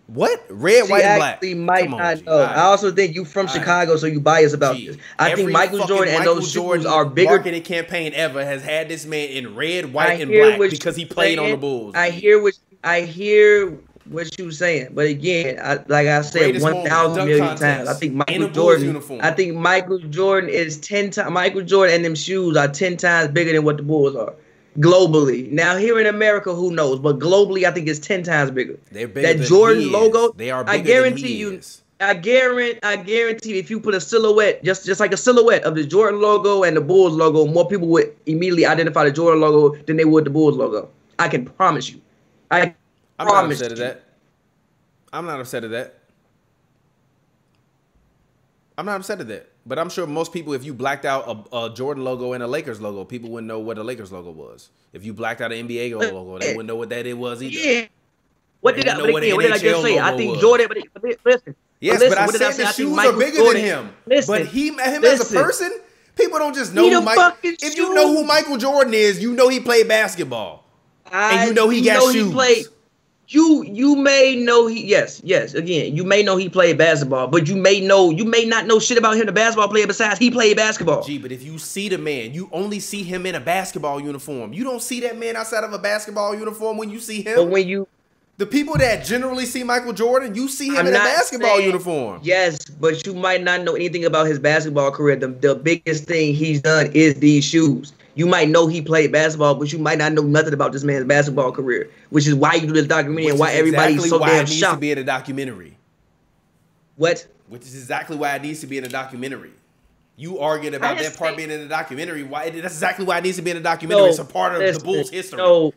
What? Red, white, and black. She might not know. I also think you from Chicago, so you biased about this. I think Michael Jordan and those shoes are bigger. Marketing campaign ever has had this man in red, white, and black because he played on the Bulls. I hear what you saying, but again, like I said 1,000 million times, I think Michael Jordan is 10 times. Michael Jordan and them shoes are 10 times bigger than what the Bulls are. Globally. Now here in America, who knows? But globally, I think it's 10 times bigger. They're bigger that Jordan logo. They are bigger I guarantee if you put a silhouette, just like a silhouette of the Jordan logo and the Bulls logo, more people would immediately identify the Jordan logo than they would the Bulls logo. I can promise you. I'm not upset at that. I'm not upset at that. But I'm sure most people, if you blacked out a Jordan logo and a Lakers logo, people wouldn't know what a Lakers logo was. If you blacked out an NBA logo, they wouldn't know what that it was either. Yeah. What did I just say? I think Jordan, but listen. Yes, but I said the shoes are bigger than him. But him as a person, people don't just know who Michael. If you know who Michael Jordan is, you know he played basketball. And you know he got shoes. You may know yes. Again, you may know he played basketball, but you may not know shit about him, the basketball player, besides he played basketball. Gee, but if you see the man, you only see him in a basketball uniform. You don't see that man outside of a basketball uniform when you see him. But the people that generally see Michael Jordan, you see him in a basketball uniform. Yes, but you might not know anything about his basketball career. The biggest thing he's done is these shoes. You might know he played basketball, but you might not know nothing about this man's basketball career, which is why you do this documentary and why everybody's so damn shocked. Needs to be in a documentary. What? Which is exactly why it needs to be in a documentary. You arguing about that part being in a documentary. Why? That's exactly why it needs to be in a documentary. It's a part of the Bulls' history. No,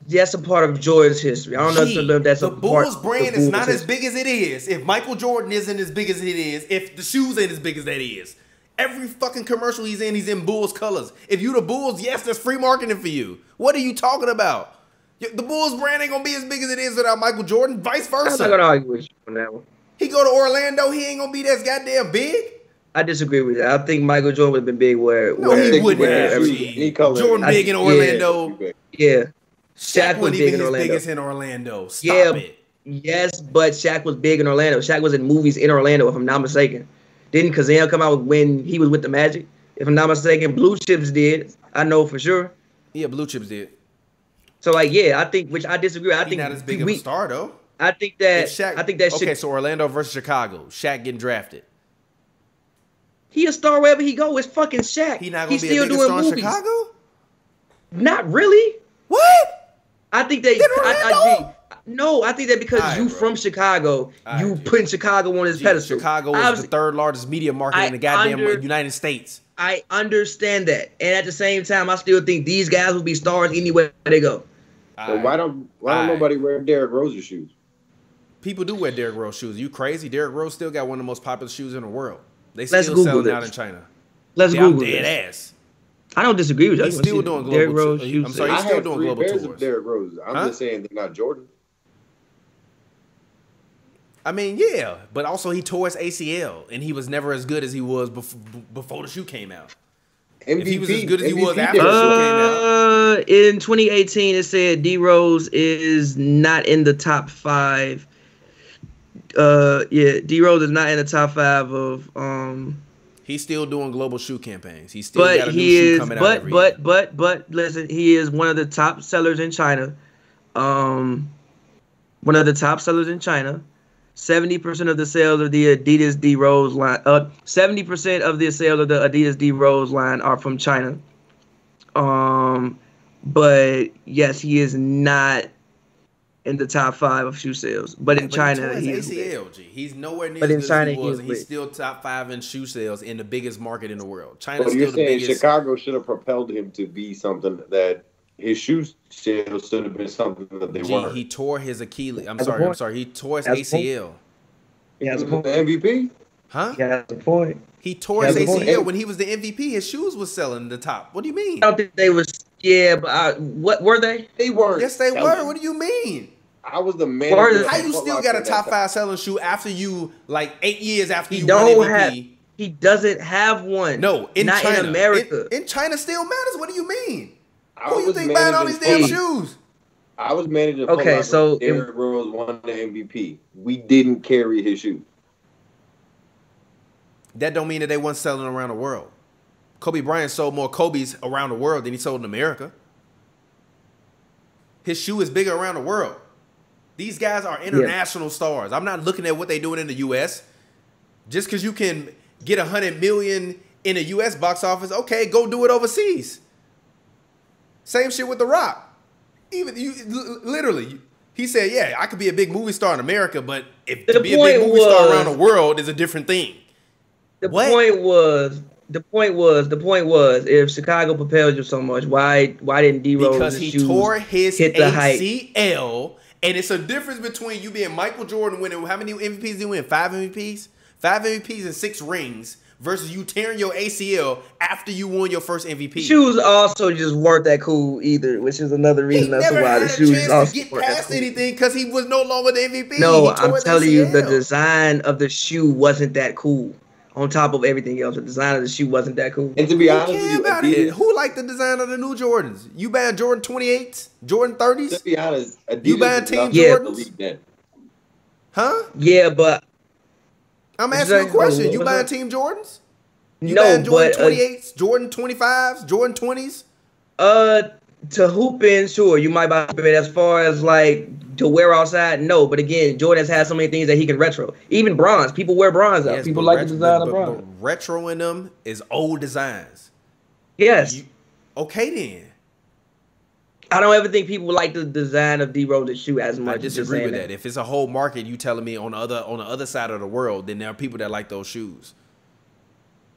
that's a part of Jordan's history. I don't know if that's a part. The Bulls brand is not as big as it is. If Michael Jordan isn't as big as it is, if the shoes ain't as big as that is. Every fucking commercial he's in Bulls colors. If you the Bulls, yes, that's free marketing for you. What are you talking about? The Bulls brand ain't gonna be as big as it is without Michael Jordan. Vice versa. I'm not gonna argue with you on that one. He go to Orlando, he ain't gonna be that goddamn big. I disagree with that. I think Michael Jordan would have been big where he wouldn't have. Jordan big in Orlando. Yeah. Shaq wasn't even his biggest in Orlando. Stop it. Yes, but Shaq was big in Orlando. Shaq was in movies in Orlando, if I'm not mistaken. Didn't Kazam come out when he was with the Magic? If I'm not mistaken, Blue Chips did. I know for sure. Yeah, Blue Chips did. So I think, which I disagree. I think not as big of a star though. I think that okay, so Orlando versus Chicago. Shaq getting drafted. He a star wherever he go. It's fucking Shaq. He not gonna be a bigger star in Chicago? Not really. What? I think that I think that because you from Chicago, you putting Chicago on his pedestal. Chicago is the third largest media market in the goddamn United States. I understand that, and at the same time, I still think these guys will be stars anywhere they go. So why don't nobody wear Derrick Rose's shoes? People do wear Derrick Rose shoes. You crazy? Derrick Rose still got one of the most popular shoes in the world. They still selling out in China. Let's I'm Google dead this. ass. I don't disagree with you. He's still doing global tours. I'm sorry, he's still doing global tours. Of Derrick Rose. I'm just saying they're not Jordan. I mean, yeah, but also he tore his ACL, and he was never as good as he was before the shoe came out. MVP, if he was as good as he was after the shoe came out. In 2018, it said D Rose is not in the top 5. D Rose is not in the top 5 of. He's still doing global shoe campaigns. He's still got a new shoe coming out every year. But listen, he is one of the top sellers in China. One of the top sellers in China. 70% of the sales of the Adidas D Rose line. 70% of the sales of the Adidas D Rose line are from China. But yes, he is not in the top 5 of shoe sales. But in China, he's nowhere near as good as he was. He's still top 5 in shoe sales in the biggest market in the world. China's still the biggest. Chicago should have propelled him to be something that his shoe sales should have been something that they weren't. He tore his Achilles. I'm sorry. He tore his ACL. Yeah, the MVP? Huh? Yeah, that's the point. He tore his ACL when he was the MVP. His shoes was selling the top. What do you mean? I don't think they was. Yeah, but what were they? They weren't. Yes, they were. What do you mean? I was the manager. How you still got a top 5 selling shoe after you, like 8 years after you won MVP? He doesn't have one. No, not China. In America. In China still matters. What do you mean? Who you think buying all these damn shoes? I was managing. Okay, so Derrick Rose won the MVP. We didn't carry his shoe. That don't mean that they weren't selling around the world. Kobe Bryant sold more Kobe's around the world than he sold in America. His shoe is bigger around the world. These guys are international stars. I'm not looking at what they're doing in the U.S. Just because you can get $100 million in a U.S. box office, okay, go do it overseas. Same shit with The Rock. Literally, he said, "Yeah, I could be a big movie star in America, but to be a big movie star around the world is a different thing." The point was, if Chicago propelled you so much, why didn't D Rose? Because he tore his ACL, and it's a difference between you being Michael Jordan winning how many MVPs did he win? 5 MVPs, 5 MVPs and 6 rings, versus you tearing your ACL after you won your first MVP. Shoes also just weren't that cool either, which is another reason as to why the shoes also get past anything because he was no longer the MVP. No, I'm telling you, the design of the shoe wasn't that cool. On top of everything else, the design of the shoe wasn't that cool. And to be honest with you, who liked the design of the new Jordans? You buying Jordan 28s, Jordan 30s? To be honest, Adidas you buying Team Jordans? Huh? Yeah, but I'm asking you a question. You buying Team Jordans? You buying Jordan 28s, Jordan 25s, Jordan 20s? To hoop in, sure, you might buy it. As far as like to wear outside, no. But again, Jordan's has so many things that he can retro. Even bronze, people wear bronze out. People like the design of bronze. But retro in them is old designs. Yes. Okay then. I don't ever think people like the design of D Rose's shoe as much. I disagree with that. If it's a whole market, you telling me on the other side of the world, then there are people that like those shoes.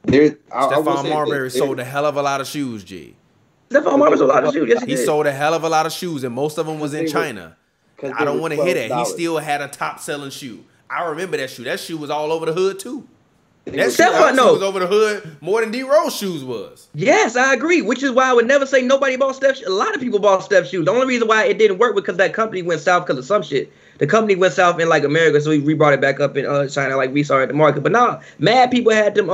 Stephon Marbury sold a hell of a lot of shoes, G. Stephon Marbury sold a lot of shoes. Yes, he sold a hell of a lot of shoes, and most of them was in China. I don't want to hear that. He still had a top selling shoe. I remember that shoe. That shoe was all over the hood too. That shoe was over the hood more than D Rose shoes was. Yes, I agree. Which is why I would never say nobody bought Steph. A lot of people bought Steph shoes. The only reason why it didn't work was because that company went south because of some shit. The company went south in like America, so we brought it back up in China, like we saw at the market. But nah, mad people had them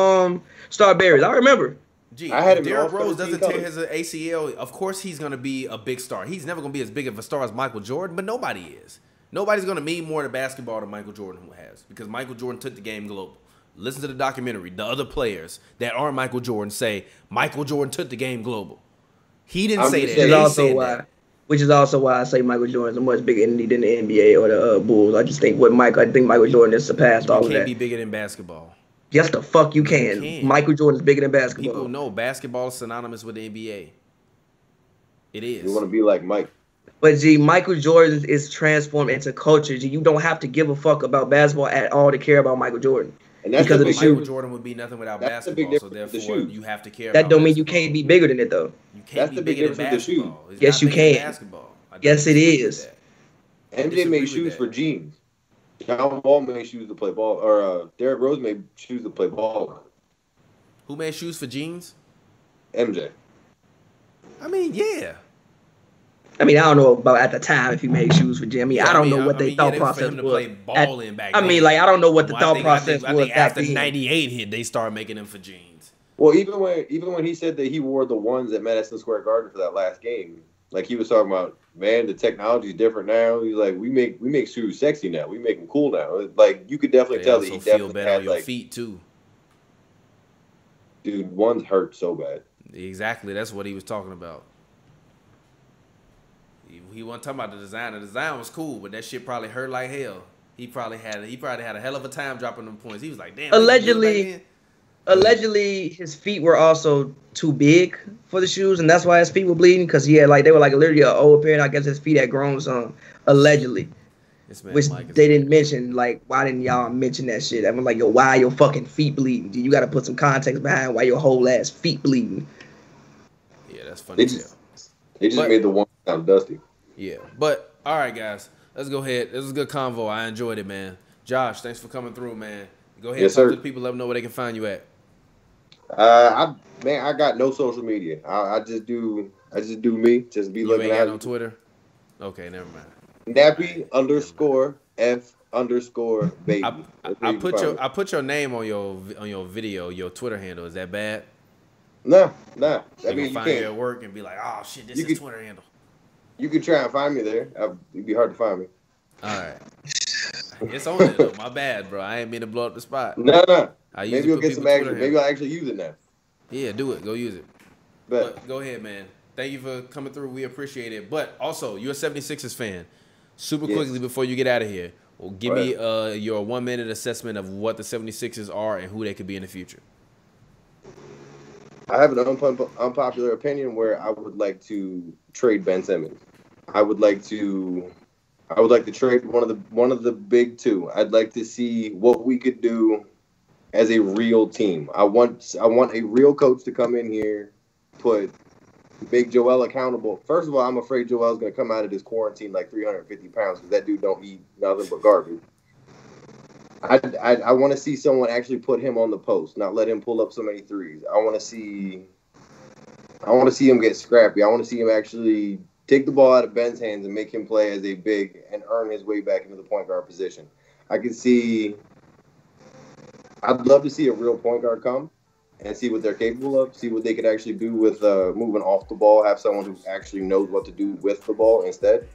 Starberries. I remember. Gee, if Derrick Rose doesn't tear his ACL, of course he's going to be a big star. He's never going to be as big of a star as Michael Jordan, but nobody is. Nobody's going to mean more to basketball than Michael Jordan who has, because Michael Jordan took the game global. Listen to the documentary. The other players that aren't Michael Jordan say Michael Jordan took the game glal. He didn't say that. Which is also why I say Michael Jordan is a much bigger entity than the NBA or the Bulls. I just think Michael Jordan has surpassed all of that. You can't be bigger than basketball. Yes, the fuck you can. Michael Jordan is bigger than basketball. People know basketball is synonymous with the NBA. It is. You want to be like Mike. But, G, Michael Jordan is transformed into culture. G, you don't have to give a fuck about basketball at all to care about Michael Jordan. And that's because of the shoe. Michael Jordan would be nothing without basketball, so therefore you have to care about that don't mean you can't be bigger than it, though. You can't be bigger than basketball. Yes, you can. Yes, it is. MJ made shoes for jeans. John Wall made shoes to play ball, or Derrick Rose made shoes to play ball. Who made shoes for jeans? MJ. I mean, yeah. I mean, I don't know about at the time if he made shoes for Jimmy. I don't know what they thought process was. I mean, like I don't know what the thought process was. I think after '98 hit, they started making them for jeans. Well, even when he said that he wore the ones at Madison Square Garden for that last game, like he was talking about, man, the technology is different now. He's like, we make shoes sexy now. We make them cool now. Like you could definitely tell that he definitely better had on your like feet too. Dude, ones hurt so bad. Exactly, that's what he was talking about. He wasn't talking about the design. The design was cool, but that shit probably hurt like hell. He probably had a hell of a time dropping them points. He was like, damn. Allegedly, his feet were also too big for the shoes, and that's why his feet were bleeding. Because they were like literally an old pair. And I guess his feet had grown some. Allegedly, which they didn't mention. Like, why didn't y'all mention that shit? I mean, like, yo, why your fucking feet bleeding? You got to put some context behind why your whole ass feet bleeding. Yeah, that's funny. They just made the one sound dusty. Yeah, but all right, guys, let's go ahead. This was a good convo. I enjoyed it, man. Josh, thanks for coming through, man. Go ahead and talk to the people. Let them know where they can find you at. I got no social media. I just do me. Just be looking at on Twitter. Okay, never mind. Nappy_F_baby. I put your name on your video, your Twitter handle. Is that bad? Nah. I mean, you find you at work and be like, oh shit, this is Twitter handle. You could try and find me there. It'd be hard to find me. All right. It's on it, though. My bad, bro. I ain't mean to blow up the spot. No. Maybe you'll get some action. Maybe I'll actually use it now. Yeah, do it. Go use it. But go ahead, man. Thank you for coming through. We appreciate it. But also, you're a 76ers fan. Super quickly before you get out of here, give me your 1 minute assessment of what the 76ers are and who they could be in the future. I have an unpopular opinion where I would like to trade Ben Simmons. I would like to trade one of the big two. I'd like to see what we could do as a real team. I want a real coach to come in here, make Joel accountable. First of all, I'm afraid Joel's going to come out of this quarantine like 350 pounds because that dude don't eat nothing but garbage. I want to see someone actually put him on the post, not let him pull up so many threes. I want to see him get scrappy. I want to see him actually take the ball out of Ben's hands and make him play as a big and earn his way back into the point guard position. I'd love to see a real point guard come and see what they're capable of, see what they could actually do with moving off the ball, have someone who actually knows what to do with the ball instead.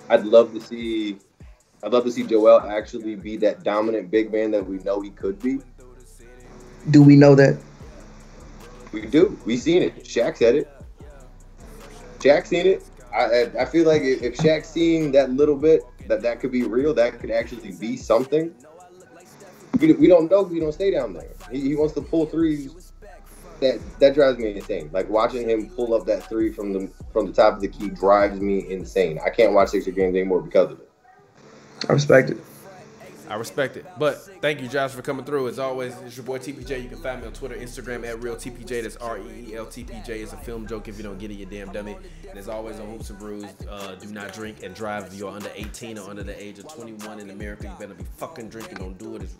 I'd love to see Joel actually be that dominant big man that we know he could be. Do we know that? We do. We seen it. Shaq said it. Shaq seen it. I feel like if Shaq's seeing that little bit, that could be real, that could actually be something. We don't know if we don't stay down there. He wants to pull threes. That drives me insane. Like watching him pull up that three from the top of the key drives me insane. I can't watch Sixer games anymore because of it. I respect it. But thank you, Josh, for coming through. As always, it's your boy TPJ. You can find me on Twitter, Instagram at RealTPJ. That's ReelTPJ. It's a film joke. If you don't get it, you damn dummy. And as always on Hoops and Brews, do not drink and drive if you're under 18 or under the age of 21 in America. You better be fucking drinking. Don't do it. It's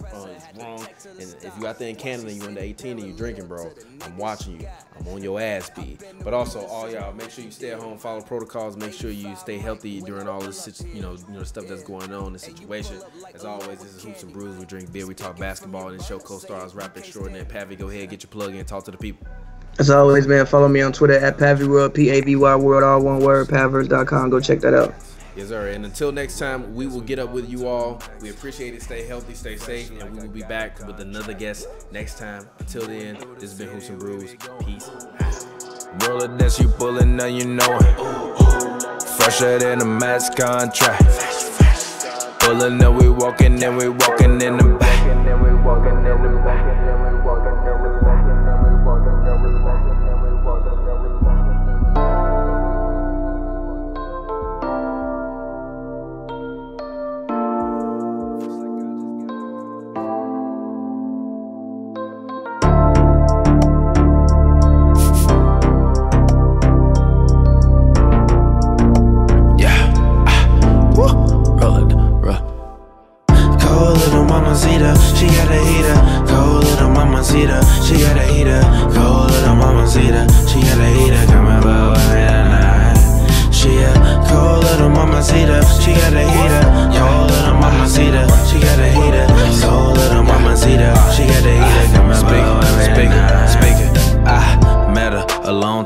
wrong. And if you out there in Canada and you're under 18 and you drinking, bro, I'm watching you. I'm on your ass, B. But also, all y'all, make sure you stay at home, follow protocols, make sure you stay healthy during all this, stuff that's going on, the situation. As always, this is Hoops and Brews. We drink beer, we talk basketball, and show co-stars, rap extraordinaire. Pavy, go ahead, get your plug in, talk to the people. As always, man, follow me on Twitter at PavyWorld, Pavy World, all one word, Pavers.com. Go check that out. Yes, sir. And until next time, we will get up with you all. We appreciate it. Stay healthy, stay safe, and we will be back with another guest next time. Until then, this has been Hoops and Brews. Peace. Roller this, you pulling, now you know it. Fresher than a mass contract. Pulling up, we walking in the back. She got a heater, cold little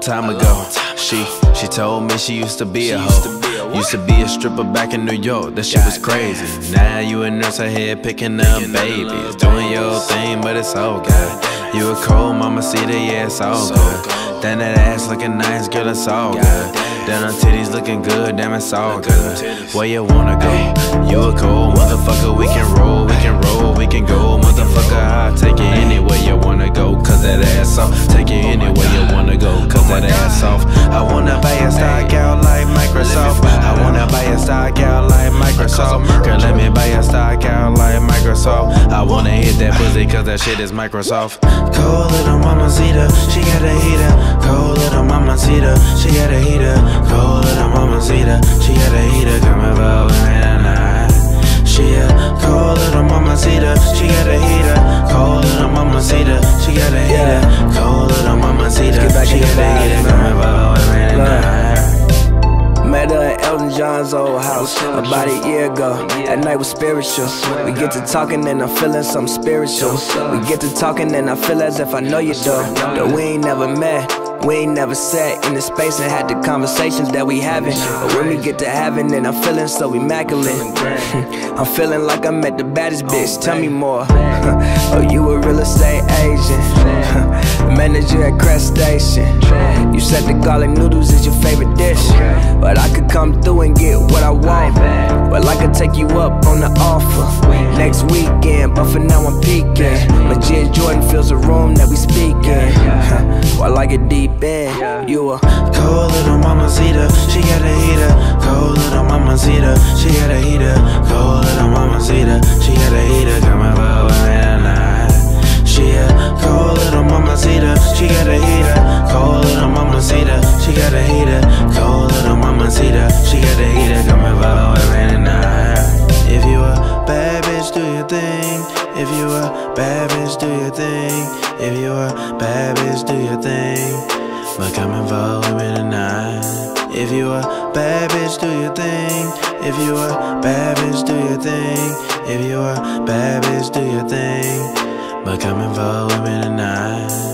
time ago. She told me she used to be a hoe. Used to be a stripper back in New York, that shit was crazy. Now you a nurse ahead picking up babies. Doing your thing, but it's all good. You a cold mamacita, yeah, it's all good. Then that ass looking nice, girl, it's all good. Then her titties looking good, damn, it's all good. Where you wanna go? You a cold motherfucker, we can roll, we can go, motherfucker, I'll take you anywhere you wanna go, cause that ass off. Take you anywhere you wanna go, cause that ass off. I wanna buy a stock out like Microsoft. I wanna buy a stock out like Microsoft. Girl, let me buy a stock out like Microsoft. I wanna hit that pussy cause that shit is Microsoft. Cold little mamacita, she got a heater. Cold little mamacita, she got a heater. Cold little mamacita, she got a heater. Coming for me tonight. She a cold little mamacita, she got a heater. Cold little mamacita, she got a heater. Cold little mamacita, she got a heater. Coming for me tonight. Met her at Elton John's old house about a year ago. That night was spiritual. We get to talking and I'm feeling something spiritual. We get to talking and I feel as if I know you though we ain't never met. We ain't never sat in the space and had the conversations that we having. But when we get to having it, I'm feeling so immaculate. I'm feeling like I met the baddest bitch. Tell me more. Oh, you a real estate agent, manager at Crest Station. You said the garlic noodles is your favorite dish, but I could come through and get what I want. Well, I could take you up on the offer next weekend, but for now I'm peeking. My J. Jordan fills the room that we speak in. While I get deep in, you a cold little mamacita, she got a heater. Cold little mamacita, she got a heater. Cold little mamacita, she got a heater. Coming for me tonight. She a cold little mamacita, she got a heater. Cold little mamacita, she got a heater. Cold little mamacita, she got a heater. Coming for me tonight. If you a bad bitch, do your thing. If you a bad bitch, do your thing. If you a bad bitch, do your thing. But come and vote with me tonight. If you a bad bitch, do your thing. If you a bad bitch, do your thing. If you a bad bitch, do your thing. But come and vote with me tonight.